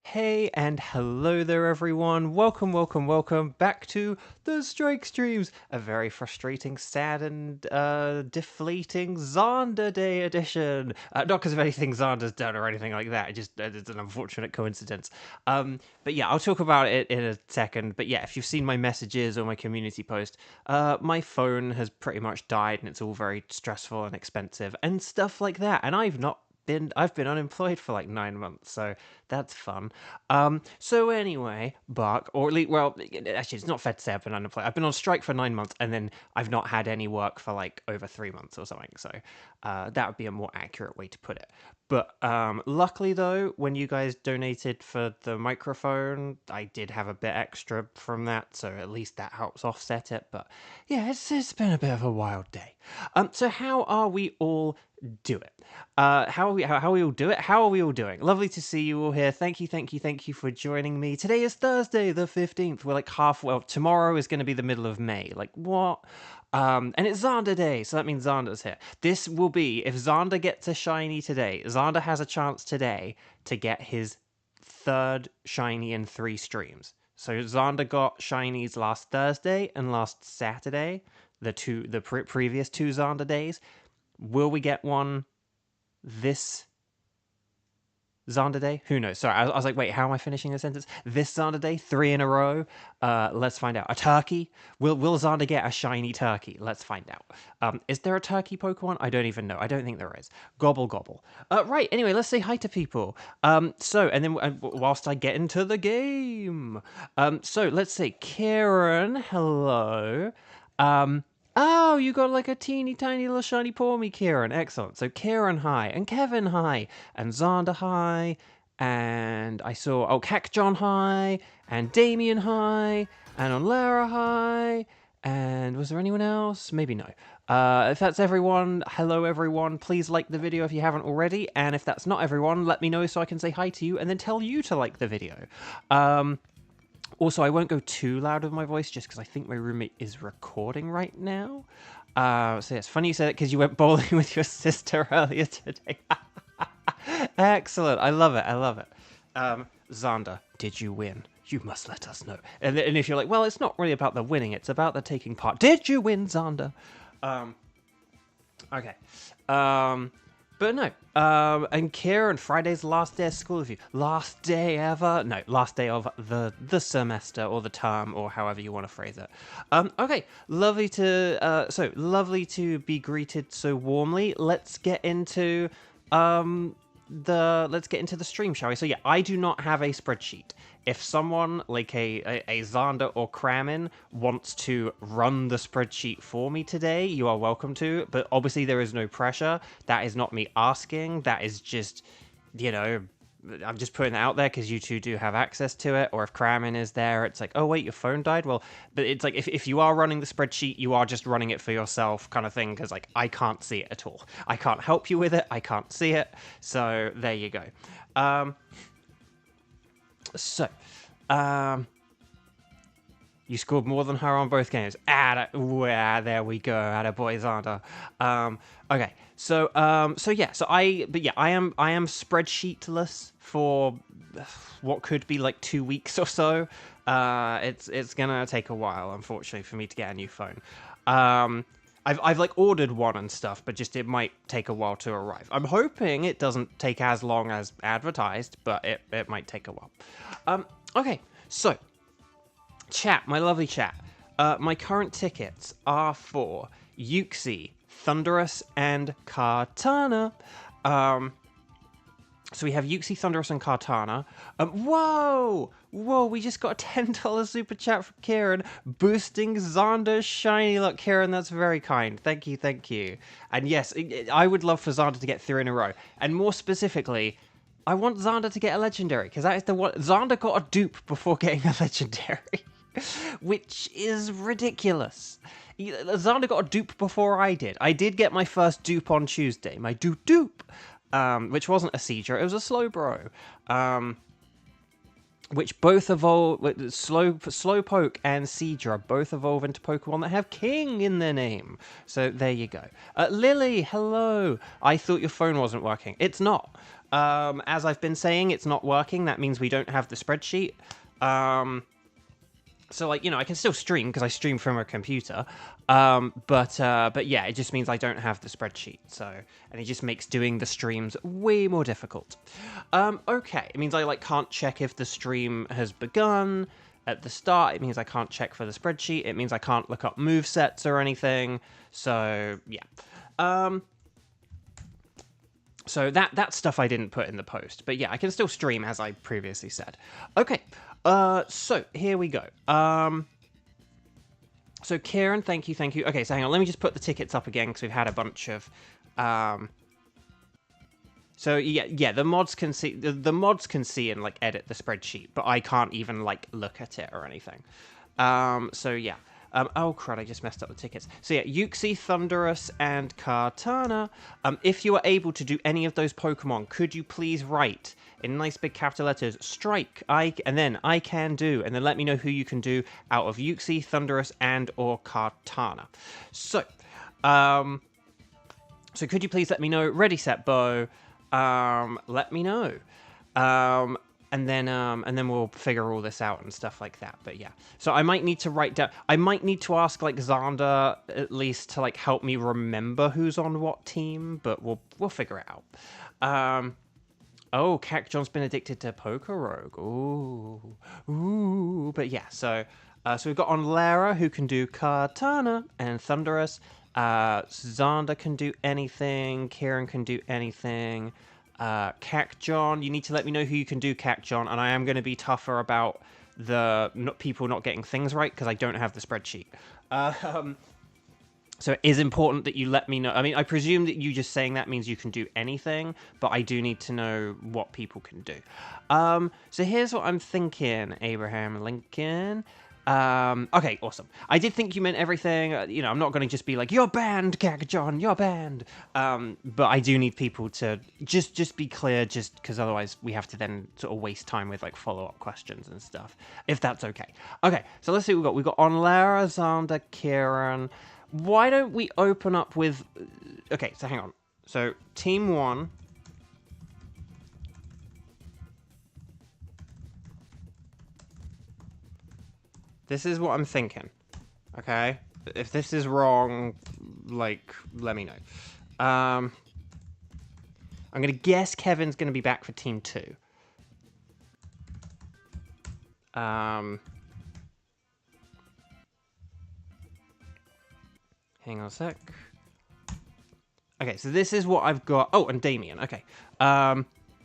Hey and hello there everyone, welcome back to the Strike Streams, a very frustrating, sad and deflating Xander Day edition. Not because of anything Xander's done or anything like that, it's an unfortunate coincidence. But yeah, I'll talk about it in a second, but yeah, if you've seen my messages or my community post, my phone has pretty much died and it's all very stressful and expensive and stuff like that, and I've been unemployed for like 9 months, so that's fun. So anyway, Buck, or at least, well, actually, it's not fair to say I've been unemployed. I've been on strike for 9 months, and then I've not had any work for like over 3 months or something. So that would be a more accurate way to put it. But luckily, though, when you guys donated for the microphone, I did have a bit extra from that, so at least that helps offset it. But yeah, it's been a bit of a wild day. So how are we all doing? How are we all doing? How are we all doing? Lovely to see you all here. Thank you for joining me. Today is Thursday, the 15th. We're like well, tomorrow is going to be the middle of May. Like what? And it's Xander Day, so that means Xander's here. This will be, if Xander gets a shiny today, Xander has a chance today to get his third shiny in 3 streams. So Xander got shinies last Thursday and last Saturday, the previous 2 Xander days. Will we get one this Xander Day? Who knows? Sorry, I was like, wait, how am I finishing the sentence? This Xander Day, 3 in a row. Let's find out. A turkey? Will Xander get a shiny turkey? Let's find out. Is there a turkey Pokemon? I don't even know. I don't think there is. Gobble gobble. Right. Anyway, let's say hi to people. And then whilst I get into the game, so let's say Kieran. Hello. Oh, you got like a teeny tiny little shiny paw me, Kieran. Excellent. So Kieran, hi. And Kevin, hi. And Xander, hi. And I saw, John, hi. And Damien, hi. And on Lara, hi. And was there anyone else? Maybe no. If that's everyone, hello everyone. Please like the video if you haven't already. And if that's not everyone, let me know so I can say hi to you and then tell you to like the video. Also, I won't go too loud with my voice just because I think my roommate is recording right now. So it's funny you said it because you went bowling with your sister earlier today. Excellent. I love it. Xander, did you win? You must let us know. And if you're like, well, it's not really about the winning, it's about the taking part. Did you win, Xander? Okay. But no. And Kieran, Friday's the last day of school with you. Last day ever? No, last day of the semester or the term or however you want to phrase it. Okay, lovely to be greeted so warmly. Let's get into the stream, shall we? So yeah, I do not have a spreadsheet. If someone like a Xander or Kramin wants to run the spreadsheet for me today, you are welcome to, but obviously there is no pressure. That is not me asking. That is just, I'm just putting it out there because you two do have access to it. Or if Kramin is there, it's like, oh wait, your phone died? Well, but it's like, if you are running the spreadsheet, you are just running it for yourself kind of thing, because like, I can't see it at all. I can't help you with it. I can't see it. So there you go. You scored more than her on both games. There we go. Attaboy, Xander. Okay. So I am spreadsheetless for what could be like 2 weeks or so. It's gonna take a while, unfortunately, for me to get a new phone. I've like ordered one and stuff, but just it might take a while to arrive. I'm hoping it doesn't take as long as advertised, but it might take a while. Okay, so chat, my lovely chat. My current tickets are for Uxie, Thunderous, and Kartana. So we have Uxie, Thunderous, and Kartana. Whoa, we just got a $10 super chat from Kieran, boosting Xander's shiny luck. Kieran, that's very kind. Thank you. And yes, I would love for Xander to get 3 in a row. And more specifically, I want Xander to get a legendary, because that is the one. Xander got a dupe before getting a legendary, which is ridiculous. Xander got a dupe before I did. I did get my first dupe on Tuesday, my dupe. Which wasn't a Seedra, it was a Slowbro. which both evolve. Slowpoke and Seadra both evolve into Pokemon that have King in their name. So there you go. Lily, hello. I thought your phone wasn't working. It's not. As I've been saying, it's not working. That means we don't have the spreadsheet. So, like, I can still stream because I stream from a computer. But yeah, it just means I don't have the spreadsheet. So, and it just makes doing the streams way more difficult. Okay, it means I, can't check if the stream has begun at the start. It means I can't check for the spreadsheet. It means I can't look up movesets or anything. So, yeah. So that stuff I didn't put in the post. But yeah, I can still stream as I previously said. Okay. So here we go. So Kieran, thank you. Okay, so hang on, let me just put the tickets up again because we've had a bunch of. So yeah, the mods can see and edit the spreadsheet, but I can't even look at it or anything. So yeah. Oh crud, I just messed up the tickets. So yeah, Uxie, Thunderous, and Kartana. If you are able to do any of those Pokemon, could you please write in nice big capital letters, strike, and then I can do, and then let me know who you can do out of Uxie, Thunderous, and or Kartana. So, so could you please let me know? Ready, set, bow. Let me know. And then we'll figure all this out and stuff like that. But yeah, so I might need to write down. I might need to ask Xander at least to help me remember who's on what team. But we'll figure it out. Oh, Cacjohn's been addicted to Pokorogue. Ooh. But yeah, so we've got on Lara who can do Kartana and Thunderous. Xander can do anything. Kieran can do anything. Cacjon, you need to let me know who you can do, Cacjon, and I am going to be tougher about the people not getting things right because I don't have the spreadsheet. So it is important that you let me know. I mean, I presume that you just saying that means you can do anything, but I do need to know what people can do. So here's what I'm thinking, Abraham Lincoln. Okay, awesome. I did think you meant everything. I'm not going to just be like, you're banned, Cacjon, you're banned. But I do need people to just be clear, just because otherwise we have to then sort of waste time with follow-up questions and stuff, if that's okay. Okay, so let's see what we've got. On Lara, Xander, Kieran. Why don't we open up with... Okay, so hang on. So, Team 1... This is what I'm thinking, okay? If this is wrong, let me know. I'm going to guess Kevin's going to be back for Team 2. Hang on a sec. Okay, so this is what I've got. Oh, and Damien, okay.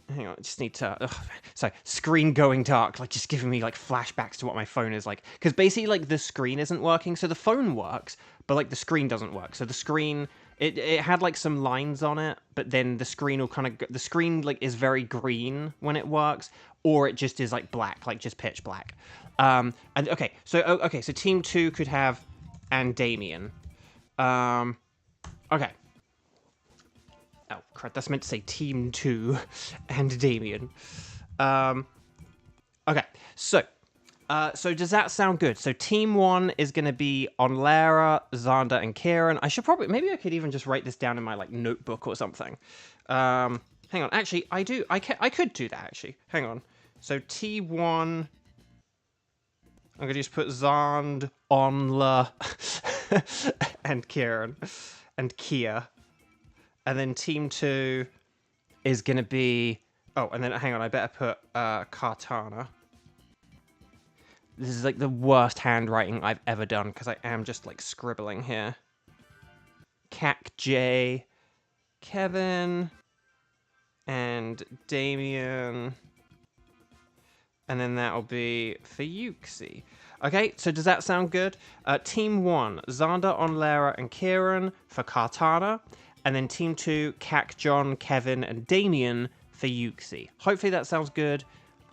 Hang on, I just need to... Sorry, screen going dark, just giving me, flashbacks to what my phone is like. Because basically, the screen isn't working, so the phone works, but, the screen doesn't work. So the screen, it had, some lines on it, but then the screen will kind of... The screen, is very green when it works, or it just is, black, just pitch black. And, okay, so Team 2 could have... And Damien. Okay. Oh, crap, that's meant to say Team 2 and Damien. Okay, so does that sound good? So Team 1 is going to be on Lara, Xander, and Kieran. Maybe I could even just write this down in my, notebook or something. Hang on, actually, I could do that, actually. Hang on. So T1, I'm going to just put Zand, Onla, and Kieran, and Kia. And then Team 2 is going to be... Oh, and then, hang on, I better put Kartana. This is, the worst handwriting I've ever done, because I am just, scribbling here. Cac J, Kevin, and Damien. And then that'll be for Uxie. Okay, so does that sound good? Team 1, Xander, Onlara, and Kieran for Kartana. And then Team 2, Cacjon, Kevin, and Damien for Uxie. Hopefully that sounds good.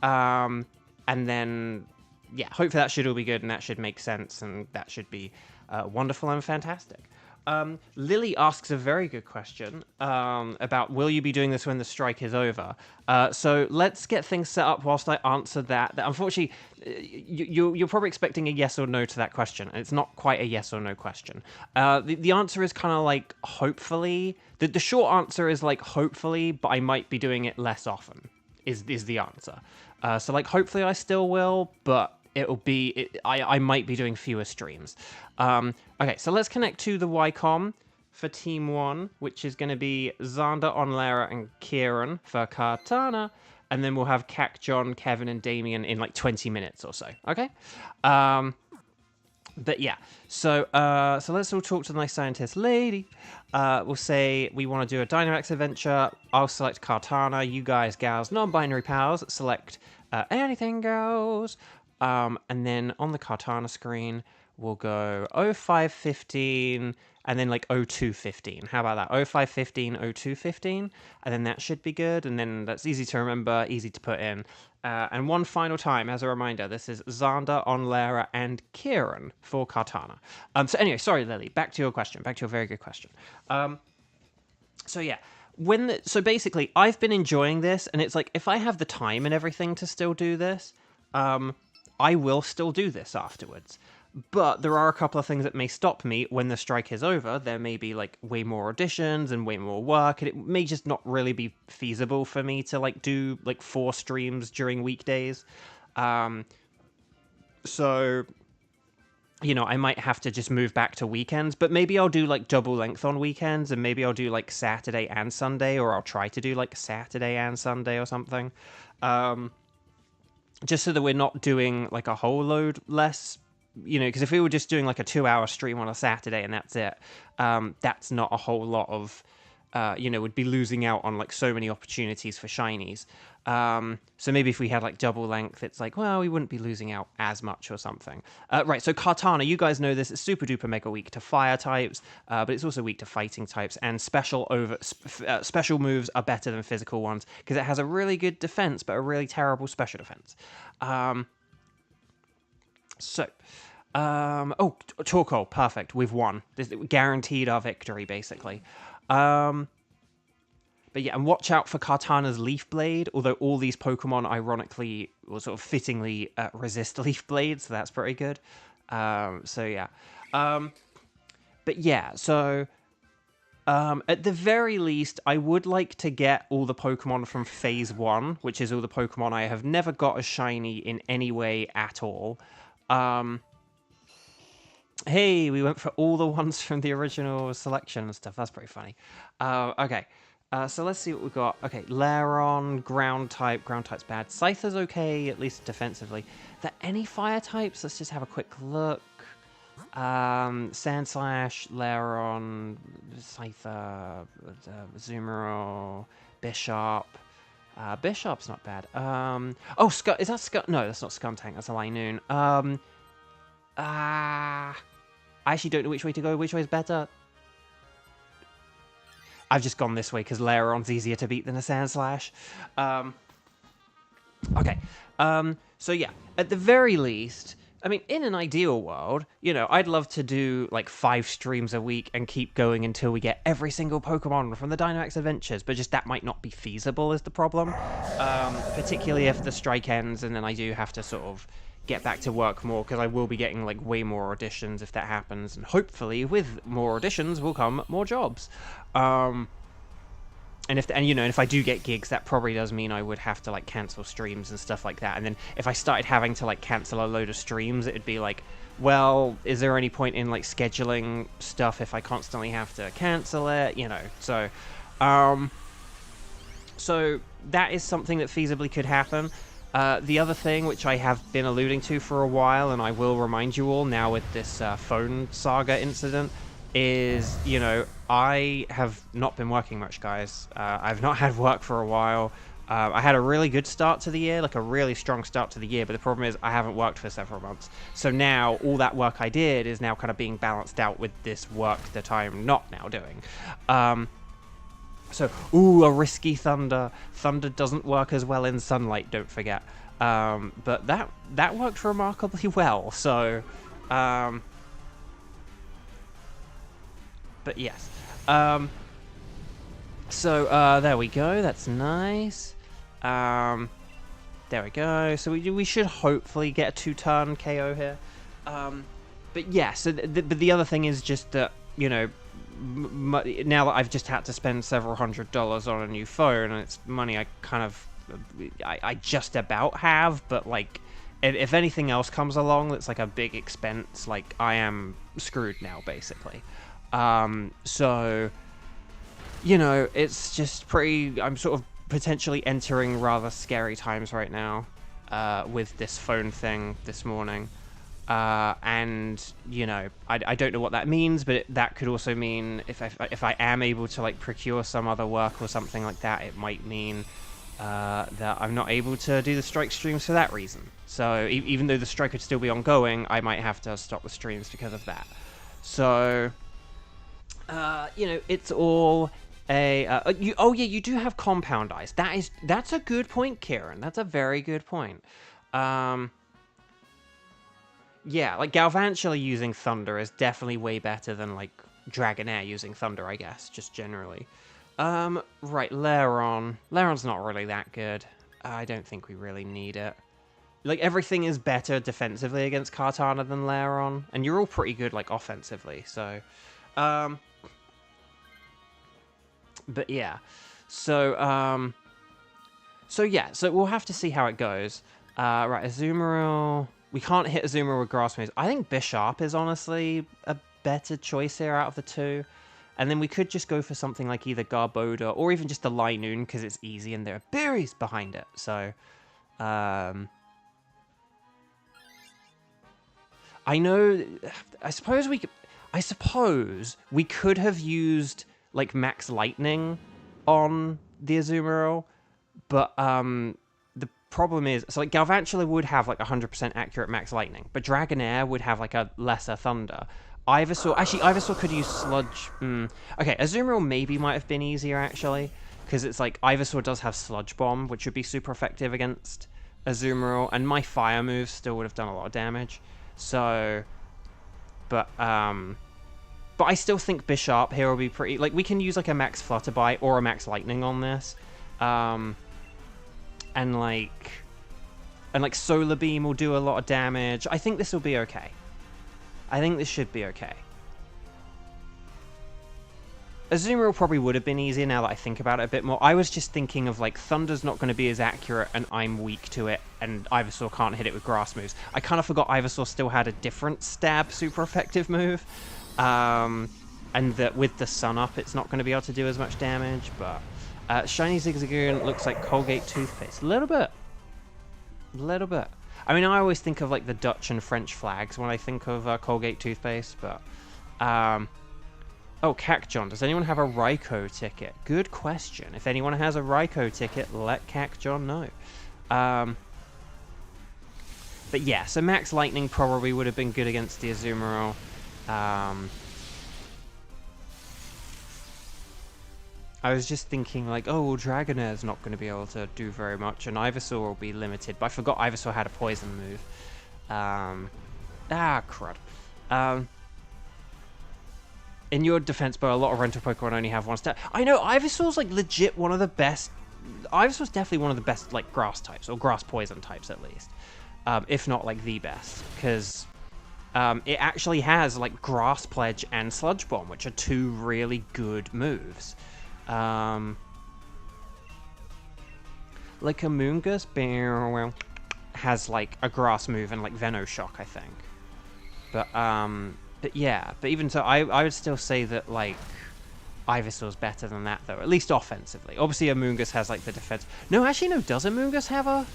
And then, yeah, hopefully that should all be good and that should make sense and that should be wonderful and fantastic. Lily asks a very good question about will you be doing this when the strike is over? So let's get things set up whilst I answer that. Unfortunately, you're probably expecting a yes or no to that question, and it's not quite a yes or no question. The answer is kind of like hopefully. The short answer is like hopefully, but I might be doing it less often. Is the answer. So like hopefully I still will, but it'll be I might be doing fewer streams. Okay, so let's connect to the YCOM for Team 1, which is going to be Xander, Onlara, and Kieran for Kartana, and then we'll have Kak, John, Kevin, and Damien in like 20 minutes or so. Okay. But yeah, so let's all talk to the nice scientist lady. We'll say we want to do a Dynamax adventure. I'll select Kartana. You guys, gals, non-binary pals, select anything goes. And then on the Kartana screen, we'll go 0515 and then like 0215. How about that? 0515, 0215. And then that should be good. And then that's easy to remember, easy to put in. And one final time, as a reminder, this is Xander, Onlara, and Kieran for Kartana. So anyway, sorry, Lily, back to your question. Back to your very good question. So yeah, so basically, I've been enjoying this, and it's like, if I have the time and everything to still do this, I will still do this afterwards. But there are a couple of things that may stop me when the strike is over. There may be like way more auditions and way more work, and it may just not really be feasible for me to like do like 4 streams during weekdays. So, you know, I might have to just move back to weekends, but maybe I'll do like double length on weekends, and maybe I'll do like Saturday and Sunday, or I'll try to do like Saturday and Sunday or something. Just so that we're not doing like a whole load less, you know, because if we were just doing like a 2-hour stream on a Saturday and that's it, that's not a whole lot of, you know, we'd be losing out on like so many opportunities for shinies. So maybe if we had like double length, it's like, well, we wouldn't be losing out as much or something. Right, so Kartana, you guys know this, it's super duper mega weak to fire types, but it's also weak to fighting types, and special moves are better than physical ones, because it has a really good defense, but a really terrible special defense. Oh, Torkoal, perfect, we've won. This guaranteed our victory, basically. But yeah, and watch out for Kartana's Leaf Blade, although all these Pokemon, ironically, or sort of fittingly, resist Leaf Blade, so that's pretty good. So yeah. But yeah, so at the very least, I would like to get all the Pokemon from Phase 1, which is all the Pokemon I have never got a shiny in any way at all. Hey, we went for all the ones from the original selection and stuff. That's pretty funny. Okay. So let's see what we've got. Okay, Lairon, ground type. Ground type's bad. Scyther's okay, at least defensively. Are there any fire types? Let's just have a quick look. Sandslash, Lairon, Scyther, Azumarill, Bishop. Bishop's not bad. Oh, is that Scum? No, that's not Skuntank. That's a Linoon. I actually don't know which way to go. Which way is better? I've just gone this way because Lairon's easier to beat than a Sandslash. Okay. So yeah, at the very least, I mean, in an ideal world, you know, I'd love to do like 5 streams a week and keep going until we get every single Pokemon from the Dynamax Adventures, but just that might not be feasible is the problem. Particularly if the strike ends and then I do have to sort of get back to work more, because I will be getting like way more auditions if that happens, and hopefully with more auditions will come more jobs. And if I do get gigs, that probably does mean I would have to like cancel streams and stuff like that. And then if I started having to like cancel a load of streams, it'd be like, well, is there any point in like scheduling stuff if I constantly have to cancel it, you know? So that is something that feasibly could happen. The other thing, which I have been alluding to for a while, and I will remind you all now with this phone saga incident, is, you know, I have not been working much, guys. I've not had work for a while. I had a really good start to the year, like a really strong start to the year, but the problem is I haven't worked for several months. So now all that work I did is now kind of being balanced out with this work that I'm not now doing. So, ooh, a risky Thunder. Thunder doesn't work as well in sunlight, don't forget. But that worked remarkably well, so... But yes. So, there we go. That's nice. There we go. So we should hopefully get a 2-turn KO here. But yeah, so but the other thing is just that, you know, now that I've just had to spend several $100s on a new phone, and it's money I kind of, I just about have, but like, if anything else comes along that's like a big expense, like, I am screwed now, basically. So, you know, it's just pretty, I'm sort of potentially entering rather scary times right now, with this phone thing this morning. And, you know, I don't know what that means, but that could also mean if I am able to, like, procure some other work or something like that, it might mean that I'm not able to do the strike streams for that reason. So even though the strike could still be ongoing, I might have to stop the streams because of that. So, you know, it's all a... oh, yeah, you do have compound eyes. That's a good point, Kieran. That's a very good point. Yeah, like, Galvantula using Thunder is definitely way better than, like, Dragonair using Thunder, I guess, just generally. Right, Lairon. Lairon's not really that good. I don't think we really need it. Like, everything is better defensively against Kartana than Lairon, and you're all pretty good, like, offensively, so... But yeah. So, yeah, so we'll have to see how it goes. Right, Azumarill... We can't hit Azumarill with Grass Moves. I think Bisharp is honestly a better choice here out of the two. And then we could just go for something like either Garbodor or even just the Linoon because it's easy and there are berries behind it. So, I know... I suppose we could have used, like, Max Lightning on the Azumarill, but, the problem is, so like Galvantula would have like 100% accurate Max Lightning, but Dragonair would have like a lesser Thunder. Ivysaur could use Sludge. Okay, Azumarill maybe might have been easier actually, because it's like Ivysaur does have Sludge Bomb, which would be super effective against Azumarill, and my Fire moves still would have done a lot of damage. So, but I still think Bisharp here will be pretty. Like, we can use like a Max Flutterby or a Max Lightning on this. And like Solar Beam will do a lot of damage. I think this will be okay. I think this should be okay. Azumarill probably would have been easier now that I think about it a bit more. I was just thinking of, like, Thunder's not going to be as accurate and I'm weak to it, and Ivysaur can't hit it with Grass Moves. I kind of forgot Ivysaur still had a different stab super effective move. And that with the Sun Up, it's not going to be able to do as much damage, but... Shiny Zigzagoon looks like Colgate toothpaste. A little bit. A little bit. I mean, I always think of, like, the Dutch and French flags when I think of Colgate toothpaste, but... Oh, Cacjon. Does anyone have a Raikou ticket? Good question. If anyone has a Raikou ticket, let Cacjon know. But yeah, so Max Lightning probably would have been good against the Azumarill. I was just thinking, like, oh, well, Dragonair's not going to be able to do very much, and Ivysaur will be limited. But I forgot Ivysaur had a poison move. Crud. In your defense, but a lot of rental Pokemon only have one stat. I know, Ivysaur's, like, legit one of the best... Ivysaur's definitely one of the best, like, grass types, or grass poison types, at least. If not, like, the best. Because it actually has, like, Grass Pledge and Sludge Bomb, which are two really good moves. Like a Moongus has like a grass move and like Venoshock, I think. But yeah, but even so, I would still say that like Ivysaur's better than that though, at least offensively. Obviously a Moongus has like the defense. No, actually no, does a Moongus have a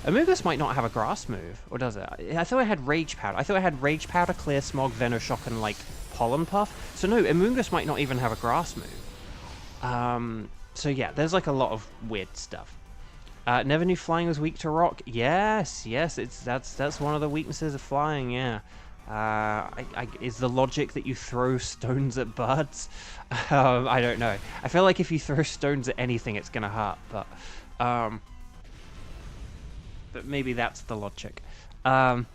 Moongus might not have a grass move, or does it? I thought I had Rage Powder. I thought I had Rage Powder, Clear Smog, Venoshock, and like Pollen Puff. So no, a Moongus might not even have a grass move. So yeah, there's like a lot of weird stuff. Never knew flying was weak to rock. Yes, that's one of the weaknesses of flying. Yeah. Is the logic that you throw stones at birds? I don't know. I feel like if you throw stones at anything, it's gonna hurt. But maybe that's the logic. Hang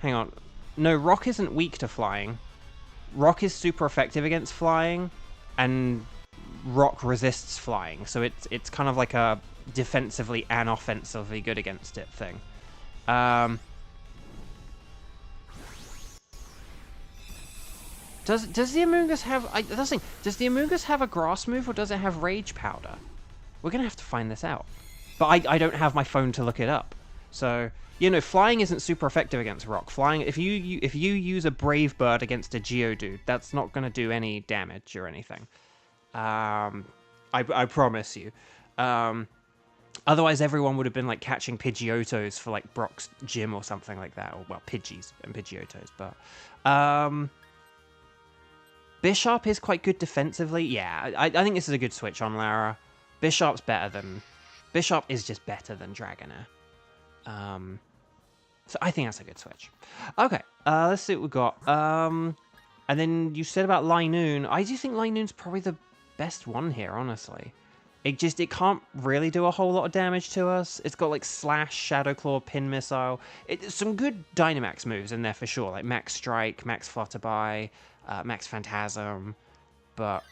on. No, rock isn't weak to flying. Rock is super effective against flying, and Rock resists flying, so it's kind of like a defensively and offensively good against it thing. Does the Amoonguss have... does the Amoonguss have a grass move, or does it have Rage Powder? We're going to have to find this out. But I don't have my phone to look it up. So, you know, flying isn't super effective against Rock. Flying, if you use a Brave Bird against a Geodude, that's not going to do any damage or anything. I promise you. Otherwise, everyone would have been, like, catching Pidgeotos for, like, Brock's gym or something like that. Or, well, Pidgeys and Pidgeotos. But, Bisharp is quite good defensively. Yeah, I think this is a good switch on Lara. Bisharp is just better than Dragonair. So I think that's a good switch. Okay, let's see what we got. And then you said about Linoon. I do think Linoon's probably the best one here, honestly. It can't really do a whole lot of damage to us. It's got like Slash, Shadow Claw, Pin Missile. Some good Dynamax moves in there for sure, like Max Strike, Max Flutterby, Max Phantasm. But,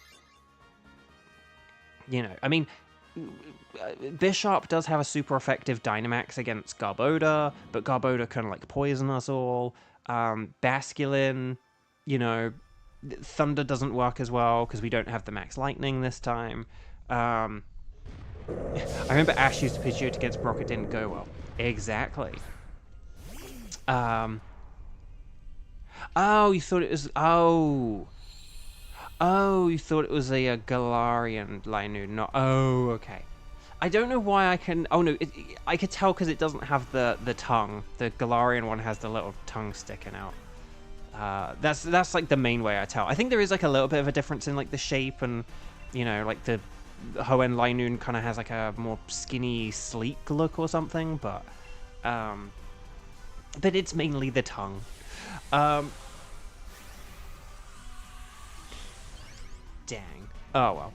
you know, I mean, Bisharp does have a super effective Dynamax against Garbodor, but Garbodor can like poison us all. Basculin, you know, Thunder doesn't work as well because we don't have the Max Lightning this time. I remember Ash used to Pidgeot against Brock, it didn't go well. Exactly. Oh, you thought it was... Oh, you thought it was a Galarian Linoon, not... Oh, okay. I don't know why I can... Oh, no, I could tell because it doesn't have the tongue. The Galarian one has the little tongue sticking out. That's like the main way I tell. I think there is like a little bit of a difference in like the shape and, you know, like the Hoenn Linoon kind of has like a more skinny, sleek look or something, but it's mainly the tongue. Dang. Oh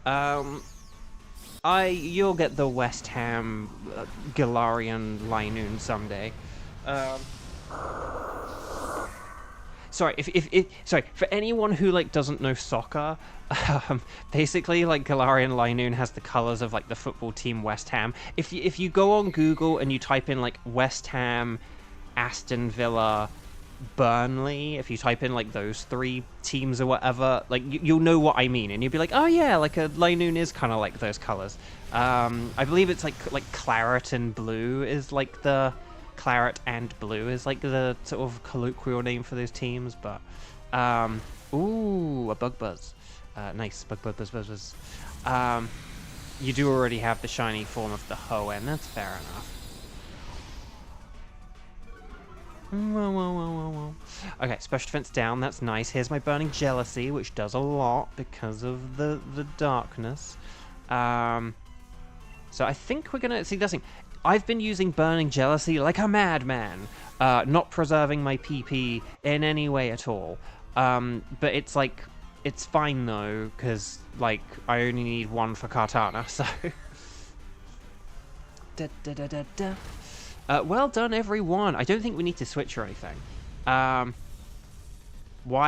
well. You'll get the West Ham Galarian Linoon someday. Sorry, sorry, for anyone who like doesn't know soccer, basically like Galarian Linoon has the colors of like the football team West Ham. If you go on Google and you type in like West Ham, Aston Villa, Burnley, if you type in like those three teams or whatever, like you'll know what I mean, and you'll be like, oh yeah, like a Linoon is kind of like those colors. I believe it's like claret and blue is like the... Claret and blue is like the sort of colloquial name for those teams, but ooh, a Bug Buzz. Nice, Buzz. You do already have the shiny form of the Hoenn, that's fair enough. Okay, special defense down, that's nice. Here's my Burning Jealousy, which does a lot because of the darkness. So I think we're gonna see this thing. I've been using Burning Jealousy like a madman, not preserving my PP in any way at all. But it's like, it's fine though, because like I only need one for Kartana, so. Well done, everyone. I don't think we need to switch or anything. Why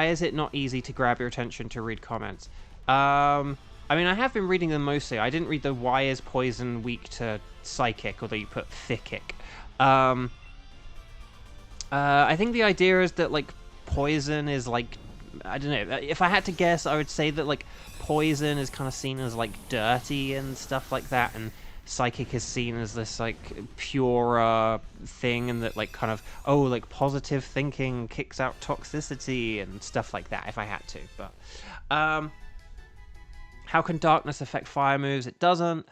is it not easy to grab your attention to read comments? I mean, I have been reading them mostly. I didn't read the why is poison weak to psychic, although you put thickic. I think the idea is that, like, poison is, like, I don't know. If I had to guess, I would say that, like, poison is kind of seen as, like, dirty and stuff like that, and psychic is seen as this, like, pure thing, and that, like, kind of, oh, like, positive thinking kicks out toxicity and stuff like that, if I had to. But, how can darkness affect fire moves? It doesn't.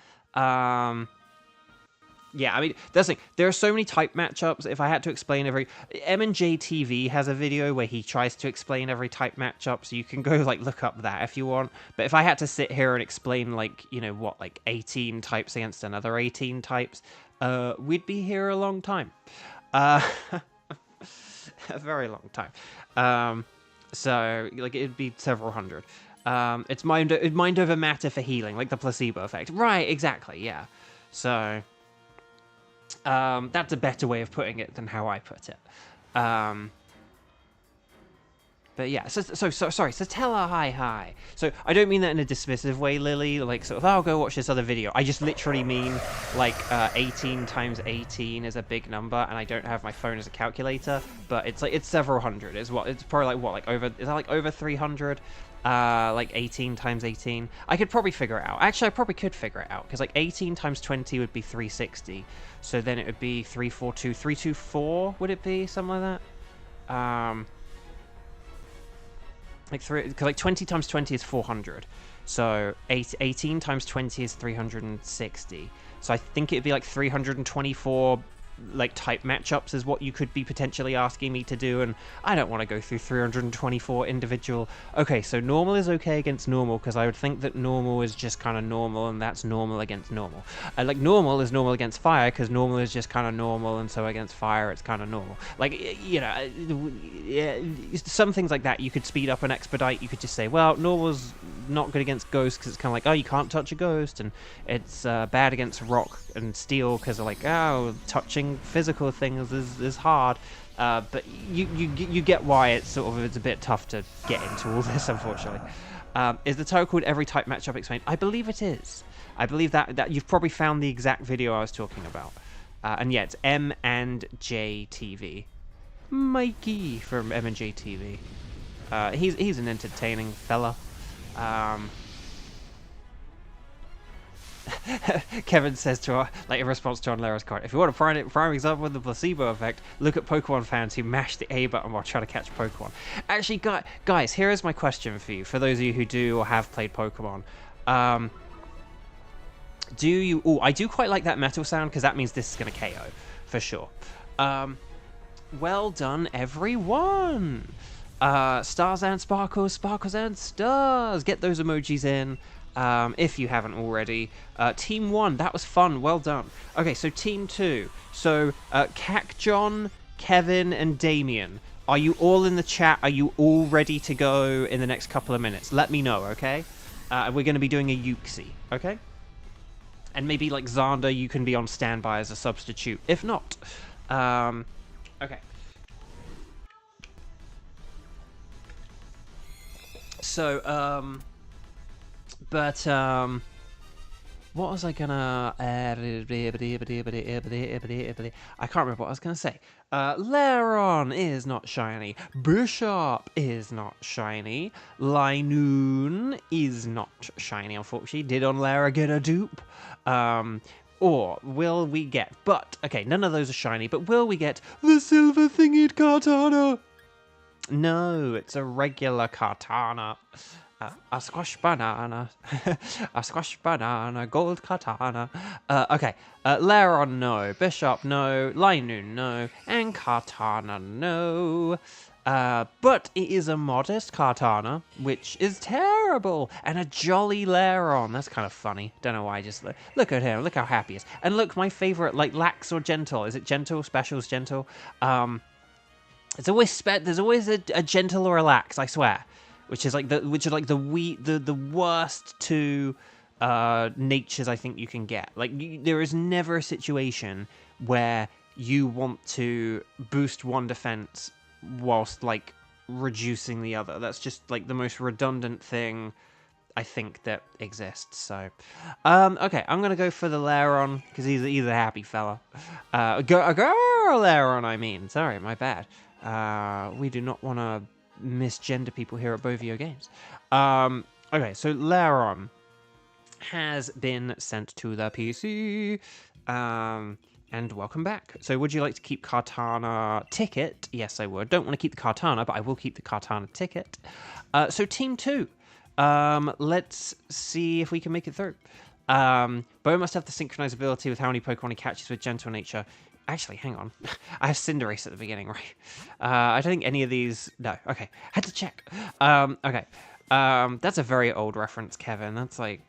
Yeah, I mean, that's the thing. There are so many type matchups. If I had to explain every... M&J TV has a video where he tries to explain every type matchup, so you can go, like, look up that if you want. But if I had to sit here and explain, like, you know, what, like, 18 types against another 18 types, we'd be here a long time. A very long time. So, like, it'd be several hundred. It's mind over matter for healing, like the placebo effect. Right, exactly, yeah. So... that's a better way of putting it than how I put it. But yeah, so sorry. So tell her hi. So I don't mean that in a dismissive way, Lily. Like sort of, oh, go watch this other video. I just literally mean like 18 times 18 is a big number, and I don't have my phone as a calculator. But it's like it's several hundred. It's probably like what, like over, is that like over 300? Like 18 times 18. I could probably figure it out. Actually, I probably could figure it out because like 18 times 20 would be 360. So then it would be 342, 324. Would it be something like that? Like 20 times 20 is 400, so 18 times 20 is 360, so I think it'd be like 324 like type matchups is what you could be potentially asking me to do, and I don't want to go through 324 individual. Okay, so normal is okay against normal, because I would think that normal is just kind of normal, and that's normal against normal. Like normal is normal against fire, because normal is just kind of normal, and so against fire it's kind of normal. Like, you know, some things like that you could speed up and expedite. You could just say, well, normal's not good against ghosts because it's kind of like, oh, you can't touch a ghost, and it's bad against rock and steel because they're like, oh, touching physical things is hard. But you get why it's a bit tough to get into all this, unfortunately. Is the title called Every Type Matchup Explained? I believe it is. I believe that you've probably found the exact video I was talking about. And yeah, it's M and J TV. Mikey from M and J TV. He's an entertaining fella. Kevin says to her, like in response to Lara's comment, if you want a prime example of the placebo effect, look at Pokemon fans who mash the A button while trying to catch Pokemon. Actually, guys, here is my question for you, for those of you who do or have played Pokemon. Do you... Oh, I do quite like that metal sound, because that means this is going to KO, for sure. Well done, everyone! Stars and sparkles, sparkles and stars! Get those emojis in. If you haven't already. Team 1, that was fun, well done. Okay, so Team 2. So, Cacjon, Kevin, and Damien. Are you all in the chat? Are you all ready to go in the next couple of minutes? Let me know, okay? We're going to be doing a Uxie, okay? And maybe, like, Xander, you can be on standby as a substitute. If not. Okay. So, what was I gonna... I can't remember what I was gonna say. Laron is not shiny. Bishop is not shiny. Linoon is not shiny, unfortunately. Did on Lara get a dupe? Or will we get... But, okay, none of those are shiny, but will we get the silver thingied katana? No, it's a regular katana. A squash banana, a squash banana, gold katana. Okay, Laron, no. Bishop, no. Linoon, no. And katana, no. But it is a modest katana, which is terrible. And a jolly Laron. That's kind of funny. Don't know why. Just look at him. Look how happy he is. And look, my favorite, like, lax or gentle. Is it gentle? Special's gentle? It's always there's always a gentle or a lax, I swear. Which is like the worst two natures I think you can get. Like, there is never a situation where you want to boost one defense whilst like reducing the other. That's just like the most redundant thing I think that exists. So, okay, I'm gonna go for the Laron because he's a happy fella. A girl Laron, I mean. Sorry, my bad. We do not want to misgender people here at Beauvo Games. Okay, so Laron has been sent to the PC. And welcome back. So would you like to keep Katana Ticket? Yes, I would. Don't want to keep the Katana, but I will keep the Katana Ticket. So Team 2. Let's see if we can make it through. Bo must have the synchronized ability with how many Pokemon he catches with Gentle Nature. Actually, hang on. I have Cinderace at the beginning, right? I don't think any of these... No, okay. Had to check. Okay. That's a very old reference, Kevin. That's like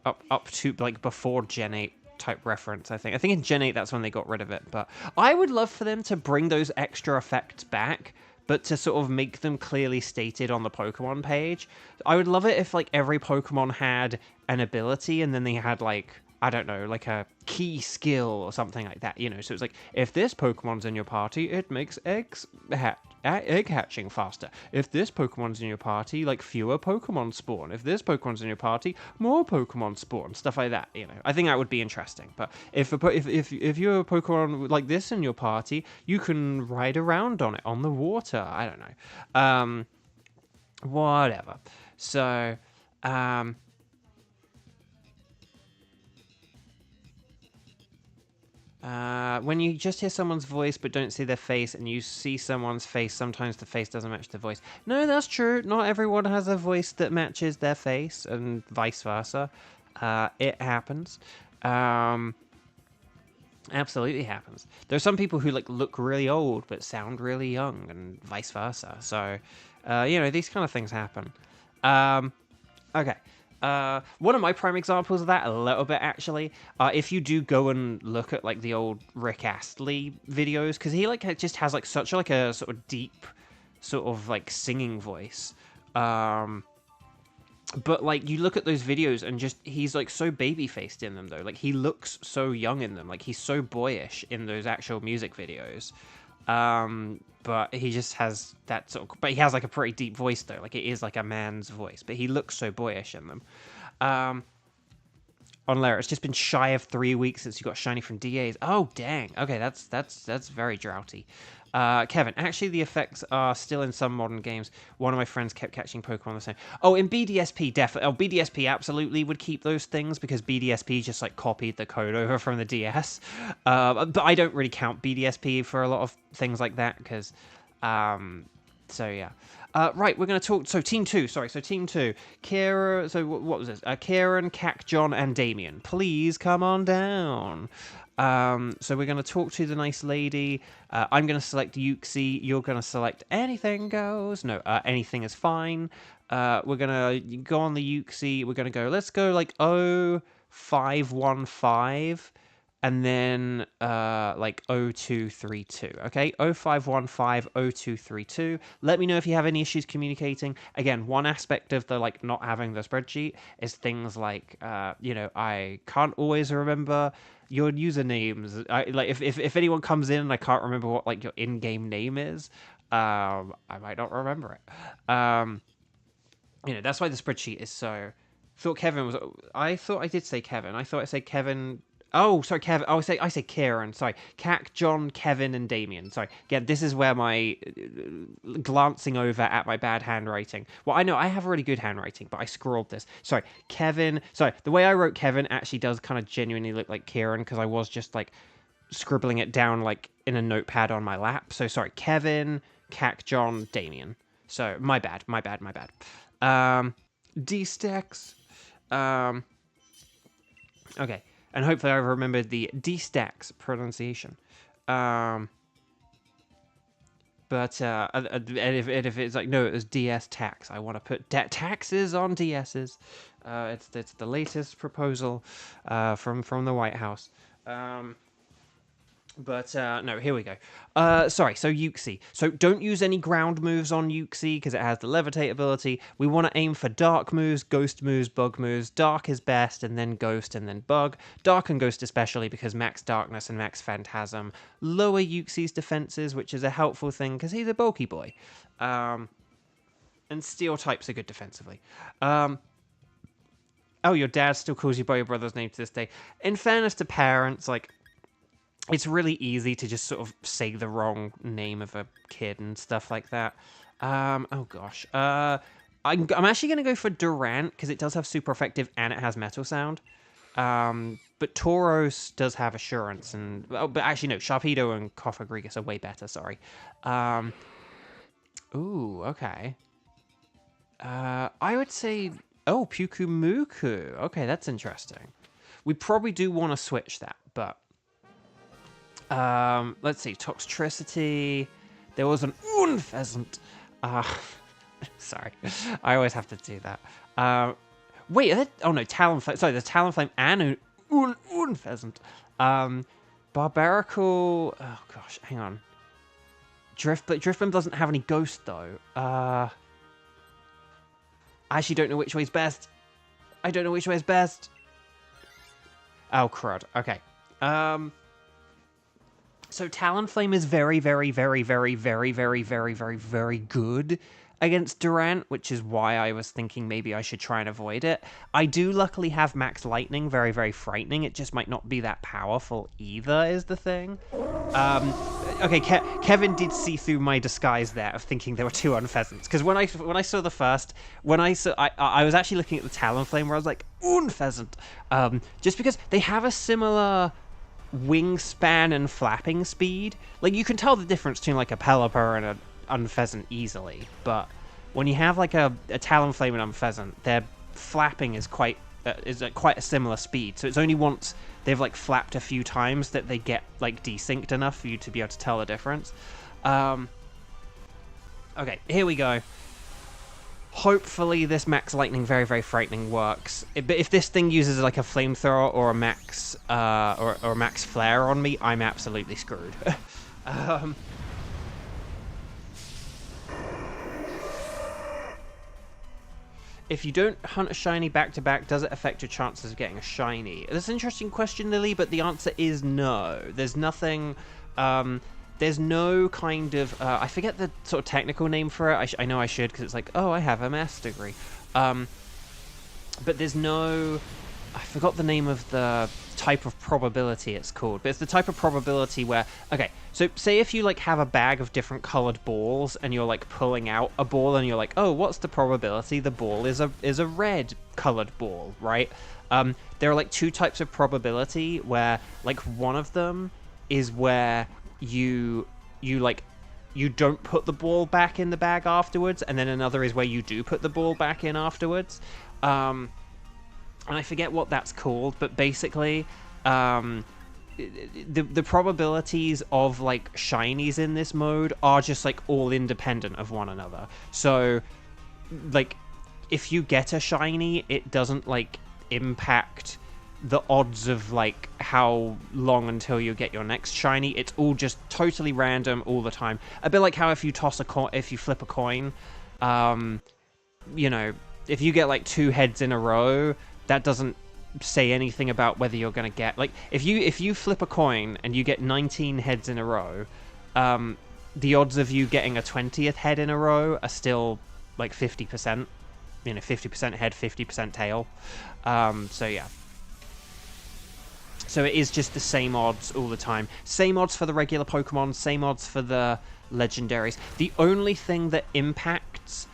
up to like before Gen 8 type reference, I think. I think in Gen 8 that's when they got rid of it. But I would love for them to bring those extra effects back, but to sort of make them clearly stated on the Pokemon page. I would love it if like every Pokemon had an ability and then they had like I don't know, like a key skill or something like that, you know. So it's like, if this Pokemon's in your party, it makes egg hatching faster. If this Pokemon's in your party, like fewer Pokemon spawn. If this Pokemon's in your party, more Pokemon spawn. Stuff like that, you know. I think that would be interesting. But if you have a Pokemon like this in your party, you can ride around on it on the water. I don't know. Whatever. So, when you just hear someone's voice but don't see their face, and you see someone's face, sometimes the face doesn't match the voice. No, that's true. Not everyone has a voice that matches their face, and vice versa. It happens. Absolutely happens. There are some people who like look really old but sound really young, and vice versa. So, you know, these kind of things happen. Okay. One of my prime examples of that, a little bit actually, if you do go and look at like the old Rick Astley videos, because he like just has like such like a sort of deep, sort of like singing voice. But like you look at those videos and just he's like so baby faced in them though. Like he looks so young in them. Like he's so boyish in those actual music videos. But he just has that sort of, but he has like a pretty deep voice though. Like it is like a man's voice, but he looks so boyish in them. On Lara, it's just been shy of 3 weeks since you got shiny from DAs. Oh dang. Okay, that's very droughty. Kevin, actually the effects are still in some modern games. One of my friends kept catching Pokemon the same. Oh, in BDSP, definitely. Oh, BDSP absolutely would keep those things because BDSP just like copied the code over from the DS. But I don't really count BDSP for a lot of things like that because, so yeah. Right, we're going to talk... So, Team 2, sorry. So, Team 2. Kira... So, what was this? Kieran, Cac, John, and Damien. Please come on down. So, we're going to talk to the nice lady. I'm going to select Yuxi. You're going to select anything goes. No, anything is fine. We're going to go on the Yuxi. We're going to go... Let's go, like, 0515... and then like 0232, okay? 0515 0232. Let me know if you have any issues communicating. Again, one aspect of the like not having the spreadsheet is things like you know, I can't always remember your usernames. Like if anyone comes in and I can't remember what like your in-game name is, I might not remember it. You know, that's why the spreadsheet is so... I thought I did say Kevin. I thought I said Kevin... Oh, sorry, Kevin. Oh, I say Kieran. Sorry, Cac, John, Kevin, and Damien. Sorry. Yeah, this is where my glancing over at my bad handwriting. Well, I know I have really good handwriting, but I scrawled this. Sorry, Kevin. Sorry, the way I wrote Kevin actually does kind of genuinely look like Kieran because I was just like scribbling it down like in a notepad on my lap. So sorry, Kevin, Cac, John, Damien. So my bad. D-stacks. Okay. And hopefully I've remembered the D-stacks pronunciation. But if it's like, no, it was DS tax. I want to put taxes on DSs. It's the latest proposal from the White House. But no, here we go. Sorry, so Yuxi. So don't use any ground moves on Yuxi because it has the levitate ability. We want to aim for dark moves, ghost moves, bug moves. Dark is best, and then ghost, and then bug. Dark and ghost especially because max darkness and max phantasm lower Yuxi's defenses, which is a helpful thing because he's a bulky boy. And steel types are good defensively. Oh, your dad still calls you by your brother's name to this day. In fairness to parents, like... it's really easy to just sort of say the wrong name of a kid and stuff like that. Oh gosh. I'm actually going to go for Durant because it does have super effective and it has metal sound. But Tauros does have assurance and... oh, but actually no, Sharpedo and Cofagrigus are way better, sorry. Ooh, okay. I would say... oh, Pukumuku. Okay, that's interesting. We probably do want to switch that, but... let's see, Toxtricity. There was an Unpheasant. Sorry, I always have to do that. Wait, oh no, Talonflame. Sorry, there's Talonflame and Unpheasant. Barbarical. Oh gosh, hang on. Driftblim doesn't have any ghost though. I actually don't know which way's best. I don't know which way is best. Oh, crud. Okay. So Talonflame is very, very, very, very, very, very, very, very, very good against Durant, which is why I was thinking maybe I should try and avoid it. I do luckily have Max Lightning, very, very frightening. It just might not be that powerful either, is the thing. Okay, Kevin did see through my disguise there of thinking there were two Unpheasants. Because when I saw the first, I was actually looking at the Talonflame where I was like, Unpheasant. Just because they have a similar wingspan and flapping speed. Like, you can tell the difference between like a Pelipper and an Unpheasant easily, but when you have like a Talonflame and Unpheasant, their flapping is quite at quite a similar speed. So it's only once they've like flapped a few times that they get like desynced enough for you to be able to tell the difference. Okay, here we go. Hopefully this Max Lightning very, very frightening works. But if this thing uses like a flamethrower or a Max or a Max Flare on me, I'm absolutely screwed. If you don't hunt a shiny back-to-back, does it affect your chances of getting a shiny? That's an interesting question, Lily, but the answer is no. There's nothing... there's no kind of... I forget the sort of technical name for it. I know I should, because it's like, oh, I have a maths degree. But there's no... I forgot the name of the type of probability it's called, but it's the type of probability where... Okay, so say if you, like, have a bag of different colored balls, and you're, like, pulling out a ball, and you're like, oh, what's the probability the ball is a red colored ball, right? There are, like, two types of probability where, like, one of them is where you don't put the ball back in the bag afterwards, and then another is where you do put the ball back in afterwards. And I forget what that's called, but basically, the probabilities of, like, shinies in this mode are just, like, all independent of one another. So, like, if you get a shiny, it doesn't, like, impact the odds of, like, how long until you get your next shiny. It's all just totally random all the time. A bit like how if you flip a coin, you know, if you get, like, 2 heads in a row, that doesn't say anything about whether you're going to get... Like, if you flip a coin and you get 19 heads in a row, the odds of you getting a 20th head in a row are still, like, 50%. You know, 50% head, 50% tail. So, yeah. So it is just the same odds all the time. Same odds for the regular Pokemon, same odds for the legendaries. The only thing that impacts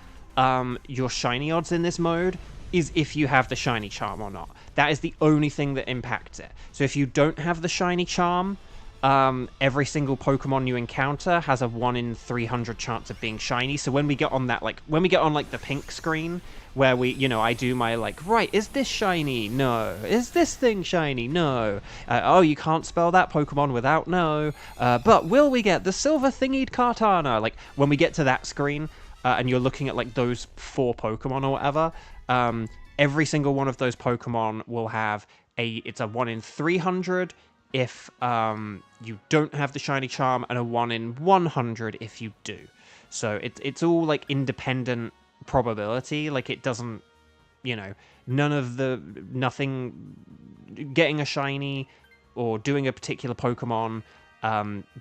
your shiny odds in this mode is if you have the shiny charm or not. That is the only thing that impacts it. So if you don't have the shiny charm, every single Pokemon you encounter has a 1 in 300 chance of being shiny. So when we get on that, like, the pink screen, where I do my, like, right, is this shiny? No. Is this thing shiny? No. Oh, you can't spell that Pokemon without no. But will we get the silver thingied Kartana? Like, when we get to that screen, and you're looking at, like, those 4 Pokemon or whatever, every single one of those Pokemon will have it's a 1 in 300 if you don't have the shiny charm, and a 1 in 100 if you do. So it's all, like, independent probability. Like, it doesn't, nothing getting a shiny or doing a particular Pokemon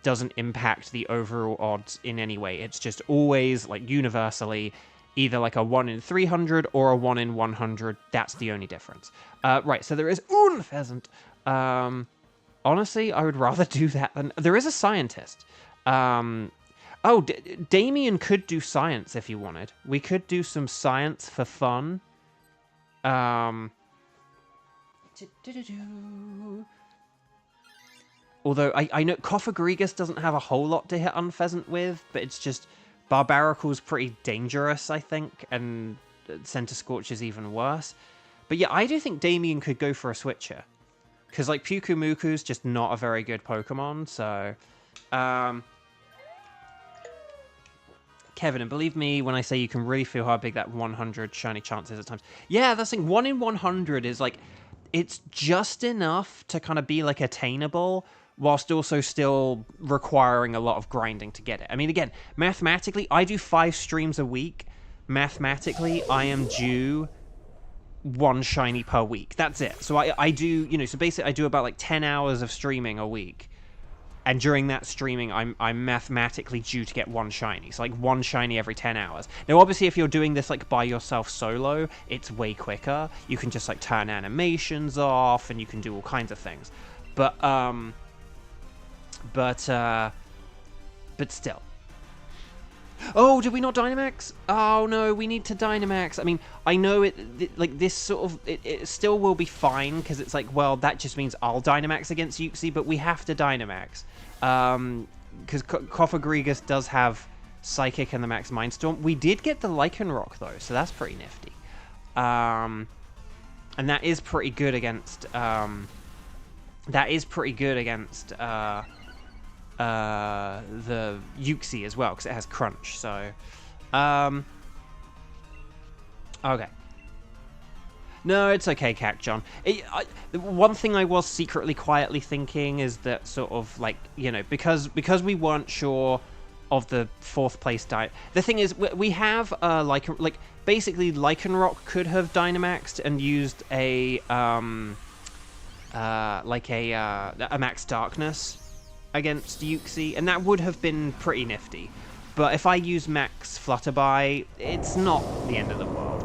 doesn't impact the overall odds in any way. It's just always, like, universally either, like, a 1 in 300 or a 1 in 100. That's the only difference. Right, so there is Unpheasant. Honestly, I would rather do that than... There is a scientist. Damien could do science if you wanted. We could do some science for fun. Although, I know Cophagrigus doesn't have a whole lot to hit Unpheasant with, but it's just... Barbaricle's pretty dangerous, I think, and Center Scorch is even worse. But yeah, I do think Damien could go for a switcher. Because, like, Pyukumuku's just not a very good Pokemon, so... Kevin, and believe me when I say you can really feel how big that 100 shiny chance is at times. Yeah, that's the thing. 1 in 100 is, like... It's just enough to kind of be, like, attainable, whilst also still requiring a lot of grinding to get it. I mean, again, mathematically, I do 5 streams a week. Mathematically, I am due one shiny per week. That's it. So I do, you know, so basically I do about like 10 hours of streaming a week. And during that streaming, I'm mathematically due to get one shiny. So, like, one shiny every 10 hours. Now, obviously, if you're doing this, like, by yourself solo, it's way quicker. You can just, like, turn animations off, and you can do all kinds of things. But still. Oh, did we not Dynamax? Oh, no, we need to Dynamax. I mean, I know like, this sort of... It still will be fine, because it's like, well, that just means I'll Dynamax against Uxie, but we have to Dynamax. Because Koffagrigus does have Psychic and the Max Mindstorm. We did get the Lycanroc, though, so that's pretty nifty. And that is pretty good against... the Uxie as well, because it has Crunch, so... Okay. No, it's okay, Cacjon. One thing I was secretly quietly thinking is that sort of, like, you know, because we weren't sure of the 4th place the thing is, we have, like, basically, Lycanroc could have Dynamaxed and used a Max Darkness against Uxie, and that would have been pretty nifty. But if I use Max Flutterby, it's not the end of the world.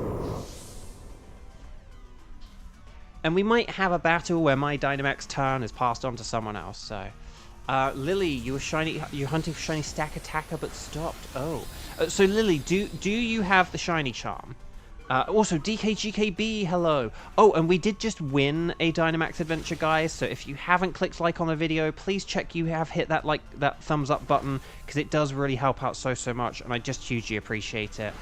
And we might have a battle where my Dynamax turn is passed on to someone else, so... Lily, you're hunting for shiny Stack Attacker, but stopped. Oh. So, Lily, do you have the shiny charm? Also, DKGKB, hello. Oh, and we did just win a Dynamax Adventure, guys, so if you haven't clicked like on the video, please check you have hit that that thumbs up button, because it does really help out so much, and I just hugely appreciate it.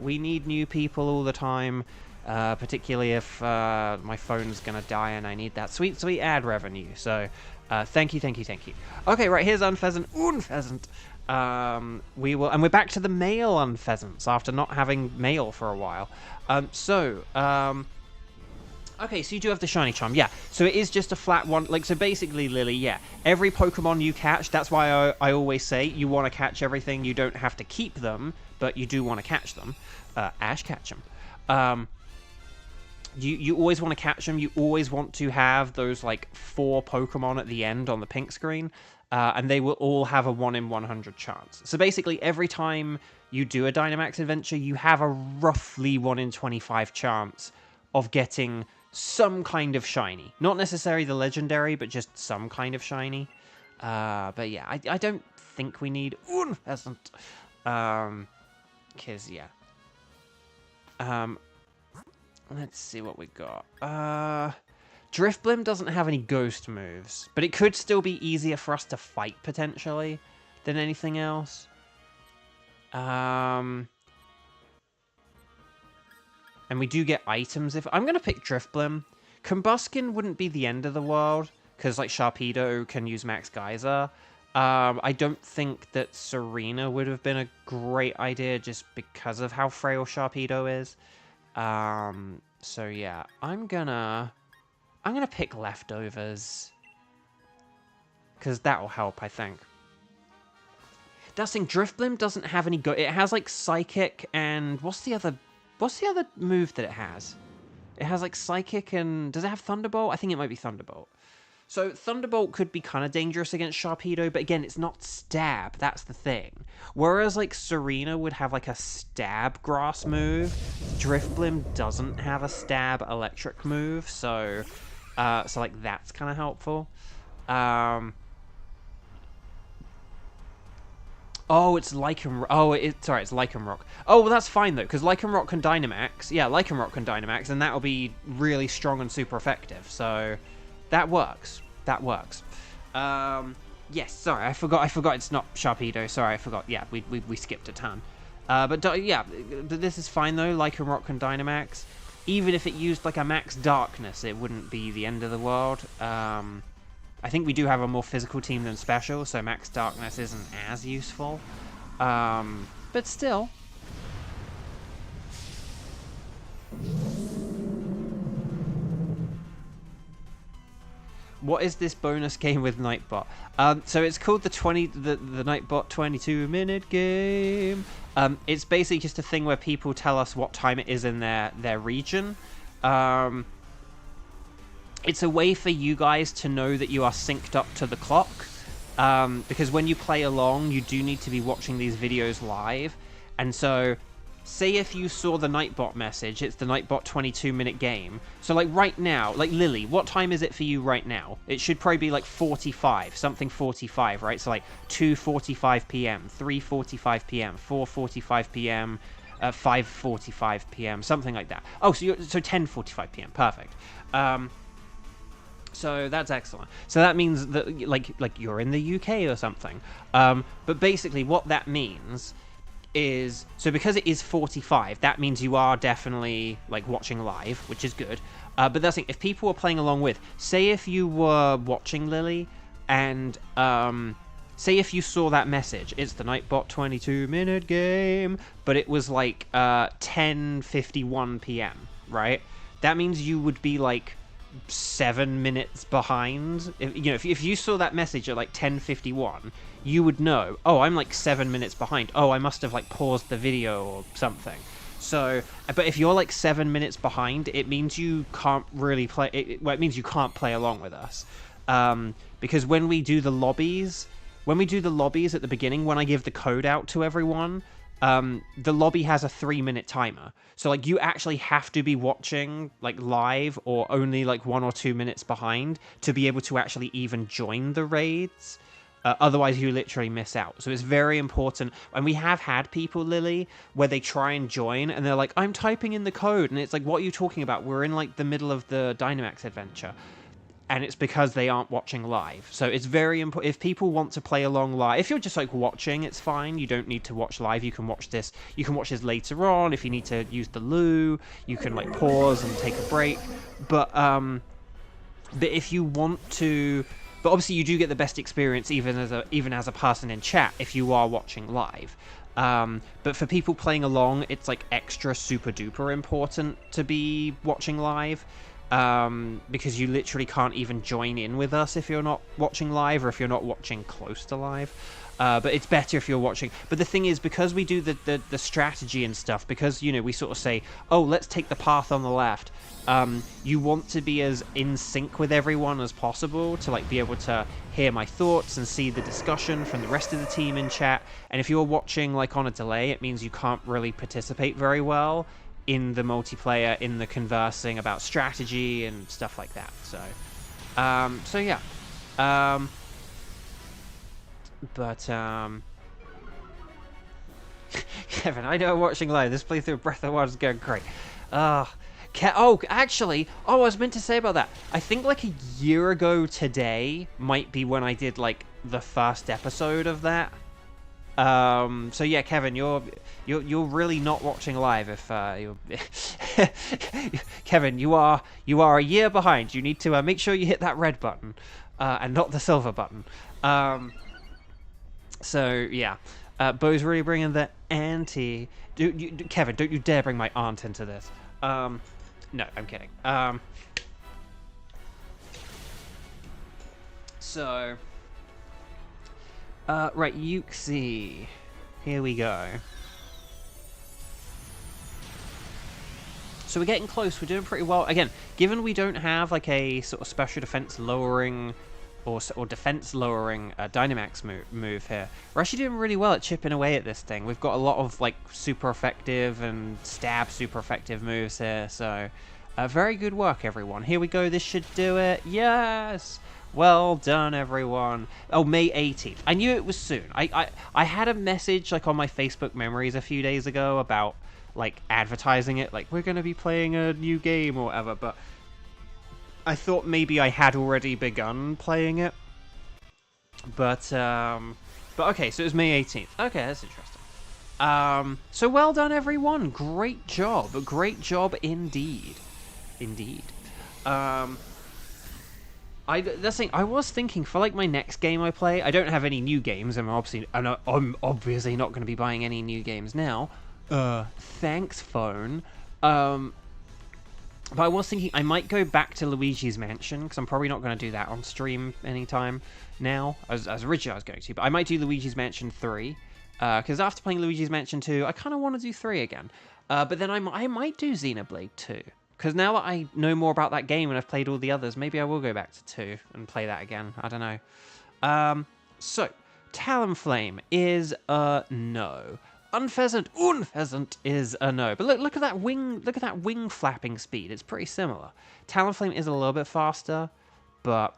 We need new people all the time, particularly if my phone's gonna die and I need that sweet ad revenue, so thank you. Okay, right, here's Unpheasant. We're back to the male Unpheasants after not having male for a while. Okay, so you do have the shiny charm, yeah. So it is just a flat one, like, so basically, Lily, yeah, every Pokemon you catch, that's why I always say you want to catch everything, you don't have to keep them, but you do want to catch them. Ash, catch them. You always want to catch them, you always want to have those, like, 4 Pokemon at the end on the pink screen. And they will all have a 1 in 100 chance. So basically, every time you do a Dynamax adventure, you have a roughly 1 in 25 chance of getting some kind of shiny. Not necessarily the legendary, but just some kind of shiny. But yeah, I don't think we need Unpheasant. Because, yeah. Let's see what we got. Drifblim doesn't have any ghost moves, but it could still be easier for us to fight, potentially, than anything else. And we do get items if... I'm going to pick Drifblim. Combuskin wouldn't be the end of the world, because, like, Sharpedo can use Max Geyser. I don't think that Serena would have been a great idea, just because of how frail Sharpedo is. So, yeah, I'm gonna pick Leftovers, because that will help, I think. That thing, Drifblim doesn't have any it has, like, Psychic and... What's the other move that it has? It has, like, Psychic and... Does it have Thunderbolt? I think it might be Thunderbolt. So, Thunderbolt could be kind of dangerous against Sharpedo, but again, it's not Stab. That's the thing. Whereas, like, Serena would have, like, a Stab Grass move, Drifblim doesn't have a Stab Electric move, so like, that's kind of helpful. Oh, it's Lycanroc. Oh, sorry, it's Lycanroc. Oh, well, that's fine, though, because Lycanroc can Dynamax. Yeah, Lycanroc can Dynamax, and that'll be really strong and super effective, so that works. That works. Yes, sorry, I forgot it's not Sharpedo. Sorry, I forgot. Yeah, we skipped a ton. But yeah, this is fine, though. Lycanroc can Dynamax. Even if it used, like, a Max Darkness, it wouldn't be the end of the world. I think we do have a more physical team than special, so Max Darkness isn't as useful. But still. What is this bonus game with Nightbot? So it's called the Nightbot 22-minute game. It's basically just a thing where people tell us what time it is in their region. it's a way for you guys to know that you are synced up to the clock. Because when you play along, you do need to be watching these videos live. And so, say if you saw the Nightbot message, it's the Nightbot 22-minute game. So, like, right now, like, Lily, what time is it for you right now? It should probably be, like, 45, something 45, right? So, like, 2:45 p.m., 3:45 p.m., 4:45 p.m., 5:45 p.m., something like that. Oh, so 10:45 p.m., perfect. So that's excellent. So that means that like you're in the UK or something. But basically what that means is, so because it is 45, that means you are definitely like watching live, which is good. But that's the thing, if people were playing along with, say if you were watching Lily and say if you saw that message, it's the Nightbot 22-minute game, but it was like 10:51 p.m., right? That means you would be like 7 minutes behind. If you saw that message at like 10:51, you would know, oh, I'm like 7 minutes behind. Oh, I must have like paused the video or something. So, but if you're like 7 minutes behind, it means you can't really play. It means you can't play along with us, because when we do the lobbies at the beginning, when I give the code out to everyone, the lobby has a 3-minute timer. So, like, you actually have to be watching, like, live or only, like, 1 or 2 minutes behind to be able to actually even join the raids. Otherwise, you literally miss out. So it's very important. And we have had people, Lily, where they try and join, and they're like, I'm typing in the code. And it's like, what are you talking about? We're in, like, the middle of the Dynamax adventure. And it's because they aren't watching live. So it's very important. If people want to play along live, if you're just like watching, it's fine. You don't need to watch live. You can watch this. You can watch this later on. If you need to use the loo, you can like pause and take a break. But if you want to, but obviously you do get the best experience even as a person in chat if you are watching live. But for people playing along, it's like extra super duper important to be watching live. Because you literally can't even join in with us if you're not watching live or if you're not watching close to live. But it's better if you're watching. But the thing is, because we do the strategy and stuff, because, we sort of say, oh, let's take the path on the left, you want to be as in sync with everyone as possible to, like, be able to hear my thoughts and see the discussion from the rest of the team in chat. And if you're watching, like, on a delay, it means you can't really participate very well in the multiplayer, in the conversing about strategy and stuff like that. So yeah. Kevin, I know watching live. This playthrough of Breath of the Wild is going great. Actually, I was meant to say about that. I think like a year ago today might be when I did like the first episode of that. So yeah, Kevin, you're really not watching live if you Kevin, you are a year behind. You need to make sure you hit that red button and not the silver button. So yeah, Bo's really bringing the auntie. Kevin, don't you dare bring my aunt into this. No, I'm kidding. So. Right, Yuxi. Here we go. So we're getting close. We're doing pretty well. Again, given we don't have like a sort of special defense lowering or defense lowering Dynamax move here, we're actually doing really well at chipping away at this thing. We've got a lot of like super effective and stab super effective moves here. So very good work, everyone. Here we go. This should do it. Yes. Well done, everyone. Oh, May 18th. I knew it was soon. I had a message like on my Facebook memories a few days ago about like advertising it, like we're going to be playing a new game or whatever, but I thought maybe I had already begun playing it. But okay, so it was May 18th. Okay, that's interesting. So well done, everyone. Great job. Great job indeed. Indeed. I was thinking for like my next game I play, I don't have any new games. I'm obviously not going to be buying any new games now. Thanks, phone. But I was thinking I might go back to Luigi's Mansion because I'm probably not going to do that on stream anytime now. As originally I was going to, but I might do Luigi's Mansion 3 because after playing Luigi's Mansion 2, I kind of want to do 3 again. But then I might do Xenoblade 2. Because now that I know more about that game and I've played all the others, maybe I will go back to 2 and play that again. I don't know. So, Talonflame is a no. Unpheasant is a no. But look at that wing flapping speed. It's pretty similar. Talonflame is a little bit faster, but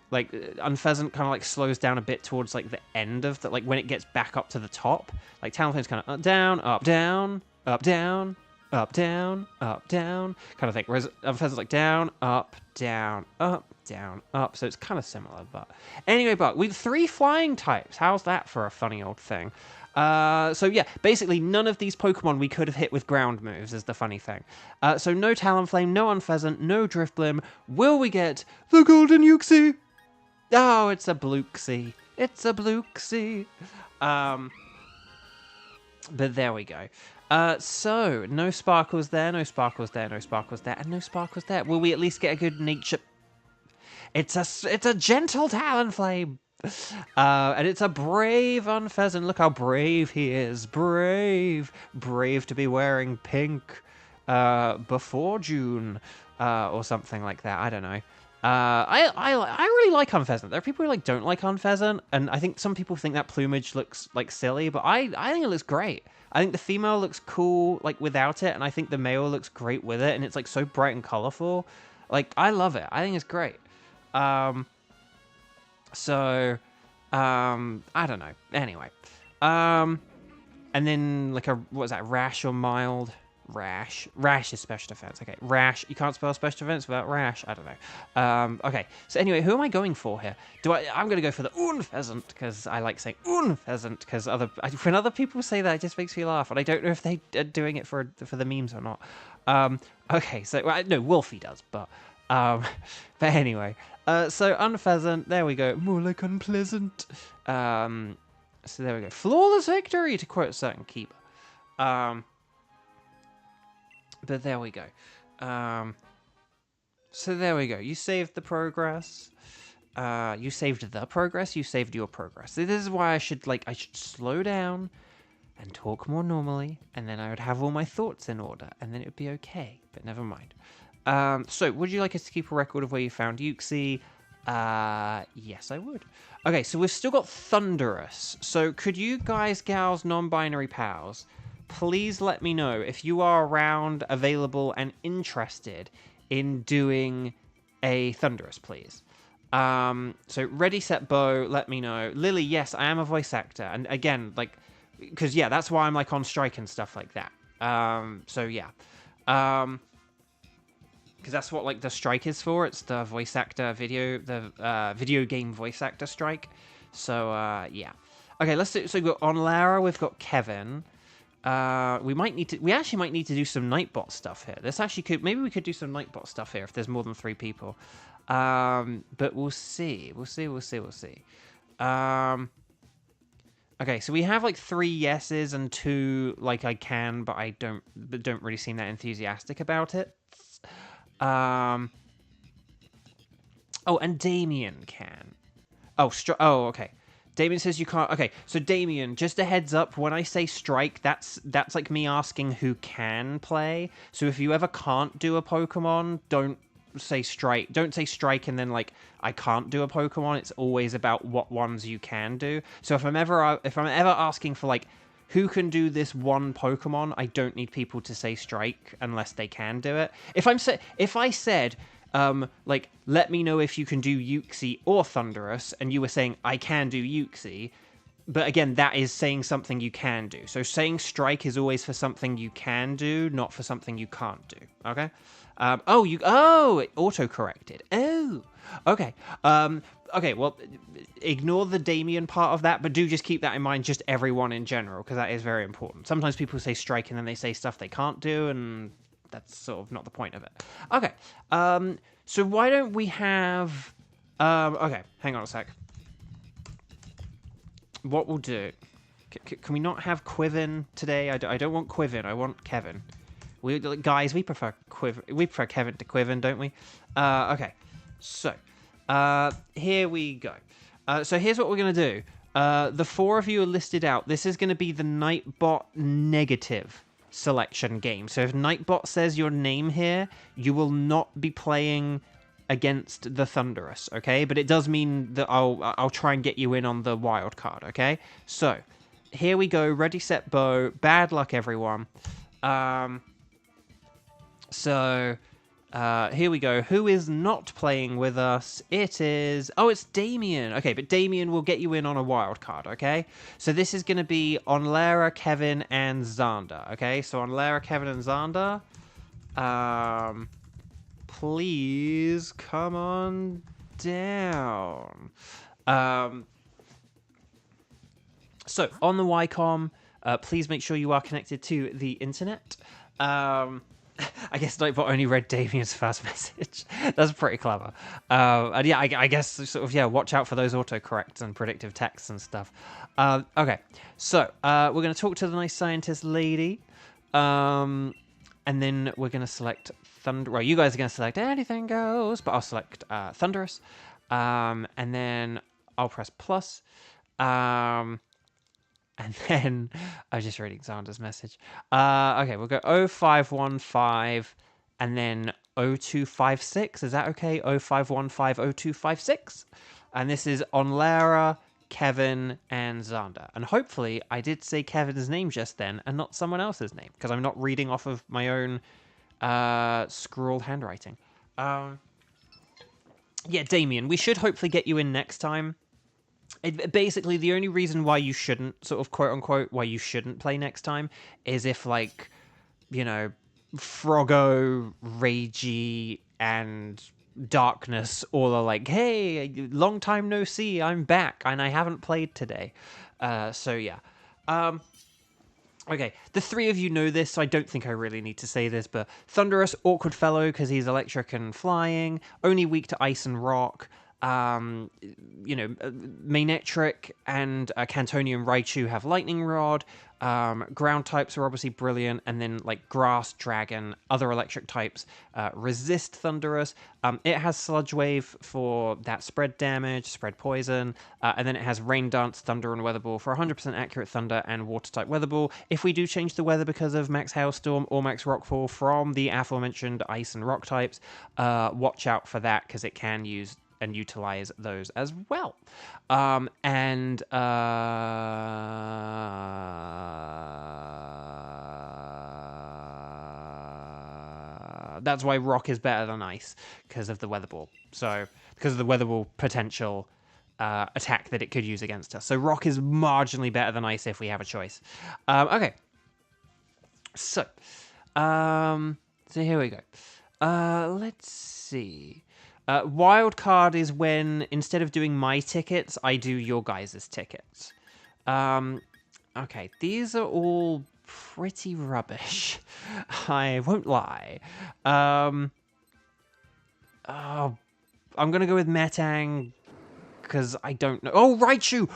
like Unpheasant kind of like slows down a bit towards like the end of the, like when it gets back up to the top. Like Talonflame's kind of up, down, up, down, up, down, up, down, up, down, kind of thing. Whereas Unpheasant's like down, up, down, up, down, up. So it's kind of similar. But anyway, but we've 3 flying types. How's that for a funny old thing? So yeah, basically none of these Pokemon we could have hit with ground moves is the funny thing. So no Talonflame, no Unpheasant, no Drifblim. Will we get the Golden Uxie? Oh, it's a Bluesky. It's a Bluesky. But there we go. So no Sparkles there, no Sparkles there, no Sparkles there, and no Sparkles there. Will we at least get a good nature? It's a gentle Talonflame. And it's a brave Unpheasant. Look how brave he is. Brave to be wearing pink before June or something like that. I don't know. I really like Unpheasant. There are people who like don't like Unpheasant, and I think some people think that plumage looks like silly, but I think it looks great. I think the female looks cool like without it, and I think the male looks great with it, and it's like so bright and colorful. Like I love it. I think it's great. So, I don't know. Anyway, and then like what is that? Rash or mild? Rash is special defense. Okay, Rash. You can't spell special defense without Rash. I don't know. Okay. So anyway, who am I going for here? I'm going to go for the Unpheasant because I like saying Unpheasant because when other people say that, it just makes me laugh, and I don't know if they are doing it for the memes or not. Okay. So no, Wolfie does, but anyway. So Unpheasant. There we go. More like unpleasant. So there we go. Flawless victory, to quote a certain keeper. But there we go. So there we go. You saved the progress. You saved the progress. You saved your progress. This is why I should slow down and talk more normally, and then I would have all my thoughts in order, and then it would be okay. But never mind. So would you like us to keep a record of where you found Uxie? Yes, I would. Okay, so we've still got Thunderous. So could you guys, gals, non-binary pals, please let me know if you are around, available, and interested in doing a Thunderous, please. So Ready, Set, Bow, let me know. Lily, yes, I am a voice actor. And again, like, because, yeah, that's why I'm, like, on strike and stuff like that. So, yeah. Because that's what, like, the strike is for. It's the voice actor video game voice actor strike. So, yeah. Okay, let's do, so we've got on Lara, we've got Kevin. We actually might need to do some Nightbot stuff here. Maybe we could do some Nightbot stuff here if there's more than 3 people. But we'll see. Okay, so we have like 3 yeses and 2 like I can, but I don't really seem that enthusiastic about it. Oh, and Damien can. Oh, okay. Damien says you can't. Okay, so Damien, just a heads up, when I say strike, that's like me asking who can play. So if you ever can't do a Pokemon, don't say strike. Don't say strike and then like I can't do a Pokemon. It's always about what ones you can do. So if I'm ever asking for like who can do this one Pokemon, I don't need people to say strike unless they can do it. If I said like, let me know if you can do Uxie or Thunderous, and you were saying, I can do Uxie, but again, that is saying something you can do. So saying strike is always for something you can do, not for something you can't do, okay? It auto-corrected. Oh, okay. Okay, well, ignore the Damien part of that, but do just keep that in mind, just everyone in general, because that is very important. Sometimes people say strike and then they say stuff they can't do, and that's sort of not the point of it. Okay, so why don't we have... okay, hang on a sec. What we'll do... Can we not have Quivin today? I don't want Quivin, I want Kevin. Guys, we prefer Kevin to Quivin, don't we? Okay, so... here we go. So here's what we're going to do. The 4 of you are listed out. This is going to be the Nightbot negative selection game. So if Nightbot says your name here, you will not be playing against the Thunderous, okay? But it does mean that I'll try and get you in on the wild card, okay? So here we go. Ready, set, bow. Bad luck, everyone. Here we go. Who is not playing with us? It is... Oh, it's Damien. Okay, but Damien will get you in on a wild card, okay? So this is going to be on Lara, Kevin, and Xander, okay? So on Lara, Kevin, and Xander, please come on down. So on the YCOM, please make sure you are connected to the internet. I guess Nightbot only read Damien's first message. That's pretty clever. And yeah, I guess sort of, yeah, watch out for those autocorrects and predictive texts and stuff. Okay, so we're going to talk to the nice scientist lady. And then we're going to select Thunder. Well, you guys are going to select anything goes, but I'll select Thunderous. And then I'll press plus. And then I was just reading Xander's message. Okay, we'll go 0515 and then 0256. Is that okay? 0515 0256. And this is on Lara, Kevin, and Xander. And hopefully I did say Kevin's name just then and not someone else's name, because I'm not reading off of my own scrawled handwriting. Yeah, Damien, we should hopefully get you in next time. Basically, the only reason why you shouldn't, sort of quote-unquote, why you shouldn't play next time is if, like, you know, Froggo, Ragey, and Darkness all are like, hey, long time no see, I'm back, and I haven't played today. So, yeah. Okay, the three of you know this, so I don't think I really need to say this, but Thunderous, awkward fellow, because he's electric and flying, only weak to ice and rock. You know, Manectric and Cantonian Raichu have Lightning Rod. Ground types are obviously brilliant, and then like Grass, Dragon, other electric types resist Thunderous. It has Sludge Wave for that spread damage, spread poison, and then it has Rain Dance, Thunder, and Weather Ball for 100% accurate Thunder and Water type Weather Ball. If we do change the weather because of Max Hailstorm or Max Rockfall from the aforementioned Ice and Rock types, watch out for that, because it can use and utilize those as well. That's why Rock is better than Ice, because of the Weather Ball. So, because of the Weather Ball potential attack that it could use against us. So Rock is marginally better than Ice if we have a choice. Okay. So here we go. Let's see. Wild card is when, instead of doing my tickets, I do your guys' tickets. Okay, these are all pretty rubbish. I won't lie. Oh, I'm going to go with Metang, because I don't know. Oh, Raichu!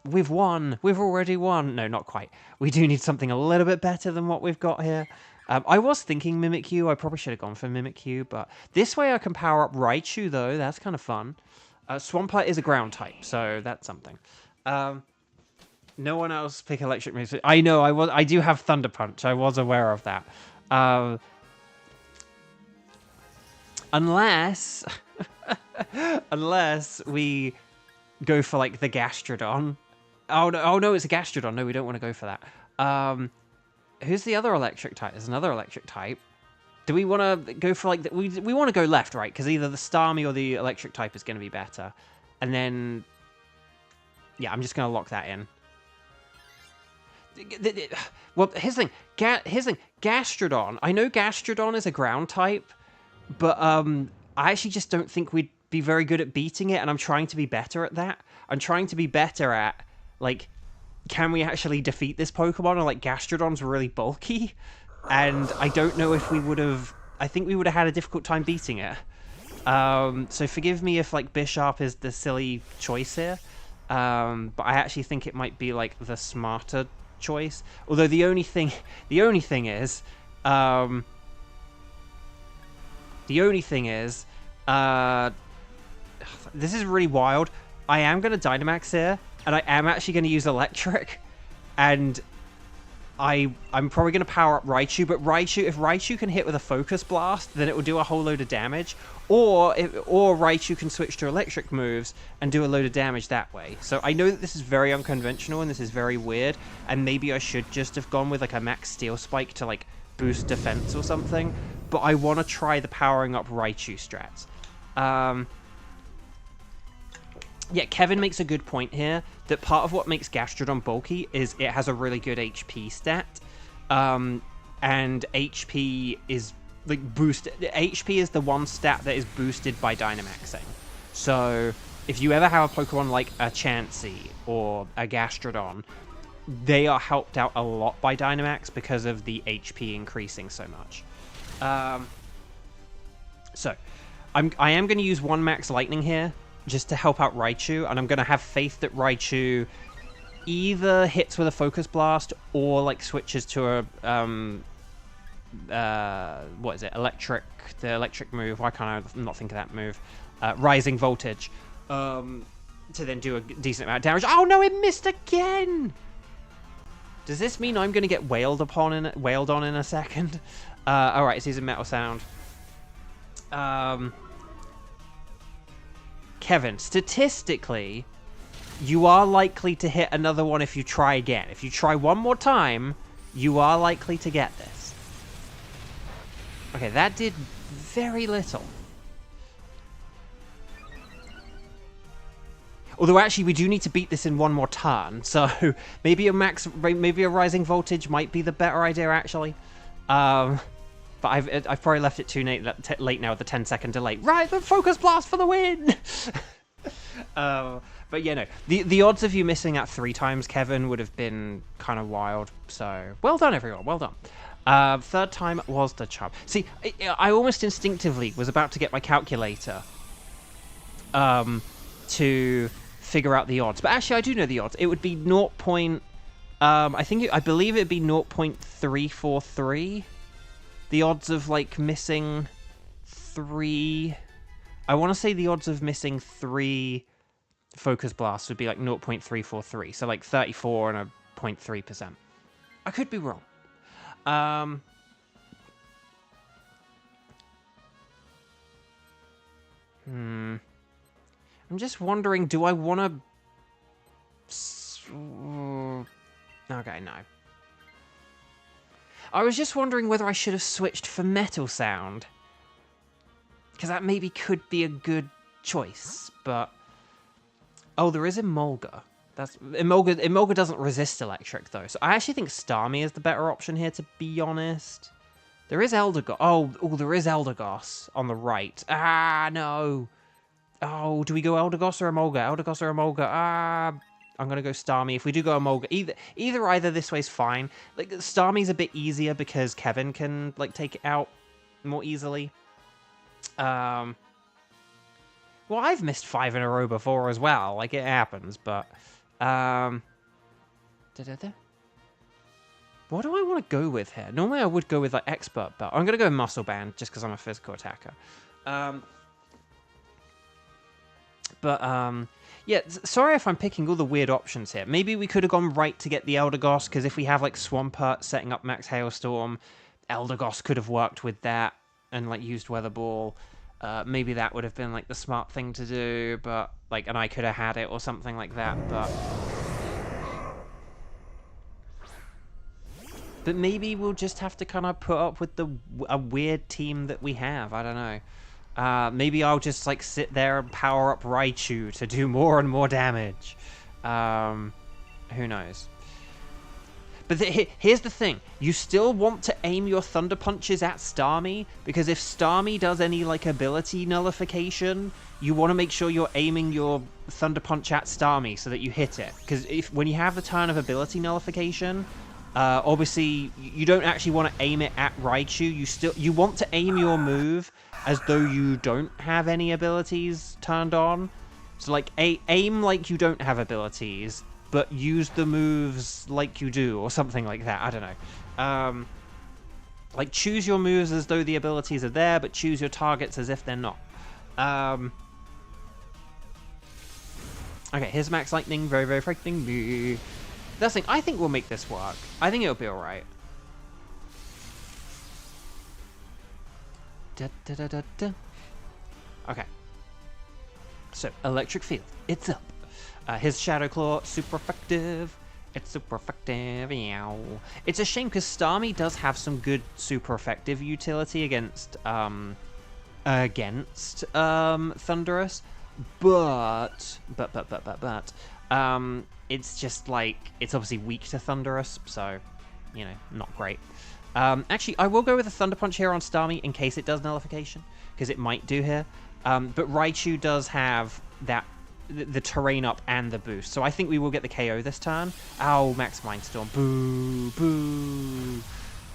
We've won. We've already won. No, not quite. We do need something a little bit better than what we've got here. I was thinking Mimikyu. I probably should have gone for Mimikyu, but this way I can power up Raichu, though. That's kind of fun. Swampert is a ground type, so that's something. No one else pick electric moves. I know, I do have Thunder Punch. I was aware of that. Unless we go for, like, the Gastrodon. Oh, no, it's a Gastrodon. No, we don't want to go for that. Who's the other electric type? There's another electric type. Do we want to go for, like... We want to go left, right? Because either the Starmie or the electric type is going to be better. And then... Yeah, I'm just going to lock that in. Well, here's the thing. Gastrodon. I know Gastrodon is a ground type, but I actually just don't think we'd be very good at beating it, and I'm trying to be better at that. I'm trying to be better at, like... Can we actually defeat this Pokemon? Or, like, Gastrodon's really bulky. And I don't know if we would have... I think we would have had a difficult time beating it. So forgive me if, like, Bisharp is the silly choice here. But I actually think it might be, like, the smarter choice. Although the only thing is... this is really wild. I am going to Dynamax here, And I am actually going to use Electric. And I'm probably going to power up Raichu. But if Raichu can hit with a Focus Blast, then it will do a whole load of damage. Or Raichu can switch to Electric moves and do a load of damage that way. So I know that this is very unconventional and this is very weird. And maybe I should just have gone with like a Max Steel Spike to like boost defense or something. But I want to try the powering up Raichu strats. Yeah, Kevin makes a good point here, that part of what makes Gastrodon bulky is it has a really good HP stat, and HP is, like, boosted. HP is the one stat that is boosted by Dynamaxing. So, if you ever have a Pokemon like a Chansey or a Gastrodon, they are helped out a lot by Dynamax because of the HP increasing so much. So, I am going to use one Max Lightning here, just to help out Raichu, and I'm going to have faith that Raichu either hits with a Focus Blast or, like, switches to a, what is it, the electric move, why can't I not think of that move, Rising Voltage, to then do a decent amount of damage. Oh no, it missed again! Does this mean I'm going to get wailed on in a second? Alright, it's using Metal Sound. Kevin, statistically, you are likely to hit another one if you try again. If you try one more time, you are likely to get this. Okay, that did very little. Although, actually, we do need to beat this in one more turn, so maybe a Rising Voltage might be the better idea, actually. But I've probably left it too late now with the 10-second delay. Right, the Focus Blast for the win! But yeah, no. The odds of you missing that 3 times, Kevin, would have been kind of wild. So, well done, everyone. Well done. Third time was the charm. See, I almost instinctively was about to get my calculator to figure out the odds. But actually, I do know the odds. It would be 0. I believe it would be 0.343. The odds of, like, missing 3... I want to say the odds of missing 3 Focus Blasts would be, like, 0.343. So, like, 34 and a 0.3%. I could be wrong. I'm just wondering, do I want to... Okay, no. I was just wondering whether I should have switched for Metal Sound. Because that maybe could be a good choice, but... Oh, there is Emolga. Emolga doesn't resist electric, though. So I actually think Starmie is the better option here, to be honest. There is Eldegoss. Oh, there is Eldegoss on the right. Ah, no. Oh, do we go Eldegoss or Emolga? Eldegoss or Emolga? Ah... I'm going to go Starmie. If we do go Emolga, either this way's fine. Like, Starmie's a bit easier because Kevin can, like, take it out more easily. Well, I've missed 5 in a row before as well. Like, it happens, but... What do I want to go with here? Normally I would go with, like, Expert Belt. I'm going to go Muscle Band just because I'm a physical attacker. Yeah, sorry if I'm picking all the weird options here. Maybe we could have gone right to get the Eldegoss, because if we have, like, Swampert setting up Max Hailstorm, Eldegoss could have worked with that and, like, used Weather Ball. Maybe that would have been, like, the smart thing to do, but, like, and I could have had it or something like that, but... But maybe we'll just have to kind of put up with a weird team that we have. I don't know. Maybe I'll just, like, sit there and power up Raichu to do more and more damage. Who knows? But here's the thing. You still want to aim your Thunder Punches at Starmie, because if Starmie does any, like, ability nullification, you want to make sure you're aiming your Thunder Punch at Starmie so that you hit it. Because when you have the turn of ability nullification... obviously, you don't actually want to aim it at Raichu. You want to aim your move as though you don't have any abilities turned on. So, like, aim like you don't have abilities, but use the moves like you do, or something like that. I don't know. Like, choose your moves as though the abilities are there, but choose your targets as if they're not. Okay, here's Max Lightning. Very, very frightening me. That's the thing. I think we'll make this work. I think it'll be alright. Okay. So, Electric Field. It's up. His Shadow Claw, super effective. It's super effective. Meow. It's a shame because Starmie does have some good super effective utility against Thunderous, but it's just like it's obviously weak to Thunderous, so you know, not great. Actually, I will go with a Thunder Punch here on Starmie in case it does nullification, because it might do here. But Raichu does have that the terrain up and the boost, so I think we will get the KO this turn. Oh, Max Mindstorm. Boo, boo,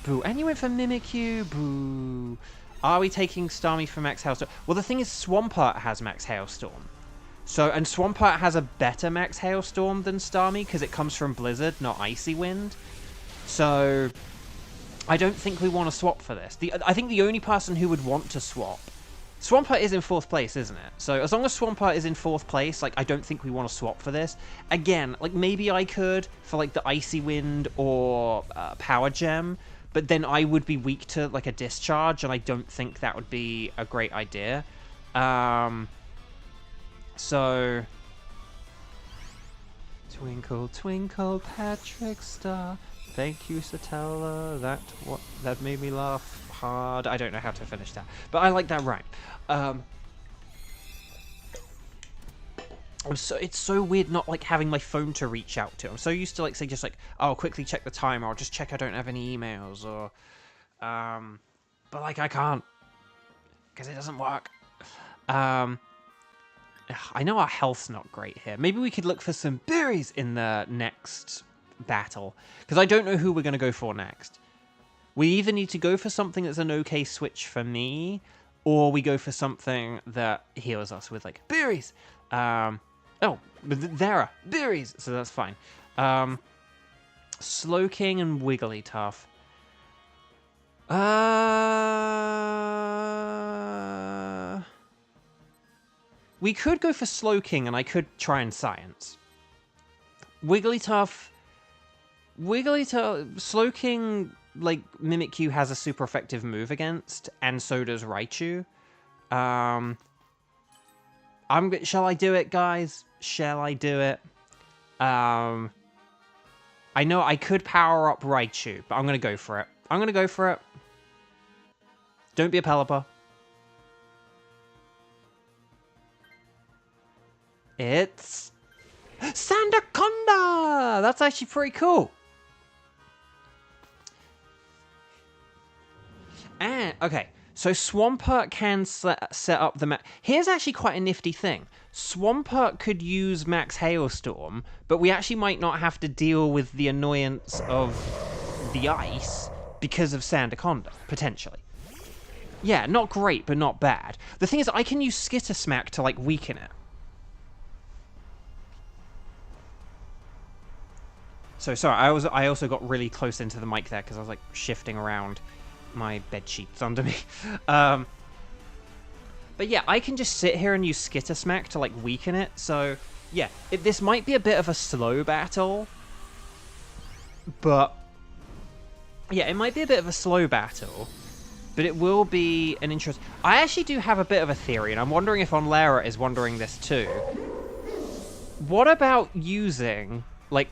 boo. And you went for Mimikyu. Boo. Are we taking Starmie for Max Hailstorm? Well, the thing is, Swampert has Max Hailstorm. So, and Swampert has a better Max Hailstorm than Starmie because it comes from Blizzard, not Icy Wind. So, I don't think we want to swap for this. I think the only person who would want to swap... Swampert is in 4th place, isn't it? So, as long as Swampert is in 4th place, like, I don't think we want to swap for this. Again, like, maybe I could for, like, the Icy Wind or Power Gem, but then I would be weak to, like, a Discharge, and I don't think that would be a great idea. So... Twinkle, twinkle, Patrick Star. Thank you, Satella. That made me laugh hard. I don't know how to finish that, but I like that rhyme. It's so weird not like having my phone to reach out to. I'm so used to like say just like, oh, quickly check the time, or I'll just check I don't have any emails, or but like I can't because it doesn't work. I know our health's not great here. Maybe we could look for some berries in the next battle, because I don't know who we're going to go for next. We either need to go for something that's an okay switch for me, or we go for something that heals us with like berries. Oh, but there are berries, so that's fine. Slowking and Wigglytuff. We could go for Slowking, and I could try and Science. Wigglytuff, Slowking, like, Mimikyu has a super effective move against, and so does Raichu. Shall I do it, guys? Shall I do it? I know I could power up Raichu, but I'm going to go for it. I'm going to go for it. Don't be a Pelipper. It's... Sandaconda! That's actually pretty cool. And, okay, so Swampert can set up the map. Here's actually quite a nifty thing. Swampert could use Max Hailstorm, but we actually might not have to deal with the annoyance of the ice because of Sandaconda, potentially. Yeah, not great, but not bad. The thing is, I can use Skitter Smack to, like, weaken it. So, sorry, I also got really close into the mic there because I was, like, shifting around my bed sheets under me. But yeah, I can just sit here and use Skitter Smack to, like, weaken it. So, yeah, this might be a bit of a slow battle. But, yeah, it might be a bit of a slow battle. But it will be an interest. I actually do have a bit of a theory, and I'm wondering if Onlera is wondering this too. What about using, like,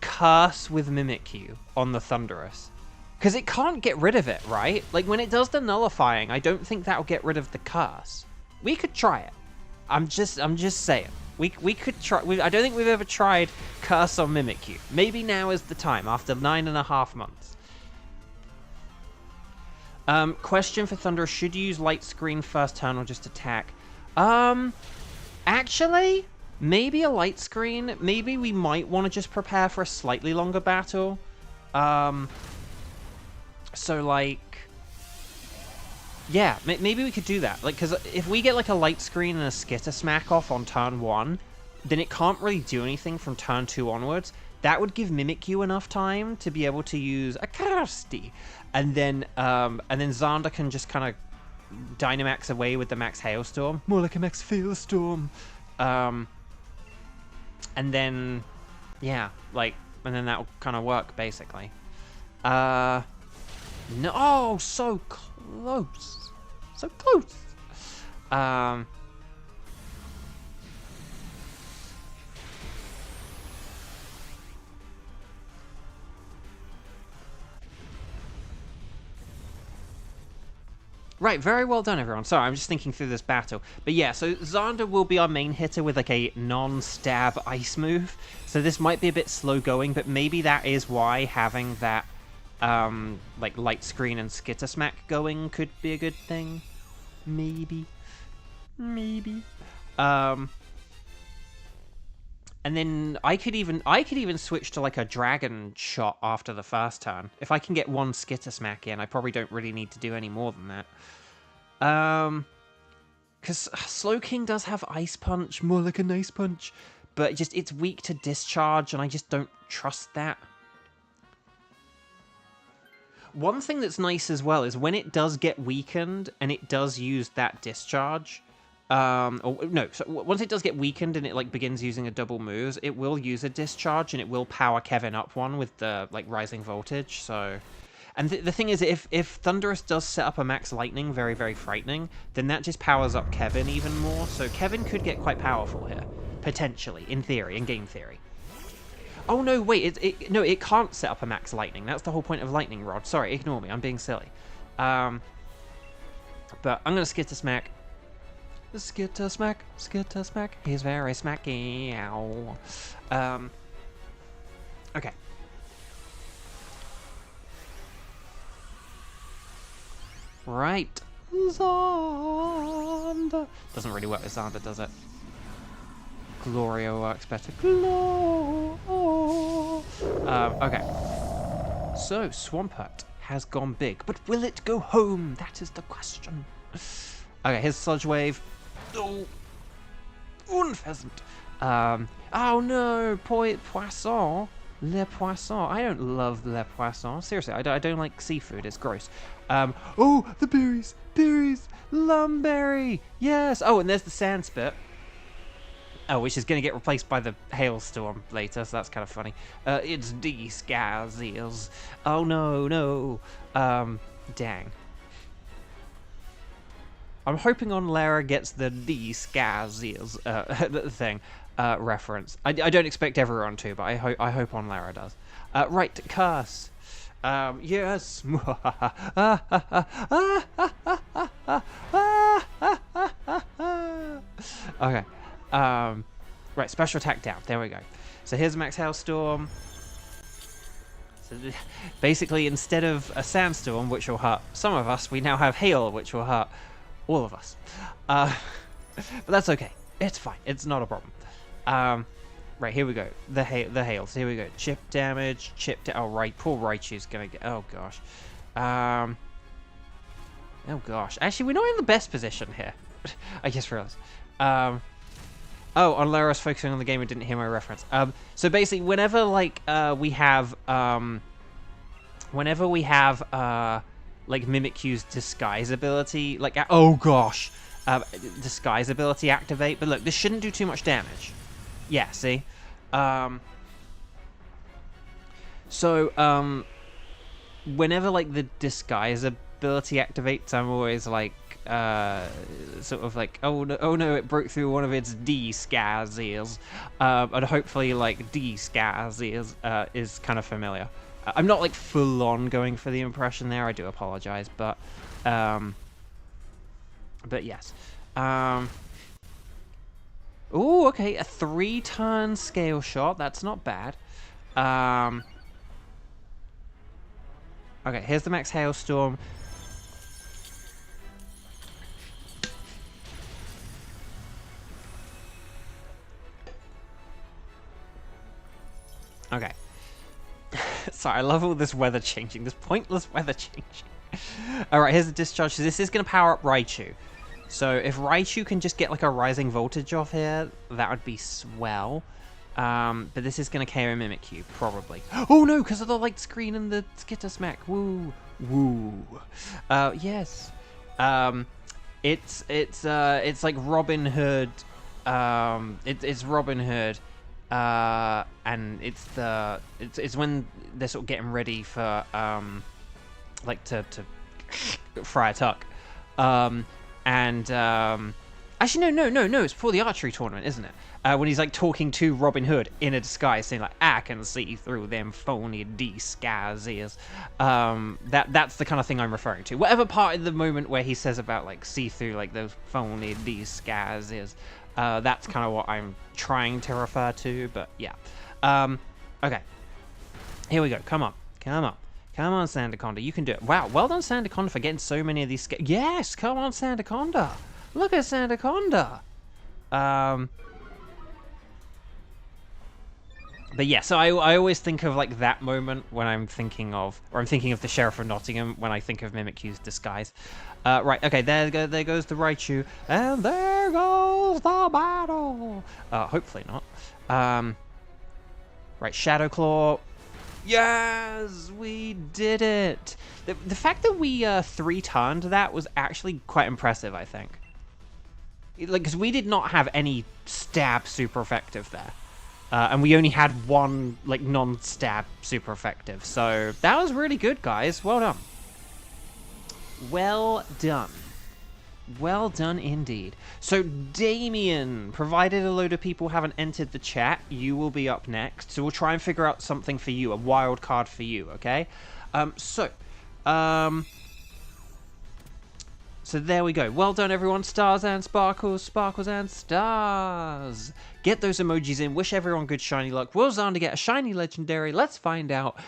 Curse with Mimikyu on the Thunderous? Because it can't get rid of it, right? Like, when it does the nullifying, I don't think that'll get rid of the Curse. We could try it. I'm just saying. We could try. I don't think we've ever tried Curse on Mimikyu. Maybe now is the time, after 9.5 months. Question for Thunderous. Should you use Light Screen first turn or just attack? Actually... maybe a light screen. Maybe we might want to just prepare for a slightly longer battle. So, like... yeah, maybe we could do that. Like, because if we get, like, a light screen and a Skitter Smack off on turn 1, then it can't really do anything from turn 2 onwards. That would give Mimikyu enough time to be able to use a Kirsty. And then Xander can just kind of Dynamax away with the Max Hailstorm. More like a Max Fieldstorm. And then, yeah, like, and then that'll kind of work, basically. No, oh, so close. So close. Right, very well done, everyone. Sorry, I'm just thinking through this battle. But yeah, so Xander will be our main hitter with like a non-stab ice move. So this might be a bit slow going, but maybe that is why having that like light screen and skitter smack going could be a good thing. Maybe. And then I could even switch to like a dragon shot after the first turn. If I can get one skitter smack in, I probably don't really need to do any more than that. Because Slowking does have Ice Punch, more like an Ice Punch, but just it's weak to Discharge, and I just don't trust that. One thing that's nice as well is when it does get weakened and it does use that Discharge. So once it does get weakened and it like begins using a double moves, it will use a Discharge and it will power Kevin up one with the like rising voltage. So, and the thing is, if Thunderous does set up a max lightning, very very frightening, then that just powers up Kevin even more. So Kevin could get quite powerful here, potentially, in theory, in game theory. Oh no, wait, it can't set up a max lightning. That's the whole point of Lightning Rod. Sorry, ignore me, I'm being silly. But I'm gonna Skitter Smack. Skitter Smack, Skitter Smack. He's very smacky. Ow. Okay. Right. Xander. Doesn't really work with Xander, does it? Gloria works better. Okay. So, Swampert has gone big, but will it go home? That is the question. Okay, here's Sludge Wave. Oh, Unpheasant. Oh no, Poisson. Le Poisson. I don't love Le Poisson. Seriously, I don't like seafood. It's gross. Oh, the berries. Berries. Lumberry. Yes. Oh, and there's the Sand Spit. Oh, which is going to get replaced by the Hailstorm later, so that's kind of funny. It's Disguises. Oh no. Dang. I'm hoping on Lara gets the Disguises thing reference. I don't expect everyone to, but I hope on Lara does. Right, Curse. Yes. Okay. Right, special attack down. There we go. So here's Max Hailstorm. So basically, instead of a sandstorm, which will hurt some of us, we now have hail, which will hurt all of us. But that's okay. It's fine. It's not a problem. Right, here we go. The hail. So here we go. Chip damage. Oh, right. Poor Raichu's gonna get... Oh, gosh. Oh, gosh. Actually, we're not in the best position here. I just realized. Oh, on Lara's focusing on the game and didn't hear my reference. So basically, whenever we have like Mimikyu's disguise ability, like oh gosh, disguise ability activate. But look, this shouldn't do too much damage. Yeah, see. Whenever like the disguise ability activates, I'm always like. Sort of like, oh no, it broke through one of its disguises, and hopefully like disguises is kind of familiar. I'm not like full on going for the impression there. I do apologize, but yes. Oh, okay, a 3-turn scale shot. That's not bad. Okay, here's the Max Hailstorm. Okay. Sorry, I love all this weather changing. This pointless weather changing. Alright, here's the discharge. So this is going to power up Raichu. So if Raichu can just get like a rising voltage off here, that would be swell. But this is going to KO Mimikyu, probably. Oh no, because of the light screen and the Skitter Smack. Woo. Yes. It's like Robin Hood. It's Robin Hood. and it's when they're sort of getting ready for like to fry a tuck, actually no, it's before the archery tournament, isn't it? When he's like talking to Robin Hood in a disguise, saying like, "I can see through them phony disguises." That's the kind of thing I'm referring to. Whatever part of the moment where he says about like see through like those phony disguises, that's kind of what I'm trying to refer to. But yeah, okay, here we go. Come on, Sandaconda, you can do it. Wow, well done, Sandaconda, for getting so many of these. Yes, come on, Sandaconda. Look at Sandaconda. But yeah, so I always think of like that moment when I'm thinking of the Sheriff of Nottingham when I think of Mimikyu's disguise. Right, okay, there goes the Raichu, and there goes the battle. Hopefully not. Right, Shadow Claw. Yes, we did it. The fact that we 3-turned that was actually quite impressive, I think. Like, because we did not have any stab super effective there. And we only had one, like, non-stab super effective. So, that was really good, guys. Well done. Well done. Well done indeed. So, Damien, provided a load of people haven't entered the chat, you will be up next. So, we'll try and figure out something for you, a wild card for you, okay? So there we go. Well done, everyone. Stars and sparkles, sparkles and stars. Get those emojis in. Wish everyone good shiny luck. Will Xander get a shiny legendary? Let's find out.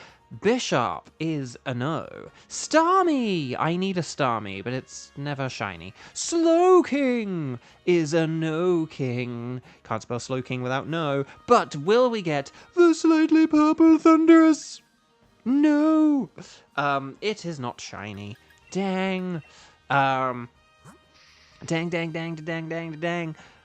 Bishop is a no. Starmie! I need a Starmie, but it's never shiny. Slowking is a no king. Can't spell Slowking without no. But will we get the slightly purple Thunderous? No! It is not shiny. Dang. Dang.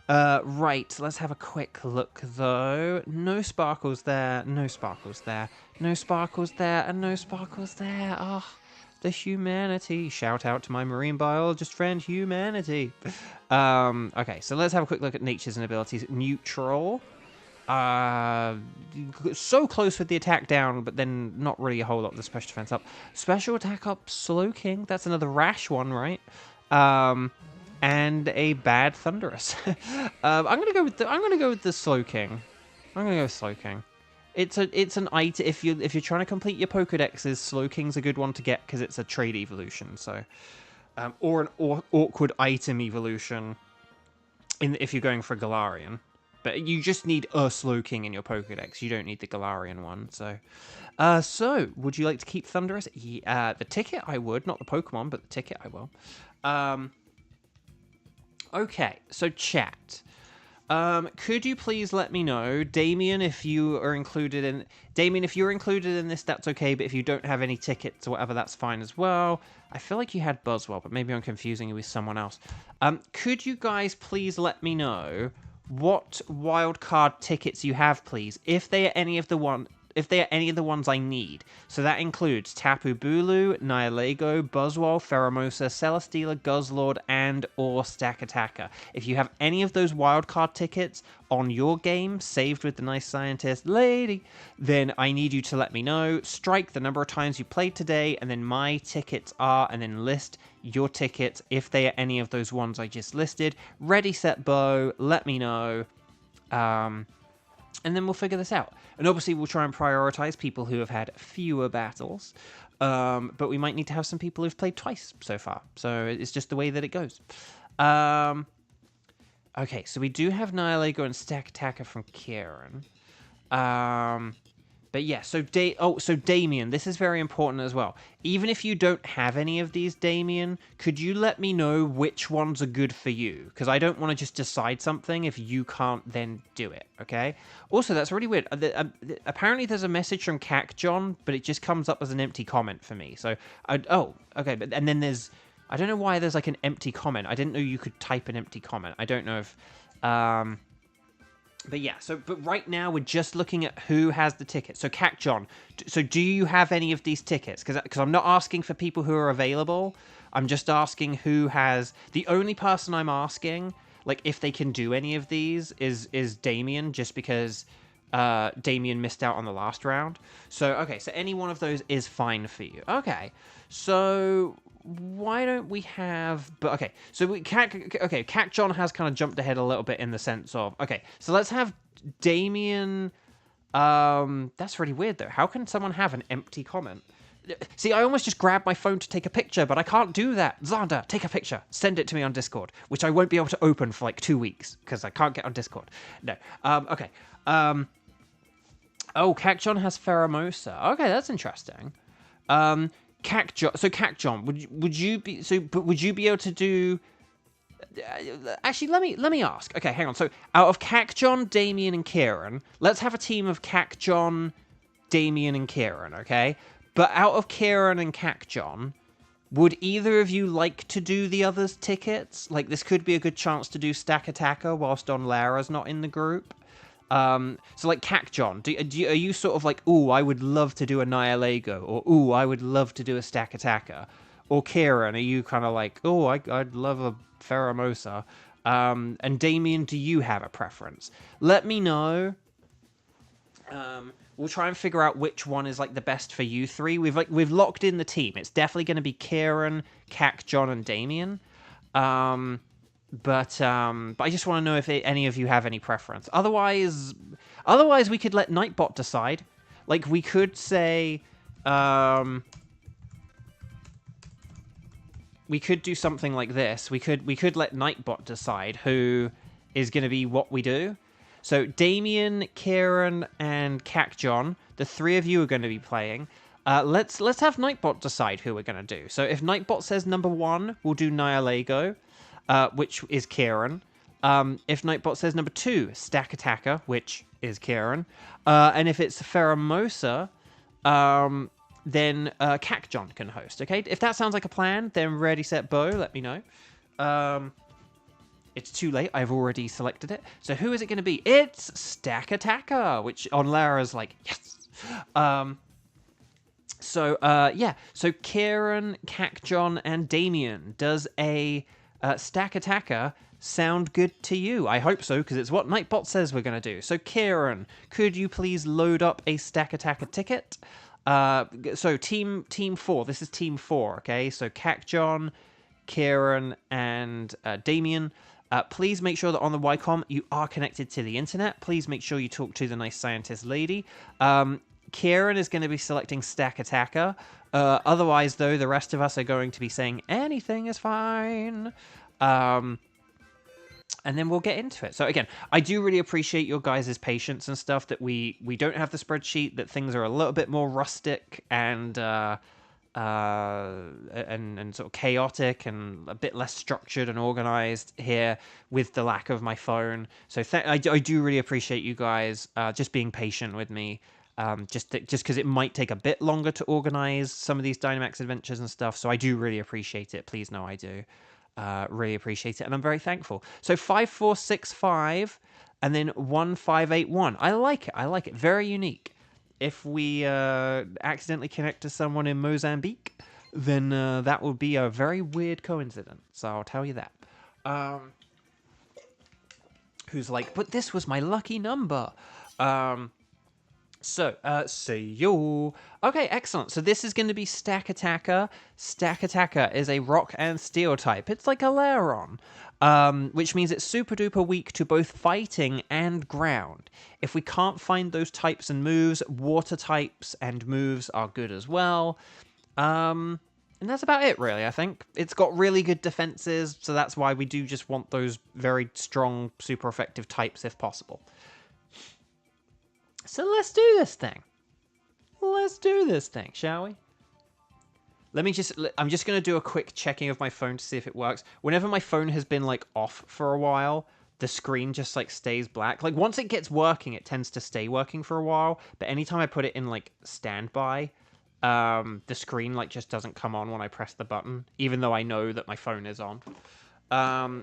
Right, let's have a quick look, though. No sparkles there, no sparkles there, no sparkles there, and no sparkles there. Oh, the humanity. Shout out to my marine biologist friend, humanity. Okay, so let's have a quick look at natures and abilities. Neutral. So close with the attack down, but then not really a whole lot with the special defense up. Special attack up, Slowking. That's another rash one, right? And a bad Thunderous. I'm gonna go with the Slowking. I'm gonna go with Slowking. It's an item. If you're trying to complete your Pokedexes, Slowking's a good one to get because it's a trade evolution. So, or an awkward item evolution. If you're going for Galarian. But you just need a Slowking in your Pokedex. You don't need the Galarian one. So, would you like to keep Thunderous? The ticket I would, not the Pokemon, but the ticket I will. Okay, so chat. Could you please let me know, Damien, if you are included in... Damien, if you're included in this, that's okay, but if you don't have any tickets or whatever, that's fine as well. I feel like you had Buzzwell, but maybe I'm confusing you with someone else. Could you guys please let me know what wildcard tickets you have, please, if they are any of the ones I need. So that includes Tapu Bulu, Nihilego, Buzzwole, Pheromosa, Celesteela, Guzzlord, and or Stakataka. If you have any of those wildcard tickets on your game, saved with the nice scientist lady, then I need you to let me know. Strike the number of times you played today, and then my tickets are, and then list your tickets if they are any of those ones I just listed. Ready, set, bow, let me know. And then we'll figure this out. And obviously we'll try and prioritize people who have had fewer battles. But we might need to have some people who've played twice so far. So it's just the way that it goes. Okay, so we do have Nihilego and Stakataka from Kieran. But yeah, so Damien, this is very important as well. Even if you don't have any of these, Damien, could you let me know which ones are good for you? Because I don't want to just decide something if you can't then do it, okay? Also, that's really weird. Apparently there's a message from Cac John, but it just comes up as an empty comment for me. So, okay, and then there's... I don't know why there's like an empty comment. I didn't know you could type an empty comment. I don't know if... But yeah, but right now we're just looking at who has the ticket. So Cac John, so do you have any of these tickets? Because I'm not asking for people who are available. I'm just asking who has... The only person I'm asking, like, if they can do any of these is Damien, just because Damien missed out on the last round. So, okay, so any one of those is fine for you. Okay, so why don't we have... But, okay, so Cat John has kind of jumped ahead a little bit in the sense of... Okay, so let's have Damien... That's really weird, though. How can someone have an empty comment? See, I almost just grabbed my phone to take a picture, but I can't do that. Xander, take a picture. Send it to me on Discord, which I won't be able to open for like 2 weeks because I can't get on Discord. No. Okay. Oh, Cacjon has Pheromosa. Okay, that's interesting. Cacjon. So Cacjon, would you be able to do? Actually, let me ask. Okay, hang on. So out of Cacjon, Damien, and Kieran, let's have a team of Cacjon, Damien, and Kieran. Okay. But out of Kieran and Cacjon, would either of you like to do the others' tickets? Like, this could be a good chance to do Stack Attacker whilst Don Lara's not in the group. So, like, Cacjon, are you sort of like, ooh, I would love to do a Nihilego, or ooh, I would love to do a Stack Attacker? Or Kieran, are you kind of like, oh, I'd love a Pheromosa? And Damien, do you have a preference? Let me know. We'll try and figure out which one is like the best for you three. We've locked in the team. It's definitely going to be Kieran, Cacjon, and Damien. But I just want to know if any of you have any preference. Otherwise we could let Nightbot decide. Like, we could say, we could do something like this. We could let Nightbot decide who is going to be what we do. So Damien, Kieran, and Cacjon, the three of you are going to be playing. Let's have Nightbot decide who we're going to do. So if Nightbot says number 1, we'll do Nihilego, which is Kieran. If Nightbot says number 2, Stack Attacker, which is Kieran. And if it's Pheromosa, then Cacjon can host. Okay, if that sounds like a plan, then ready, set, bow. Let me know. It's too late. I've already selected it. So who is it going to be? It's Stack Attacker, which on Lara's like, yes. Yeah. So Kieran, Cacjon, and Damien. Does a Stack Attacker sound good to you? I hope so, because it's what Nightbot says we're going to do. So Kieran, could you please load up a Stack Attacker ticket? So team 4. This is team 4, okay? So Cacjon, Kieran, and Damien. Please make sure that on the YCOM you are connected to the internet. Please make sure you talk to the nice scientist lady. Kieran is going to be selecting Stack Attacker. Otherwise, though, the rest of us are going to be saying anything is fine. And then we'll get into it. So again, I do really appreciate your guys' patience and stuff, that we don't have the spreadsheet, that things are a little bit more rustic and sort of chaotic and a bit less structured and organized here with the lack of my phone. So I do really appreciate you guys just being patient with me. Just because it might take a bit longer to organize some of these Dynamax adventures and stuff. So I do really appreciate it. Please know I do. Really appreciate it. And I'm very thankful. So 5465 and then 1581. I like it. Very unique. If we accidentally connect to someone in Mozambique, then that would be a very weird coincidence. So I'll tell you that. Who's like, but this was my lucky number. See you. Okay, excellent. So this is going to be Stack Attacker. Stack Attacker is a rock and steel type. It's like a Lairon, which means it's super duper weak to both fighting and ground. If we can't find those types and moves, water types and moves are good as well. And that's about it, really, I think. It's got really good defenses, so that's why we do just want those very strong, super effective types if possible. So let's do this thing. Let's do this thing, shall we? I'm just going to do a quick checking of my phone to see if it works. Whenever my phone has been, like, off for a while, the screen just, like, stays black. Like, once it gets working, it tends to stay working for a while. But anytime I put it in, like, standby, the screen, like, just doesn't come on when I press the button, even though I know that my phone is on.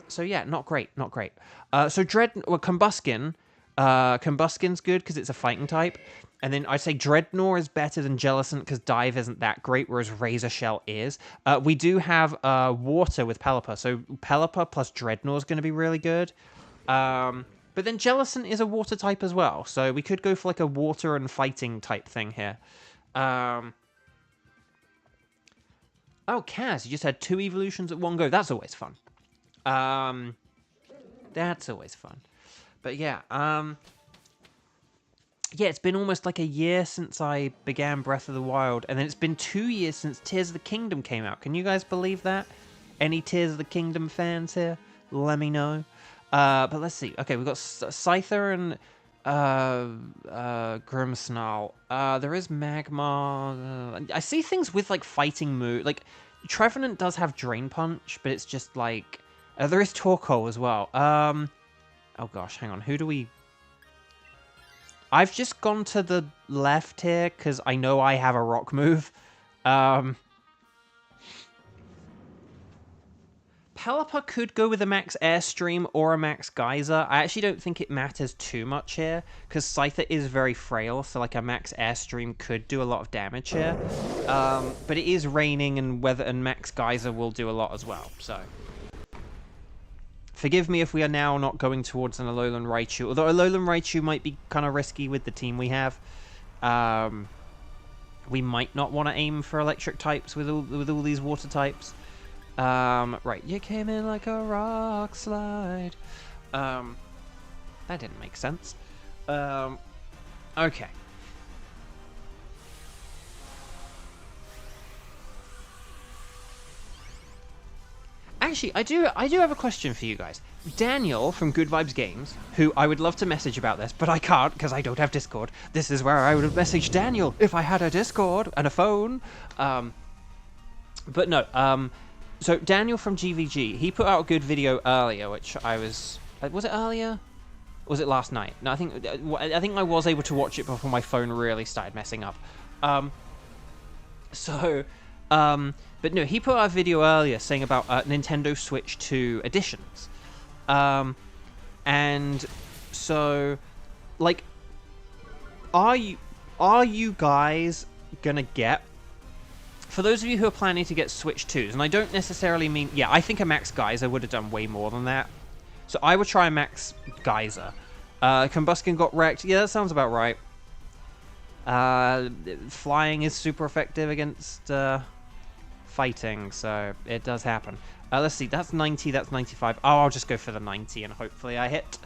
So, yeah, not great. So, Combuskin... Combuskin's good because it's a fighting type. And then I'd say Dreadnought is better than Jellicent because Dive isn't that great, whereas Razor Shell is. We do have Water with Pelipper, so Pelipper plus Dreadnought is going to be really good. But then Jellicent is a water type as well, so we could go for like a water and fighting type thing here. Oh, Kaz, you just had 2 evolutions at one go. That's always fun. That's always fun. But yeah, yeah, it's been almost like a year since I began Breath of the Wild, and then it's been 2 years since Tears of the Kingdom came out. Can you guys believe that? Any Tears of the Kingdom fans here? Let me know. But let's see. Okay, we've got Scyther and Grimmsnarl. There is Magmar. I see things with like fighting move. Like Trevenant does have Drain Punch, but it's just like there is Torkoal as well. Oh gosh, hang on. Who do we? I've just gone to the left here because I know I have a rock move. Pelipper could go with a max Airstream or a max Geyser. I actually don't think it matters too much here because Scyther is very frail, so like a max Airstream could do a lot of damage here. But it is raining, and max Geyser will do a lot as well, so... Forgive me if we are now not going towards an Alolan Raichu, although Alolan Raichu might be kind of risky with the team we have. We might not want to aim for electric types with all these water types. Right, you came in like a rock slide. That didn't make sense. Okay. Actually, I do have a question for you guys. Daniel from Good Vibes Games, who I would love to message about this, but I can't because I don't have Discord. This is where I would have messaged Daniel if I had a Discord and a phone. But no, so Daniel from GVG, he put out a good video earlier, which I was it earlier? Or was it last night? No, I think I was able to watch it before my phone really started messing up. But no, he put out a video earlier saying about Nintendo Switch 2 editions. And so, like, are you guys gonna get... For those of you who are planning to get Switch 2s, and I don't necessarily mean... Yeah, I think a Max Geyser would have done way more than that. So I would try a Max Geyser. Combuskin got wrecked. Yeah, that sounds about right. Flying is super effective against... fighting, so it does happen. Let's see, that's 90, that's 95. Oh, I'll just go for the 90 and hopefully I hit.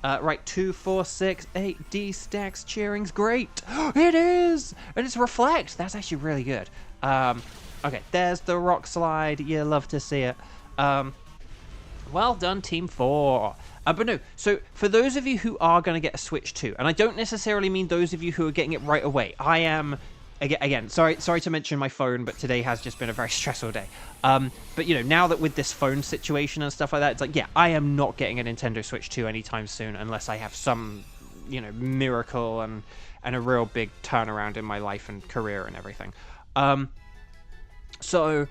Right, 2, 4, 6, 8, D stacks, cheering's great. It is! And it's reflect. That's actually really good. Okay, there's the rock slide. You love to see it. Well done, Team 4. But no, so for those of you who are going to get a Switch 2, and I don't necessarily mean those of you who are getting it right away. I am... Again, sorry to mention my phone, but today has just been a very stressful day. But, you know, now that with this phone situation and stuff like that, it's like, yeah, I am not getting a Nintendo Switch 2 anytime soon unless I have some, you know, miracle and a real big turnaround in my life and career and everything. So,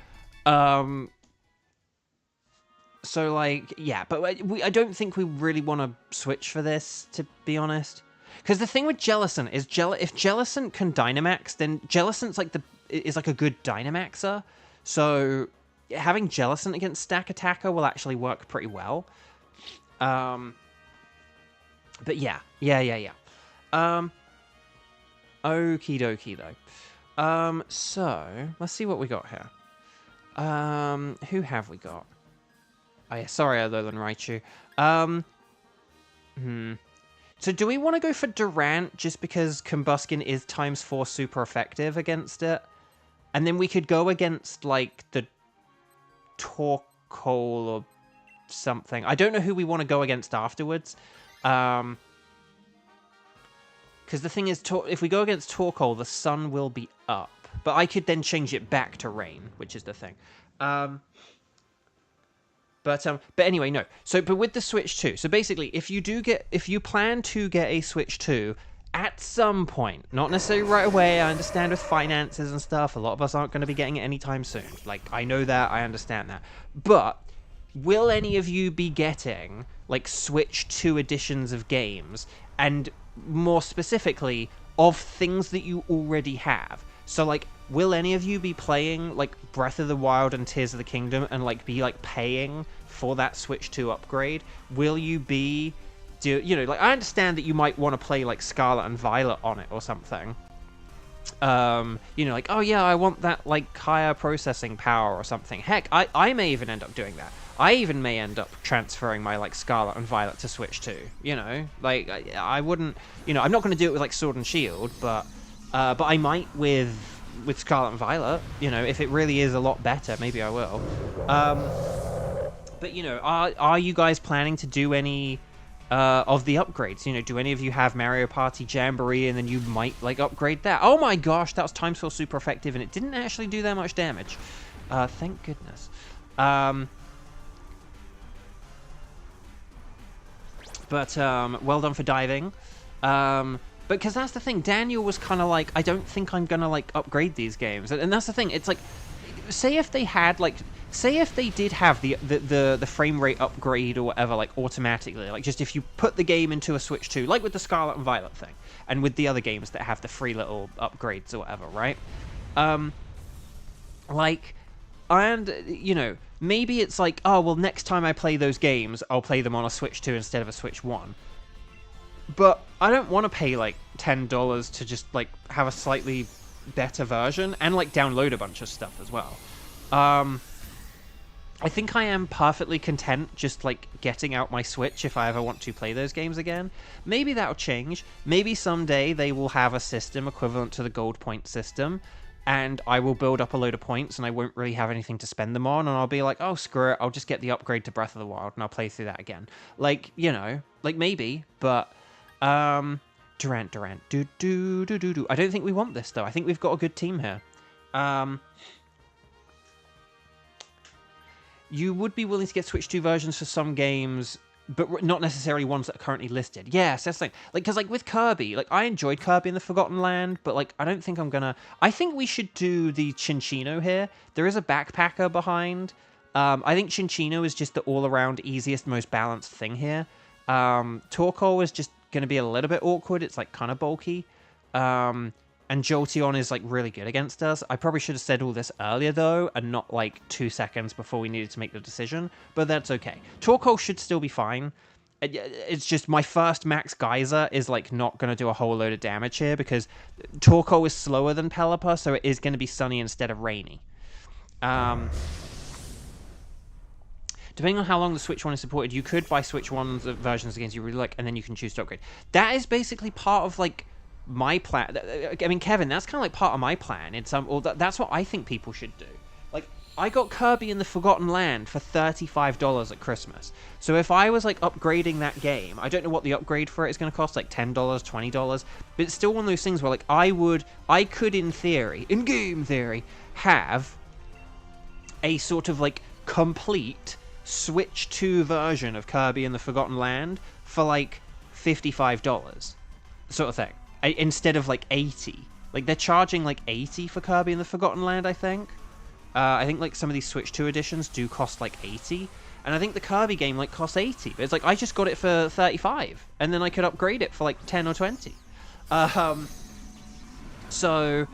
like, yeah, but I don't think we really want to switch for this, to be honest. Because the thing with Jellicent is, if Jellicent can Dynamax, then Jellicent's is like a good Dynamaxer. So having Jellicent against Stack Attacker will actually work pretty well. But yeah. Okie dokie though. So let's see what we got here. Who have we got? Oh yeah, sorry, Alolan Raichu. So do we want to go for Durant just because Combuskin is ×4 super effective against it? And then we could go against, like, the Torkoal or something. I don't know who we want to go against afterwards. Because the thing is, if we go against Torkoal, the sun will be up. But I could then change it back to rain, which is the thing. But anyway, no. So, but with the Switch 2, so basically, if you plan to get a Switch 2 at some point, not necessarily right away, I understand with finances and stuff, a lot of us aren't going to be getting it anytime soon. Like, I know that, I understand that. But will any of you be getting, like, Switch 2 editions of games, and more specifically, of things that you already have? So, like, will any of you be playing, like, Breath of the Wild and Tears of the Kingdom and, like, be, like, paying for that Switch 2 upgrade? Will you be do, you know, like, I understand that you might want to play, like, Scarlet and Violet on it or something. You know, like, oh yeah, I want that, like, higher processing power or something. Heck, I may even end up doing that. I even may end up transferring my, like, Scarlet and Violet to Switch 2, you know? Like, I wouldn't, you know, I'm not going to do it with, like, Sword and Shield, but I might with Scarlet and Violet, you know, if it really is a lot better, maybe I will. But, you know, are you guys planning to do any of the upgrades? You know, do any of you have Mario Party Jamboree, and then you might, like, upgrade that? Oh my gosh, that was time swell super effective, and it didn't actually do that much damage. Thank goodness. But, well done for diving. Because that's the thing, Daniel was kind of like, I don't think I'm gonna, like, upgrade these games. And that's the thing, it's like, say if they had, like, say if they did have the frame rate upgrade or whatever, like, automatically, like, just if you put the game into a Switch 2, like with the Scarlet and Violet thing, and with the other games that have the free little upgrades or whatever, right? Like, and, you know, maybe it's like, oh, well, next time I play those games, I'll play them on a Switch 2 instead of a Switch 1. But I don't want to pay, like, $10 to just, like, have a slightly better version, and, like, download a bunch of stuff as well. I think I am perfectly content just, like, getting out my Switch if I ever want to play those games again. Maybe that'll change. Maybe someday they will have a system equivalent to the gold point system, and I will build up a load of points, and I won't really have anything to spend them on, and I'll be like, oh, screw it, I'll just get the upgrade to Breath of the Wild, and I'll play through that again. Like, you know, like, maybe, but... Durant. Do. I don't think we want this, though. I think we've got a good team here. You would be willing to get Switch 2 versions for some games, but not necessarily ones that are currently listed. Yes, that's the thing. Like, because, like, with Kirby, like, I enjoyed Kirby in the Forgotten Land, but, like, I don't think I'm gonna... I think we should do the Chinchino here. There is a backpacker behind. I think Chinchino is just the all-around easiest, most balanced thing here. Torkoal is just going to be a little bit awkward. It's, like, kind of bulky. And Jolteon is, like, really good against us. I probably should have said all this earlier, though, and not, like, 2 seconds before we needed to make the decision. But that's okay. Torkoal should still be fine. It's just my first Max Geyser is, like, not going to do a whole load of damage here, because Torkoal is slower than Pelipper, so it is going to be sunny instead of rainy. Depending on how long the Switch 1 is supported, you could buy Switch 1 versions of games you really like, and then you can choose to upgrade. That is basically part of, like, my plan. I mean, Kevin, that's kind of like part of my plan. That's what I think people should do. Like, I got Kirby in the Forgotten Land for $35 at Christmas. So if I was, like, upgrading that game, I don't know what the upgrade for it is going to cost, like $10, $20, but it's still one of those things where, like, I could, in theory, in game theory, have a sort of, like, complete Switch 2 version of Kirby in the Forgotten Land for, like, $55 sort of thing, instead of, like, 80. Like, they're charging, like, 80 for Kirby in the Forgotten Land, I think. I think, like, some of these Switch 2 editions do cost, like, 80, and I think the Kirby game, like, costs 80, but it's like, I just got it for 35, and then I could upgrade it for, like, 10 or 20. So,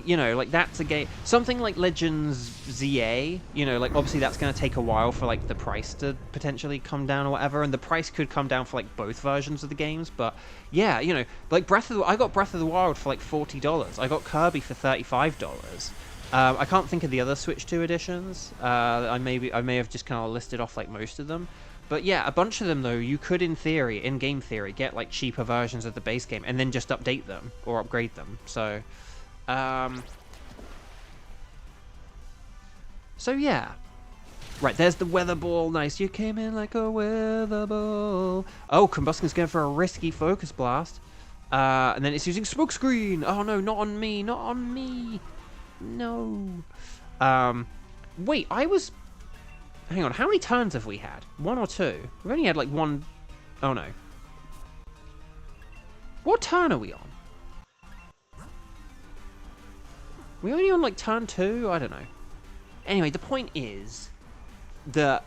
you know, like, that's a game. Something like Legends ZA, you know, like, obviously that's going to take a while for, like, the price to potentially come down or whatever, and the price could come down for, like, both versions of the games, but, yeah, you know, like, I got Breath of the Wild for, like, $40. I got Kirby for $35. I can't think of the other Switch 2 editions. I may have just kind of listed off, like, most of them. But yeah, a bunch of them, though, you could, in theory, in game theory, get, like, cheaper versions of the base game, and then just update them, or upgrade them, so... So yeah. Right, there's the weather ball. Nice. You came in like a weather ball. Oh, Combustion's going for a risky focus blast. And then it's using smoke screen. Oh no, not on me. Not on me. No. Wait, hang on, how many turns have we had? 1 or 2? We've only had like 1. Oh no. What turn are we on? We're only on, like, turn 2? I don't know. Anyway, the point is that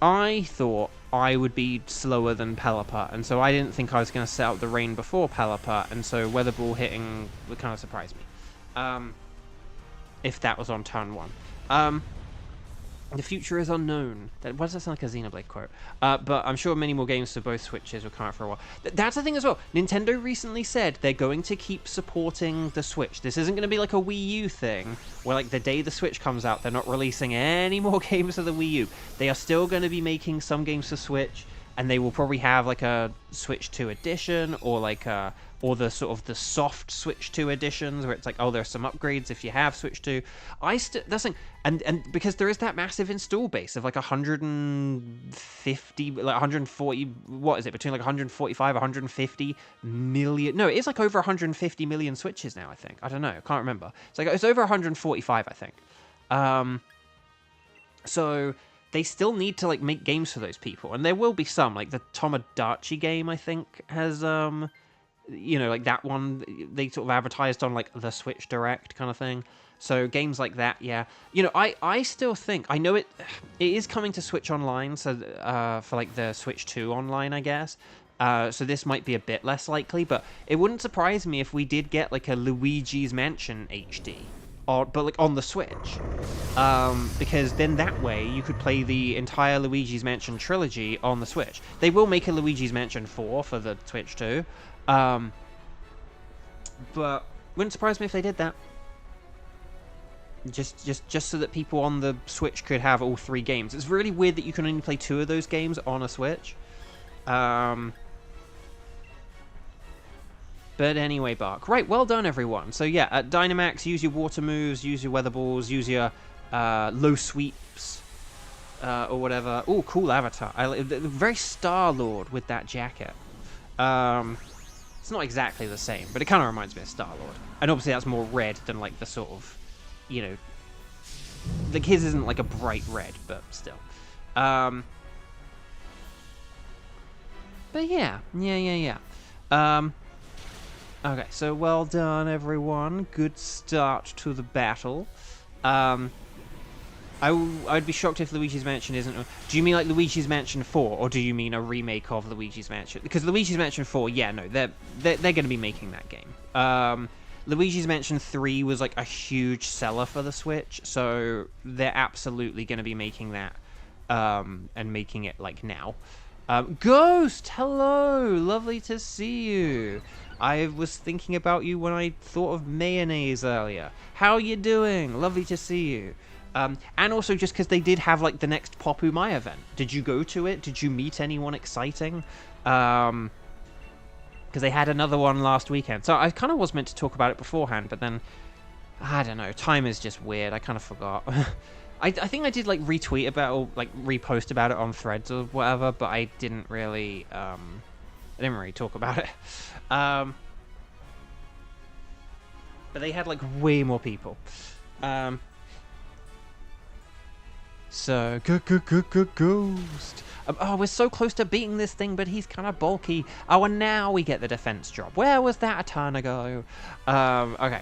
I thought I would be slower than Pelipper, and so I didn't think I was going to set up the rain before Pelipper, and so Weather Ball hitting would kind of surprise me. If that was on turn 1. The future is unknown. Why does that sound like a Xenoblade quote? But I'm sure many more games for both Switches will come out for a while. That's the thing as well. Nintendo recently said they're going to keep supporting the Switch. This isn't going to be like a Wii U thing, where like the day the Switch comes out, they're not releasing any more games for the Wii U. They are still going to be making some games for Switch, and they will probably have like a Switch 2 edition, or like or the sort of the soft Switch 2 editions where it's like, oh, there's some upgrades if you have Switch 2. That's like, and because there is that massive install base of like 150, like 140, what is it, between like 145, 150 million? No, it's like over 150 million Switches now, I think. I don't know, I can't remember. It's over 145, I think. So they still need to like make games for those people, and there will be some, like the Tomodachi game, I think, has like that one they sort of advertised on like the Switch Direct kind of thing. So games like that, yeah. I still think, I know it is coming to Switch Online, so for like the Switch 2 Online, I guess. So this might be a bit less likely, but it wouldn't surprise me if we did get like a Luigi's Mansion HD, but like on the Switch, because then that way you could play the entire Luigi's Mansion trilogy on the Switch. They will make a Luigi's Mansion 4 for the Switch too. But wouldn't surprise me if they did that. Just so that people on the Switch could have all 3 games. It's really weird that you can only play 2 of those games on a Switch. But anyway, Bark. Right, well done, everyone. So yeah, at Dynamax, use your water moves, use your weather balls, use your low sweeps, or whatever. Oh, cool avatar. Very Star-Lord with that jacket. It's not exactly the same, but it kind of reminds me of Star-Lord. And obviously that's more red than like the sort of, like his isn't like a bright red, but still. But yeah. Okay, so well done, everyone. Good start to the battle. I'd be shocked if Luigi's Mansion isn't... Do you mean like Luigi's Mansion 4, or do you mean a remake of Luigi's Mansion? Because Luigi's Mansion 4, yeah, no, they're going to be making that game. Luigi's Mansion 3 was like a huge seller for the Switch, so they're absolutely going to be making that, and making it like now. Ghost, hello, lovely to see you. I was thinking about you when I thought of mayonnaise earlier. How you doing? Lovely to see you. And also just because they did have like the next Popumai event. Did you go to it? Did you meet anyone exciting? Because they had another one last weekend. So I kind of was meant to talk about it beforehand, but then, I don't know, time is just weird. I kind of forgot. I think I did like retweet about, or like repost about it on Threads or whatever, but I didn't really talk about it. But they had like way more people. So, Ghost. Oh, we're so close to beating this thing, but he's kind of bulky. Oh, and now we get the defense drop. Where was that a turn ago? Okay.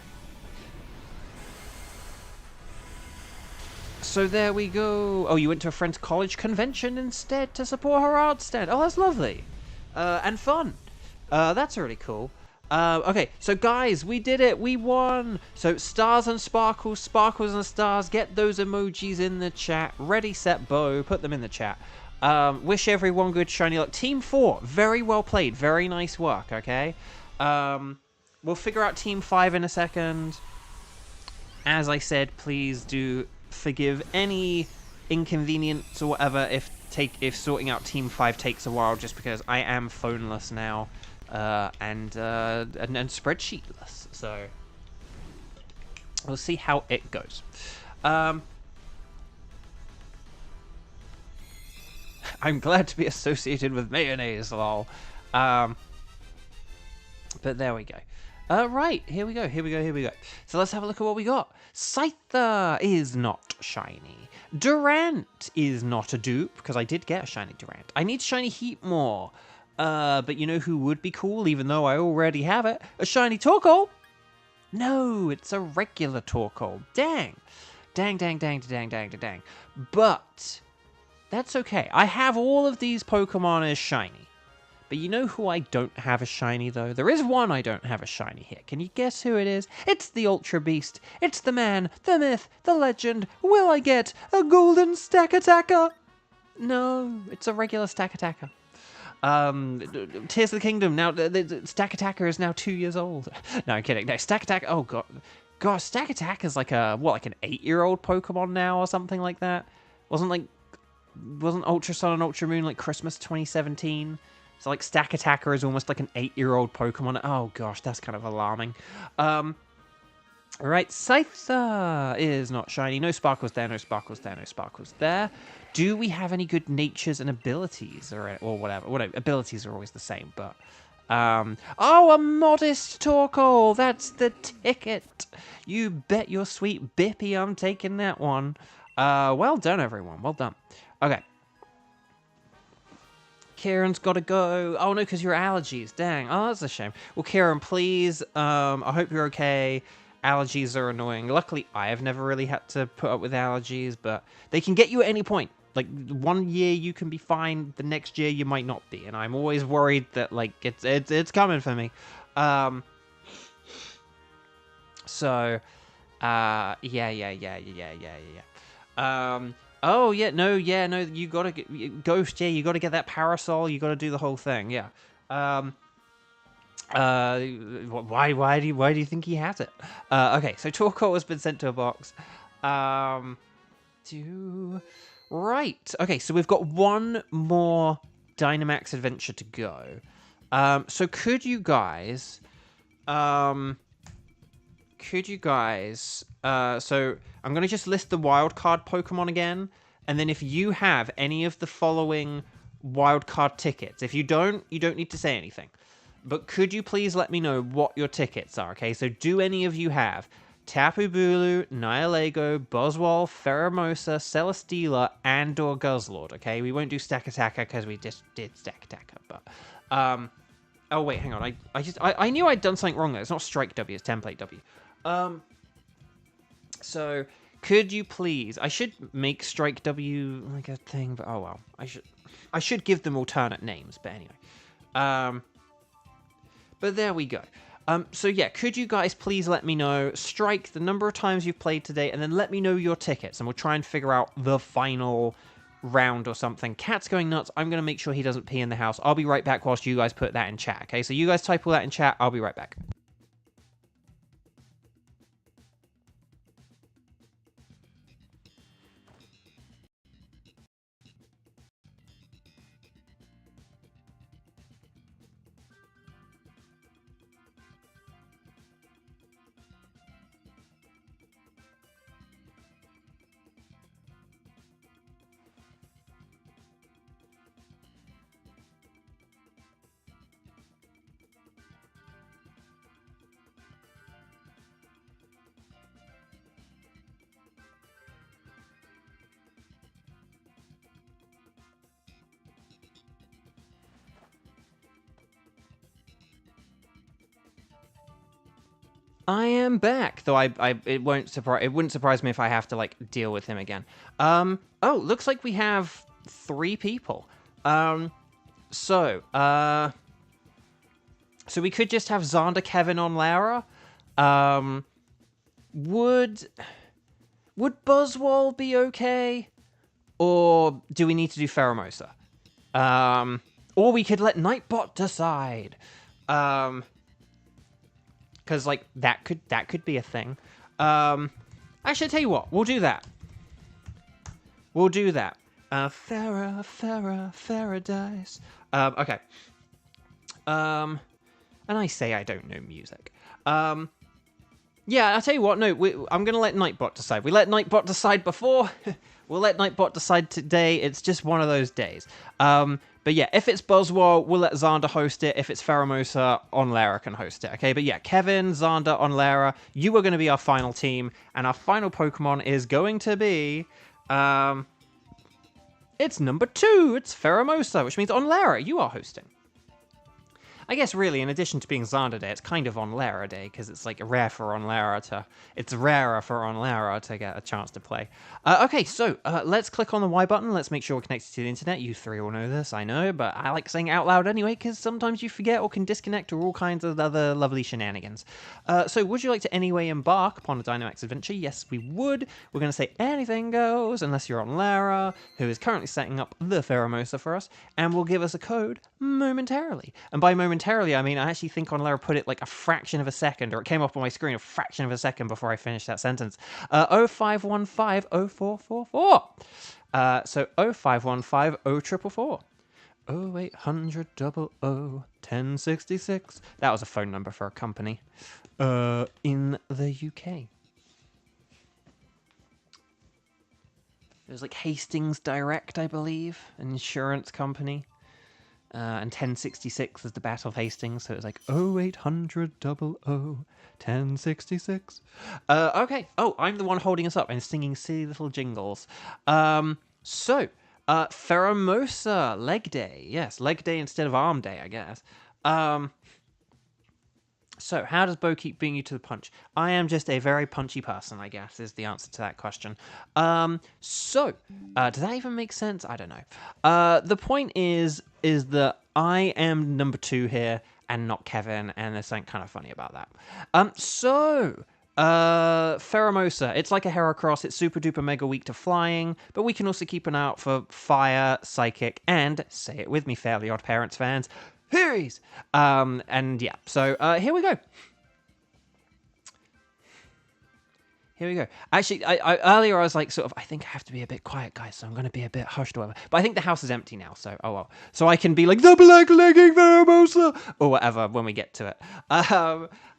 So there we go. Oh, you went to a friend's college convention instead to support her art stand. Oh, that's lovely. And fun. That's really cool. Okay, so guys, we did it. We won. So stars and sparkles, sparkles and stars. Get those emojis in the chat. Ready, set, bow. Put them in the chat. Wish everyone good shiny luck. Team 4, very well played. Very nice work, okay? We'll figure out Team 5 in a second. As I said, please do forgive any inconvenience or whatever if sorting out Team 5 takes a while, just because I am phoneless now. And spreadsheetless, so we'll see how it goes. I'm glad to be associated with mayonnaise, lol. But there we go. Right, here we go. So let's have a look at what we got. Scyther is not shiny. Durant is not a dupe, because I did get a shiny Durant. I need shiny Heatmore. But you know who would be cool, even though I already have it? A shiny Torkoal! No, it's a regular Torkoal. Dang. Dang. But that's okay. I have all of these Pokemon as shiny. But you know who I don't have a shiny, though? There is one I don't have a shiny here. Can you guess who it is? It's the Ultra Beast. It's the man, the myth, the legend. Will I get a golden stack attacker? No, it's a regular stack attacker. Tears of the Kingdom. Now, the Stack Attacker is now 2 years old. No, I'm kidding. No, Stack Attacker. Oh, God. God, Stack Attacker is like like an 8-year-old Pokemon now or something like that? Wasn't Ultra Sun and Ultra Moon like Christmas 2017? So, like, Stack Attacker is almost like an 8-year-old Pokemon. Oh, gosh, that's kind of alarming. Alright, Scyther is not shiny. No Sparkles there, no Sparkles there, no Sparkles there. Do we have any good natures and abilities? Or whatever. Abilities are always the same, but... oh, a modest Torkoal! That's the ticket! You bet your sweet bippy I'm taking that one. Well done, everyone. Well done. Okay. Kieran's got to go. Oh, no, because your allergies. Dang. Oh, that's a shame. Well, Kieran, please, I hope you're okay. Allergies are annoying. Luckily, I have never really had to put up with allergies, but they can get you at any point. Like, 1 year you can be fine, the next year you might not be, and I'm always worried that, like, it's coming for me. So, yeah. Oh, yeah, no, you gotta get, Ghost, yeah, you gotta get that Parasol, you gotta do the whole thing, yeah. Why do you think he has it? Okay, so Torkoal has been sent to a box. Right. Okay, so we've got one more Dynamax adventure to go. So could you guys... so I'm going to just list the wildcard Pokemon again, and then if you have any of the following wildcard tickets, if you don't need to say anything. But could you please let me know what your tickets are, okay? So do any of you have Tapu Bulu, Nihilego, Buzzwole, Pheromosa, Celesteela, and or Guzzlord, okay? We won't do Stack Attacker because we just did Stack Attacker, but... oh, wait, hang on. I knew I'd done something wrong there. It's not Strike W, it's Template W. So, could you please... I should make Strike W like a thing, but oh well. I should give them alternate names, but anyway. But there we go. So yeah, could you guys please let me know, strike the number of times you've played today, and then let me know your tickets, and we'll try and figure out the final round or something. Cat's going nuts. I'm going to make sure he doesn't pee in the house. I'll be right back whilst you guys put that in chat, okay? So you guys type all that in chat. I'll be right back. I am back, though it wouldn't surprise me if I have to like deal with him again. Oh, looks like we have 3 people. So we could just have Xander, Kevin on Lara. Would Buzzwole be okay? Or do we need to do Pheromosa? Or we could let Nightbot decide. Because, like, that could be a thing. Actually, I'll tell you what. We'll do that. Paradise. Okay. And I say I don't know music. Yeah, I'll tell you what. No, I'm going to let Nightbot decide. We let Nightbot decide before. We'll let Nightbot decide today. It's just one of those days. But yeah, if it's Buzzwole, we'll let Xander host it. If it's Pheromosa, Onlara can host it, okay? But yeah, Kevin, Xander, Onlara, you are going to be our final team, and our final Pokemon is going to be... it's number 2. It's Pheromosa, which means Onlara, you are hosting. I guess really, in addition to being Xander Day, it's kind of on Lara Day, because it's like rare for on Lara to... It's rarer for on Lara to get a chance to play. Okay, so let's click on the Y button. Let's make sure we're connected to the internet. You three all know this, I know, but I like saying it out loud anyway, because sometimes you forget or can disconnect or all kinds of other lovely shenanigans. So would you like to anyway embark upon a Dynamax adventure? Yes, we would. We're going to say anything goes, unless you're on Lara, who is currently setting up the Pheromosa for us, and will give us a code momentarily. And by momentarily, I mean I actually think on Lara put it like a fraction of a second, or it came up on my screen a fraction of a second before I finished that sentence. 0515-0444. So 0515-0444. 0800 00 1066. That was a phone number for a company in the UK. There's like Hastings Direct, I believe, an insurance company. And 1066 is the Battle of Hastings, so it's like 0800 00 1066. Okay. Oh, I'm the one holding us up and singing silly little jingles. Pheromosa, leg day. Yes, leg day instead of arm day, I guess. So, how does Bo keep beating you to the punch? I am just a very punchy person, I guess, is the answer to that question. Does that even make sense? I don't know. The point is that I am number 2 here and not Kevin, and there's something kind of funny about that. Pheromosa, it's like a Heracross, it's super duper mega weak to flying, but we can also keep an eye out for fire, psychic, and, say it with me, Fairly Odd Parents fans, Furies! And yeah, so here we go. Here we go. Actually, I earlier I was like, sort of, I think I have to be a bit quiet, guys, so I'm going to be a bit hushed or whatever. But I think the house is empty now, so oh well. So I can be like, the black-legging Pheromosa! Or whatever when we get to it.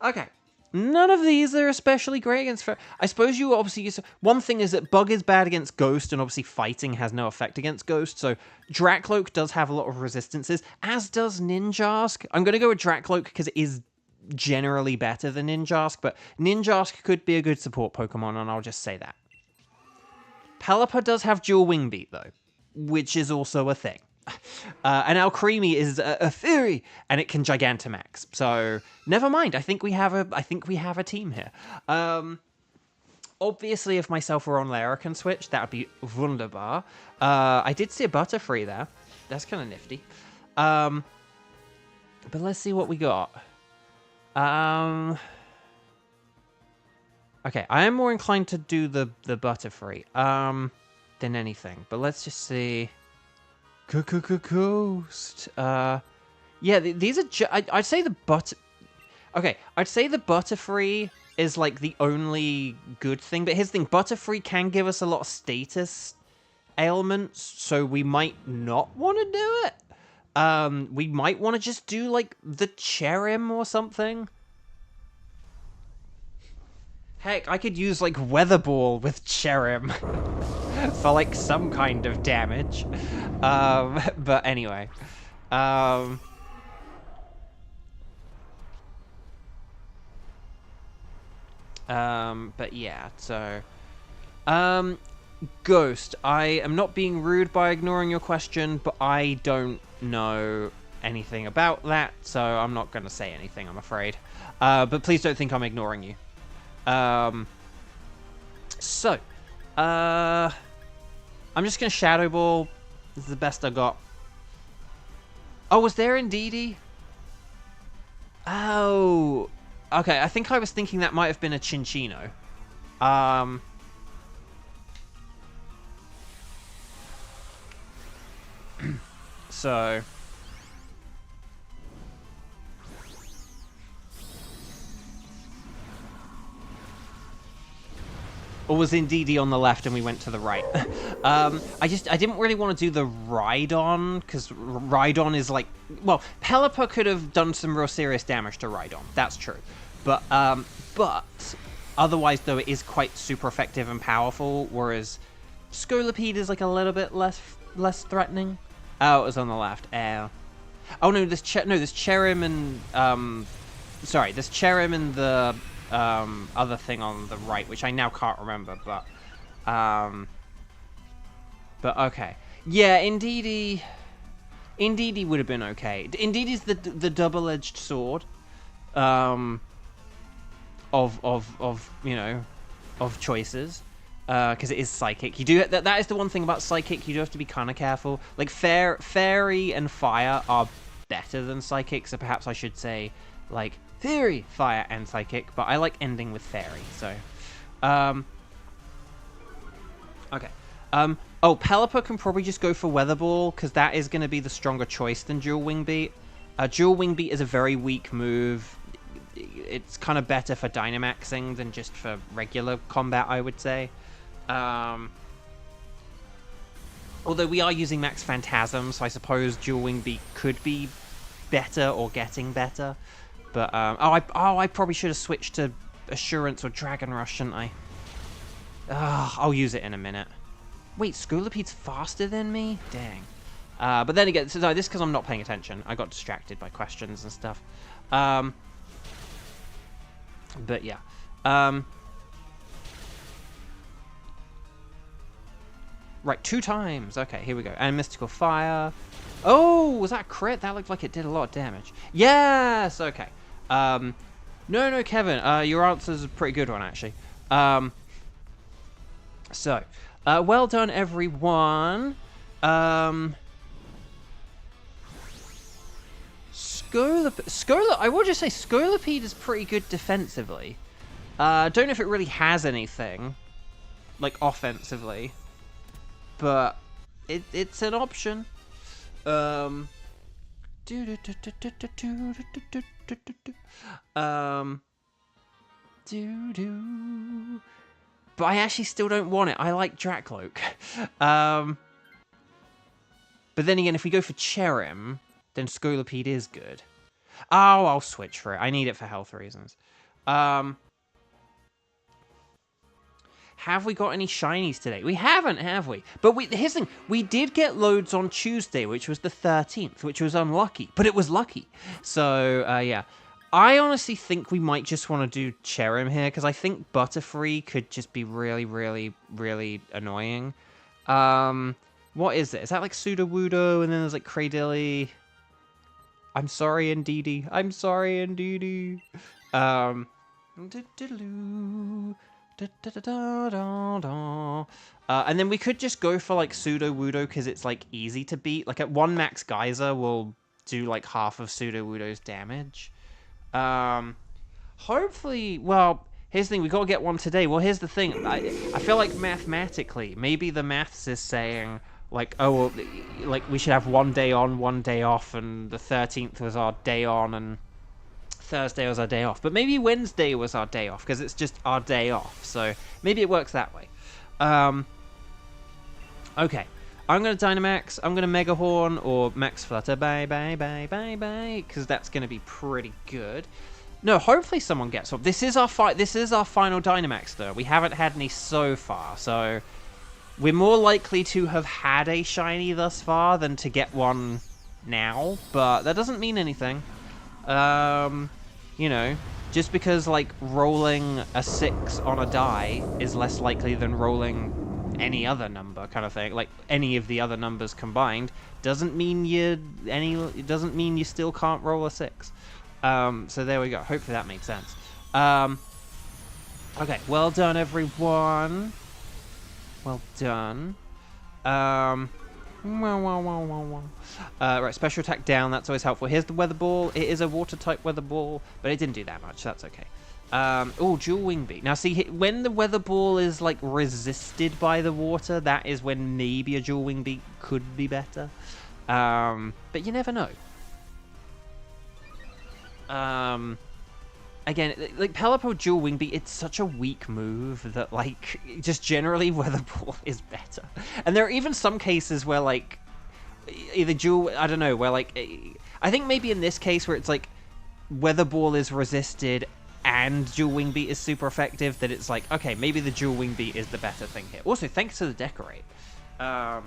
Okay. None of these are especially great against... I suppose you obviously... One thing is that Bug is bad against Ghost, and obviously fighting has no effect against Ghost, so Dracloak does have a lot of resistances, as does Ninjask. I'm going to go with Dracloak because it is generally better than Ninjask, but Ninjask could be a good support Pokemon, and I'll just say that. Pelipper does have dual Wing Beat, though, which is also a thing. And Alcremie is a Fury, and it can Gigantamax. So never mind. I think we have a team here. Obviously, if myself or on Lara can switch, that would be wunderbar. I did see a Butterfree there. That's kind of nifty. But let's see what we got. Okay, I am more inclined to do the Butterfree than anything. But let's just see. Ghost. Yeah, these are. I'd say the Okay, I'd say the Butterfree is like the only good thing. But here's the thing: Butterfree can give us a lot of status ailments, so we might not want to do it. We might want to just do like the Cherim or something. Heck, I could use like Weather Ball with Cherim for like some kind of damage. But anyway. But yeah, so Ghost, I am not being rude by ignoring your question, but I don't know anything about that, so I'm not going to say anything, I'm afraid. But please don't think I'm ignoring you. I'm just going to Shadow Ball. This is the best I got. Oh, was there indeedy? Oh. Okay, I think I was thinking that might have been a Chinchino. So... Or was Indeedee on the left and we went to the right? I didn't really want to do the Rhydon, because Rhydon is like... Well, Pelipper could have done some real serious damage to Rhydon. That's true. But otherwise, though, it is quite super effective and powerful, whereas Scolipede is like a little bit less threatening. Oh, it was on the left. Oh no, there's Cherim and... Sorry, there's Cherim and the... other thing on the right, which I now can't remember, but okay. Yeah, Indeedee... Indeedee would have been okay. Indeedee's the double-edged sword. Of you know, of choices, because it is psychic. You do that is the one thing about psychic. You do have to be kind of careful. Like fairy and fire are better than psychic, so perhaps I should say like fairy, fire, and psychic. But I like ending with fairy. So, okay. Oh, Pelipper can probably just go for Weather Ball because that is going to be the stronger choice than Dual Wing Beat. Dual Wing Beat is a very weak move. It's kind of better for Dynamaxing than just for regular combat, I would say. Although we are using Max Phantasm, so I suppose Dual Wing Beat could be better or getting better. But, I probably should have switched to Assurance or Dragon Rush, shouldn't I? I'll use it in a minute. Wait, Scoliped's faster than me? Dang. But then again, so this is because I'm not paying attention. I got distracted by questions and stuff. But yeah. Right, 2 times. Okay, here we go. And Mystical Fire. Oh, was that a crit? That looked like it did a lot of damage. Yes! Okay. No, Kevin. Your answer's a pretty good one, actually. So, well done, everyone. I will just say Scolipede is pretty good defensively. Don't know if it really has anything, like, offensively. But it's an option. But I actually still don't want it. I like Dracloak. But then again, if we go for Cherim, then Scolipede is good. Oh, I'll switch for it. I need it for health reasons. Have we got any shinies today? We haven't, have we? But here's the thing. We did get loads on Tuesday, which was the 13th, which was unlucky. But it was lucky. So, yeah. I honestly think we might just want to do Cherim here, because I think Butterfree could just be really, really, really annoying. What is it? Is that like Sudowoodo, and then there's like Cradilly? I'm sorry, Indeedee. I'm sorry, Indeedee. And then we could just go for like Sudowoodo because it's like easy to beat. Like at 1 max Geyser, we'll do like half of Sudowoodo's damage. Hopefully, well, here's the thing. We gotta get one today. Well, here's the thing. I feel like mathematically, maybe the maths is saying like, oh, well, like we should have 1 day on, 1 day off, and the 13th was our day on, and Thursday was our day off. But maybe Wednesday was our day off because it's just our day off. So maybe it works that way. Okay. I'm going to Dynamax. I'm going to Mega Horn or Max Flutter. Bye, because that's going to be pretty good. No, hopefully someone gets up. This is our final Dynamax, though. We haven't had any so far, so we're more likely to have had a shiny thus far than to get one now, but that doesn't mean anything. You know, just because, like, rolling a 6 on a die is less likely than rolling any other number kind of thing, like any of the other numbers combined, doesn't mean you still can't roll a 6. So there we go. Hopefully that makes sense. Okay, well done, everyone. Well done. Right, special attack down, that's always helpful. Here's the Weather Ball. It is a water-type Weather Ball, but it didn't do that much, so that's okay. Oh, Dual Wing Beat. Now, see, when the Weather Ball is, like, resisted by the water, that is when maybe a Dual Wing Beat could be better. But you never know. Again, like, Pelipper Dual Wing Beat, it's such a weak move that, like, just generally Weather Ball is better. And there are even some cases where, like, either Dual... I don't know, where, like... I think maybe in this case where it's, like, Weather Ball is resisted and Dual Wing Beat is super effective, that it's like, okay, maybe the Dual Wing Beat is the better thing here. Also, thanks to the Decorate. I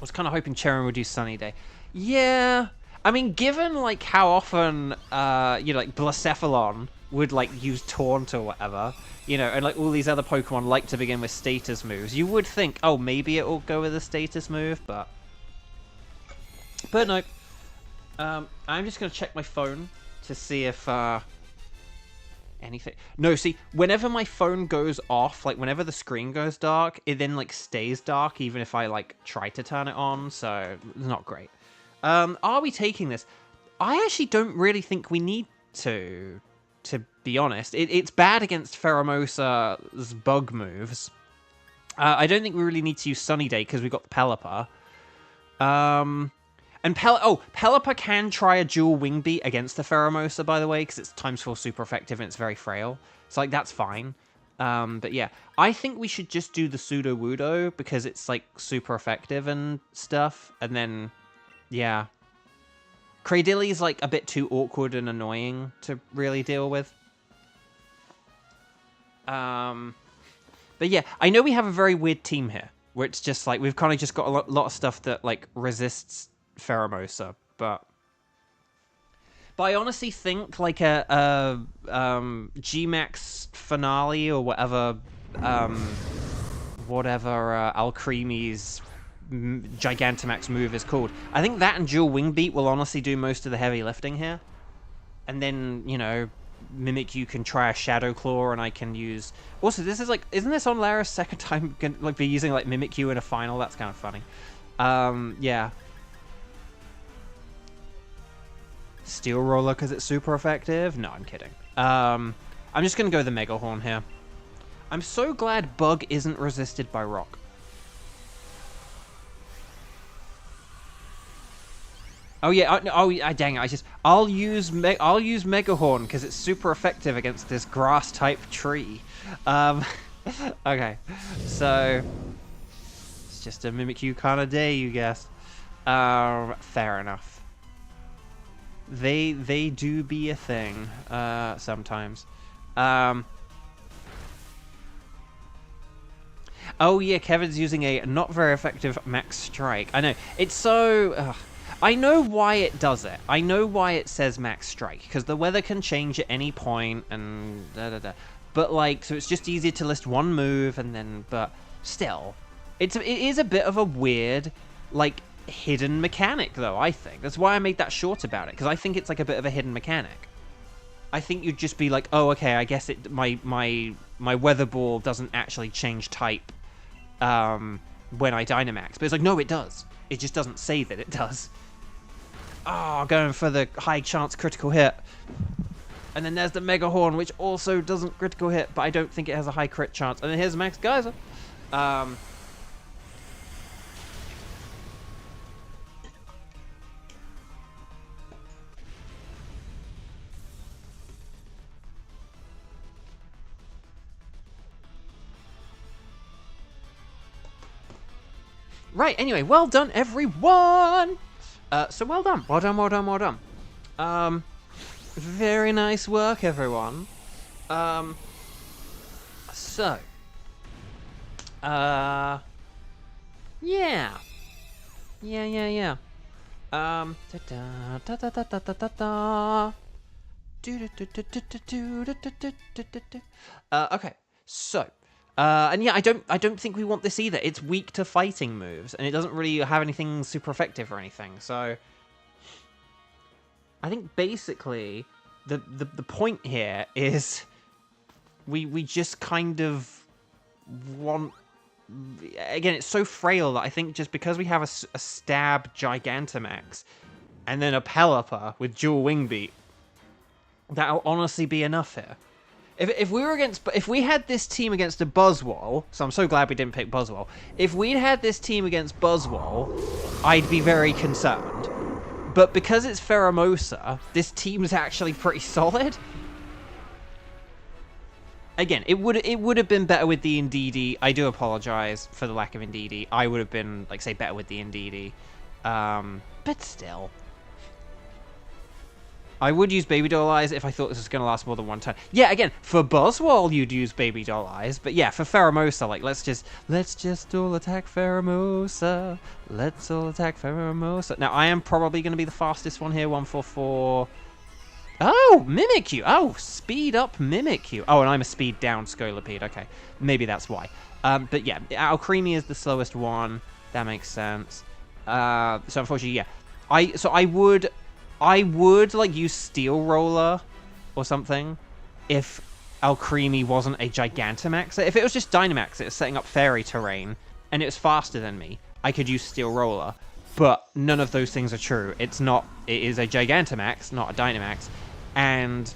was kind of hoping Cherim would do Sunny Day. Yeah... I mean, given, like, how often, you know, like, Blacephalon would, like, use Taunt or whatever, You know, and like all these other Pokemon like to begin with status moves. You would think, oh, maybe it will go with a status move, but no. I'm just gonna check my phone to see if anything. No, see, whenever my phone goes off, like whenever the screen goes dark, it then like stays dark even if I like try to turn it on. So it's not great. Are we taking this? I actually don't really think we need to be honest. It's bad against Pheromosa's bug moves. I don't think we really need to use Sunny Day because we've got the Pelipper. And Pelipper can try a dual Wing Beat against the Pheromosa, by the way, because it's ×4 super effective and it's very frail. So, like, that's fine. But yeah, I think we should just do the Sudowoodo because it's, like, super effective and stuff. And then, yeah. Cradilly's, like, a bit too awkward and annoying to really deal with. But yeah, I know we have a very weird team here, where it's just, like, we've kind of just got a lot of stuff that, like, resists Pheromosa, but I honestly think like a G-Max finale or whatever Alcremie's Gigantamax move is called. I think that and dual Wing Beat will honestly do most of the heavy lifting here, and then you know Mimikyu can try a Shadow Claw, and I can use. Also, this is like, isn't this on Lara's second time gonna like be using like Mimikyu in a final? That's kind of funny. Yeah. Steel Roller because it's super effective? No, I'm kidding. I'm just going to go the Mega Horn here. I'm so glad Bug isn't resisted by Rock. Oh yeah, dang it! I'll use Mega Horn because it's super effective against this Grass type tree. Okay, so it's just a Mimikyu kind of day, you guess. Fair enough. They do be a thing sometimes. Oh yeah, Kevin's using a not very effective Max Strike. I know it's so. I know why it does it. I know why it says Max Strike because the weather can change at any point and But like, so it's just easier to list one move and then. But still, it is a bit of a weird like. Hidden mechanic though. I think that's why I made that short about it because I think it's like a bit of a hidden mechanic. I think you'd just be like, oh okay, I guess it my weather ball doesn't actually change type when I Dynamax, but it's like no, it does. It just doesn't say that it does. Oh, going for the high chance critical hit, and then there's the Mega Horn, which also doesn't critical hit, but I don't think it has a high crit chance. And then here's Max Geyser. Right, anyway, well done, everyone! So well done. Well done, well done, well done. Very nice work, everyone. So. Yeah. Yeah. Okay, so. And yeah, I don't think we want this either. It's weak to fighting moves, and it doesn't really have anything super effective or anything. So, I think basically the point here is we just kind of want. Again, it's so frail that I think just because we have a stab Gigantamax and then a Pelipper with dual Wing Beat, that'll honestly be enough here. If we had this team against a Buzzwole, so I'm so glad we didn't pick Buzzwole. If we'd had this team against Buzzwole, I'd be very concerned. But because it's Pheromosa, this team's actually pretty solid. Again, it would have been better with the Indeedee. I do apologize for the lack of Indeedee. I would have been, like, say, better with the Indeedee. But still. I would use Baby Doll Eyes if I thought this was going to last more than one turn. Yeah, again, for Buzzwole, you'd use Baby Doll Eyes. But yeah, for Pheromosa, like, let's just all attack Pheromosa. Let's all attack Pheromosa. Now, I am probably going to be the fastest one here, 144. Oh, Mimikyu. Oh, speed up Mimikyu. Oh, and I'm a speed down Scolipede. Okay, maybe that's why. But yeah, Alcremie is the slowest one. That makes sense. So unfortunately, yeah. I would like use Steel Roller or something if Alcremie wasn't a Gigantamax. If it was just Dynamax, it was setting up fairy terrain, and it was faster than me, I could use Steel Roller. But none of those things are true. It's not. It is a Gigantamax, not a Dynamax, and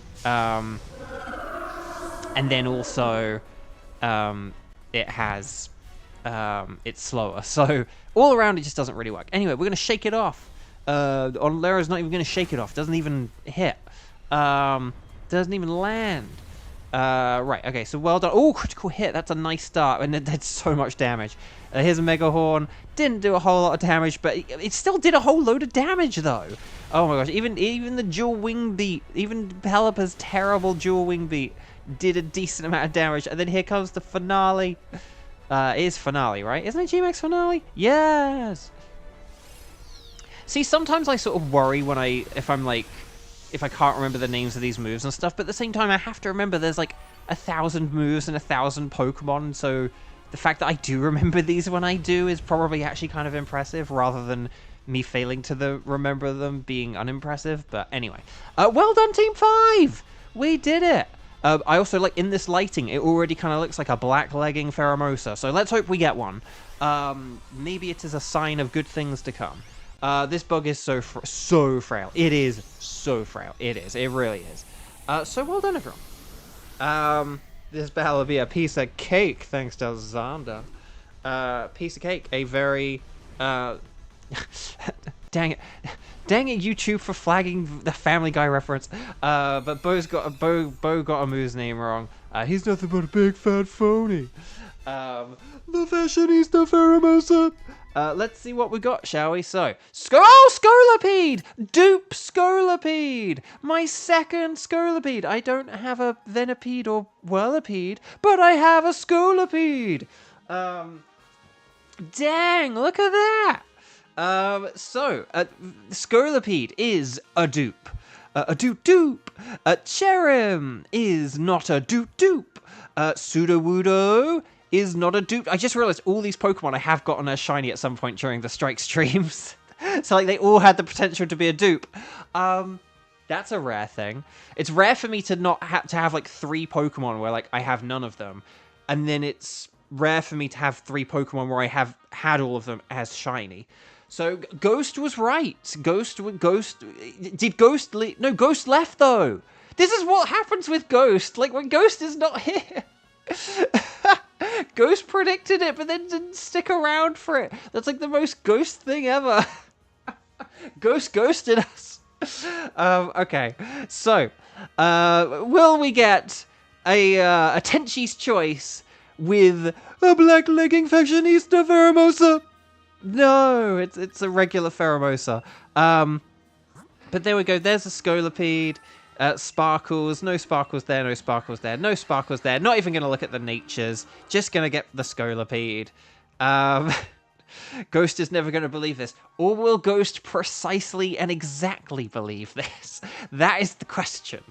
then also, it has, it's slower. So all around, it just doesn't really work. Anyway, we're gonna shake it off. On Lera's not even gonna shake it off. Doesn't even hit. Doesn't even land. Right, okay, so well done. Oh, critical hit. That's a nice start, and it did so much damage. Here's a Mega Horn. Didn't do a whole lot of damage, but it still did a whole load of damage, though. Oh my gosh, even the dual wing beat, even Pelipper's terrible dual wing beat did a decent amount of damage. And then here comes the finale. It is finale, right? Isn't it G-Max finale? Yes! See, sometimes I sort of worry when if I can't remember the names of these moves and stuff, but at the same time, I have to remember there's like 1,000 moves and 1,000 Pokemon, so the fact that I do remember these when I do is probably actually kind of impressive, rather than me failing to remember them being unimpressive. But anyway, well done, Team 5! We did it! I also like, in this lighting, it already kind of looks like a black legging Pheromosa, so let's hope we get one. Maybe it is a sign of good things to come. This bug is so frail. It is so frail. It is. It really is. So well done, everyone. This battle will be a piece of cake, thanks to Zonda. Piece of cake. A very... Dang it. Dang it, YouTube, for flagging the Family Guy reference. But Bo got a move's name wrong. He's nothing but a big fat phony. The fashionista Pheromosa. Let's see what we got, shall we? So, Scolipede! Dupe Scolipede! My second Scolipede! I don't have a Venipede or Whirlipede, but I have a Scolipede! Dang, look at that! Scolipede is a dupe. A dupe. Cherim is not a dupe. Sudowoodo is not a dupe. I just realized all these Pokemon I have gotten a shiny at some point during the Strike streams. So, like, they all had the potential to be a dupe. That's a rare thing. It's rare for me to not have, like, 3 Pokemon where, like, I have none of them. And then it's rare for me to have 3 Pokemon where I have had all of them as shiny. So, Ghost was right. Ghost left, though. This is what happens with Ghost. Like, when Ghost is not here. Ghost predicted it, but then didn't stick around for it. That's like the most Ghost thing ever. Ghost ghosted us. Okay, so will we get a Tenchi's Choice with a black legging fashionista Pheromosa? No, it's a regular Pheromosa. But there we go. There's a Scolipede. Sparkles, no Sparkles there, no Sparkles there, no Sparkles there. Not even going to look at the natures. Just going to get the Scolipede. Ghost is never going to believe this. Or will Ghost precisely and exactly believe this? That is the question.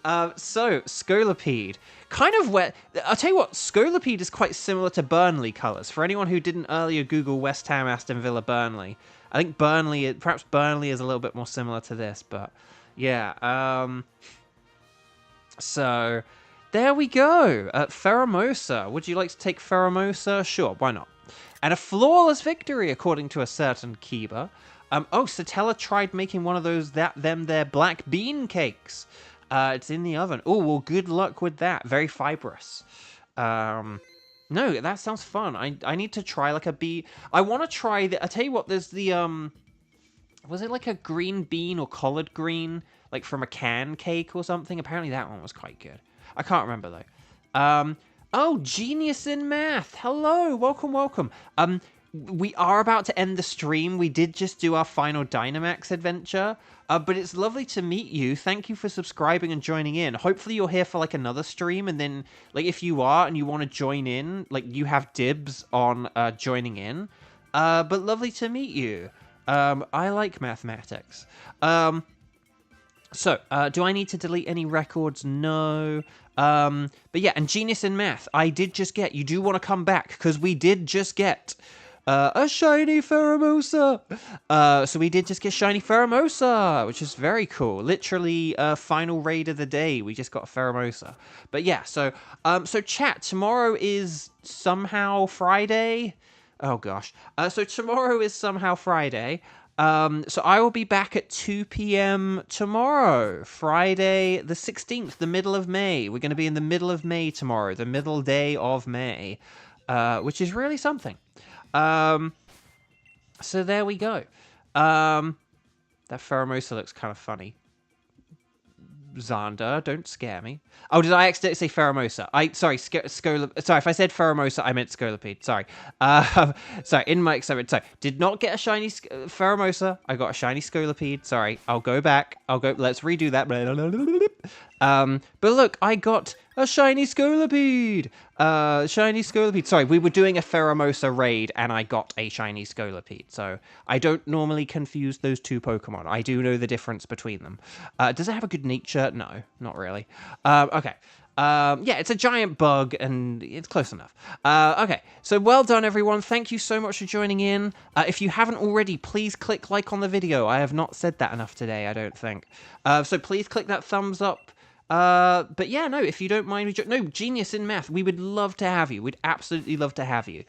So, Scolipede. Kind of wet. I'll tell you what, Scolipede is quite similar to Burnley colours. For anyone who didn't earlier Google West Ham, Aston Villa, Burnley. I think perhaps Burnley is a little bit more similar to this, but... yeah, so there we go. Pheromosa. Would you like to take Pheromosa? Sure, why not? And a flawless victory, according to a certain Kiba. Satella tried making one of those their black bean cakes. It's in the oven. Oh, well, good luck with that. Very fibrous. No, that sounds fun. I need to try like a bee. I want to try I tell you what, there's the was it like a green bean or collard green, like from a can cake or something? Apparently that one was quite good. I can't remember though. Oh, Genius in Math. Hello, welcome. We are about to end the stream. We did just do our final Dynamax adventure, but it's lovely to meet you. Thank you for subscribing and joining in. Hopefully you're here for like another stream, and then like if you are and you want to join in, like you have dibs on joining in. But lovely to meet you. I like mathematics. So, do I need to delete any records? No. But yeah, and Genius in Math, I did just get, you do want to come back, because we did just get a shiny Pheromosa. So we did just get shiny Pheromosa, which is very cool. Literally, final raid of the day, we just got a Pheromosa. But yeah, so chat, tomorrow is somehow Friday. Oh gosh. So tomorrow is somehow Friday. So I will be back at 2 p.m. tomorrow, Friday the 16th, the middle of May. We're going to be in the middle of May tomorrow, the middle day of May, which is really something. So there we go. That Pheromosa looks kind of funny. Xander, don't scare me. Oh, did I accidentally say Pheromosa? Sorry, Sorry, if I said Pheromosa, I meant Scolipede. Sorry. Sorry, in my excitement. Sorry, did not get a shiny Pheromosa. I got a shiny Scolipede. Sorry, I'll go back. Let's redo that. But look, I got a shiny Scolipede. Shiny Scolipede. Sorry, we were doing a Pheromosa raid, and I got a shiny Scolipede. So I don't normally confuse those two Pokemon. I do know the difference between them. Does it have a good nature? No, not really. Okay. Yeah, it's a giant bug, and it's close enough. Okay, so well done, everyone. Thank you so much for joining in. If you haven't already, please click like on the video. I have not said that enough today, I don't think. So please click that thumbs up. But yeah, no, if you don't mind, no, Genius in Math, we would love to have you. We'd absolutely love to have you.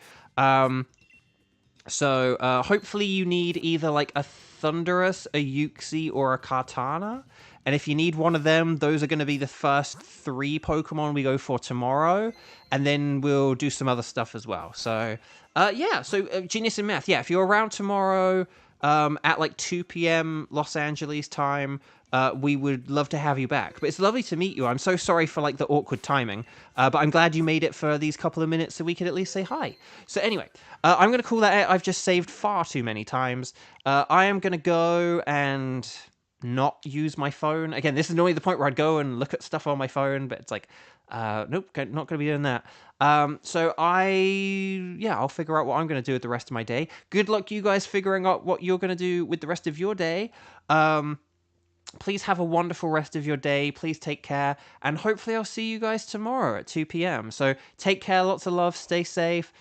So hopefully you need either like a Thunderous, a Uxie, or a Kartana. And if you need one of them, those are going to be the first 3 Pokemon we go for tomorrow. And then we'll do some other stuff as well. So, yeah, so Genius in Math. Yeah, if you're around tomorrow at like 2 p.m. Los Angeles time, we would love to have you back. But it's lovely to meet you. I'm so sorry for like the awkward timing. But I'm glad you made it for these couple of minutes so we could at least say hi. So anyway, I'm going to call that it. I've just saved far too many times. I am going to go and not use my phone. Again, this is normally the point where I'd go and look at stuff on my phone, but it's like, nope, not going to be doing that. So I'll figure out what I'm going to do with the rest of my day. Good luck you guys figuring out what you're going to do with the rest of your day. Please have a wonderful rest of your day. Please take care. And hopefully I'll see you guys tomorrow at 2 p.m. So take care, lots of love, stay safe,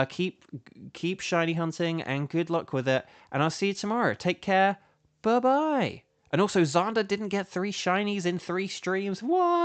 keep shiny hunting, and good luck with it. And I'll see you tomorrow. Take care. Bye-bye. And also, Xander didn't get 3 shinies in 3 streams. What?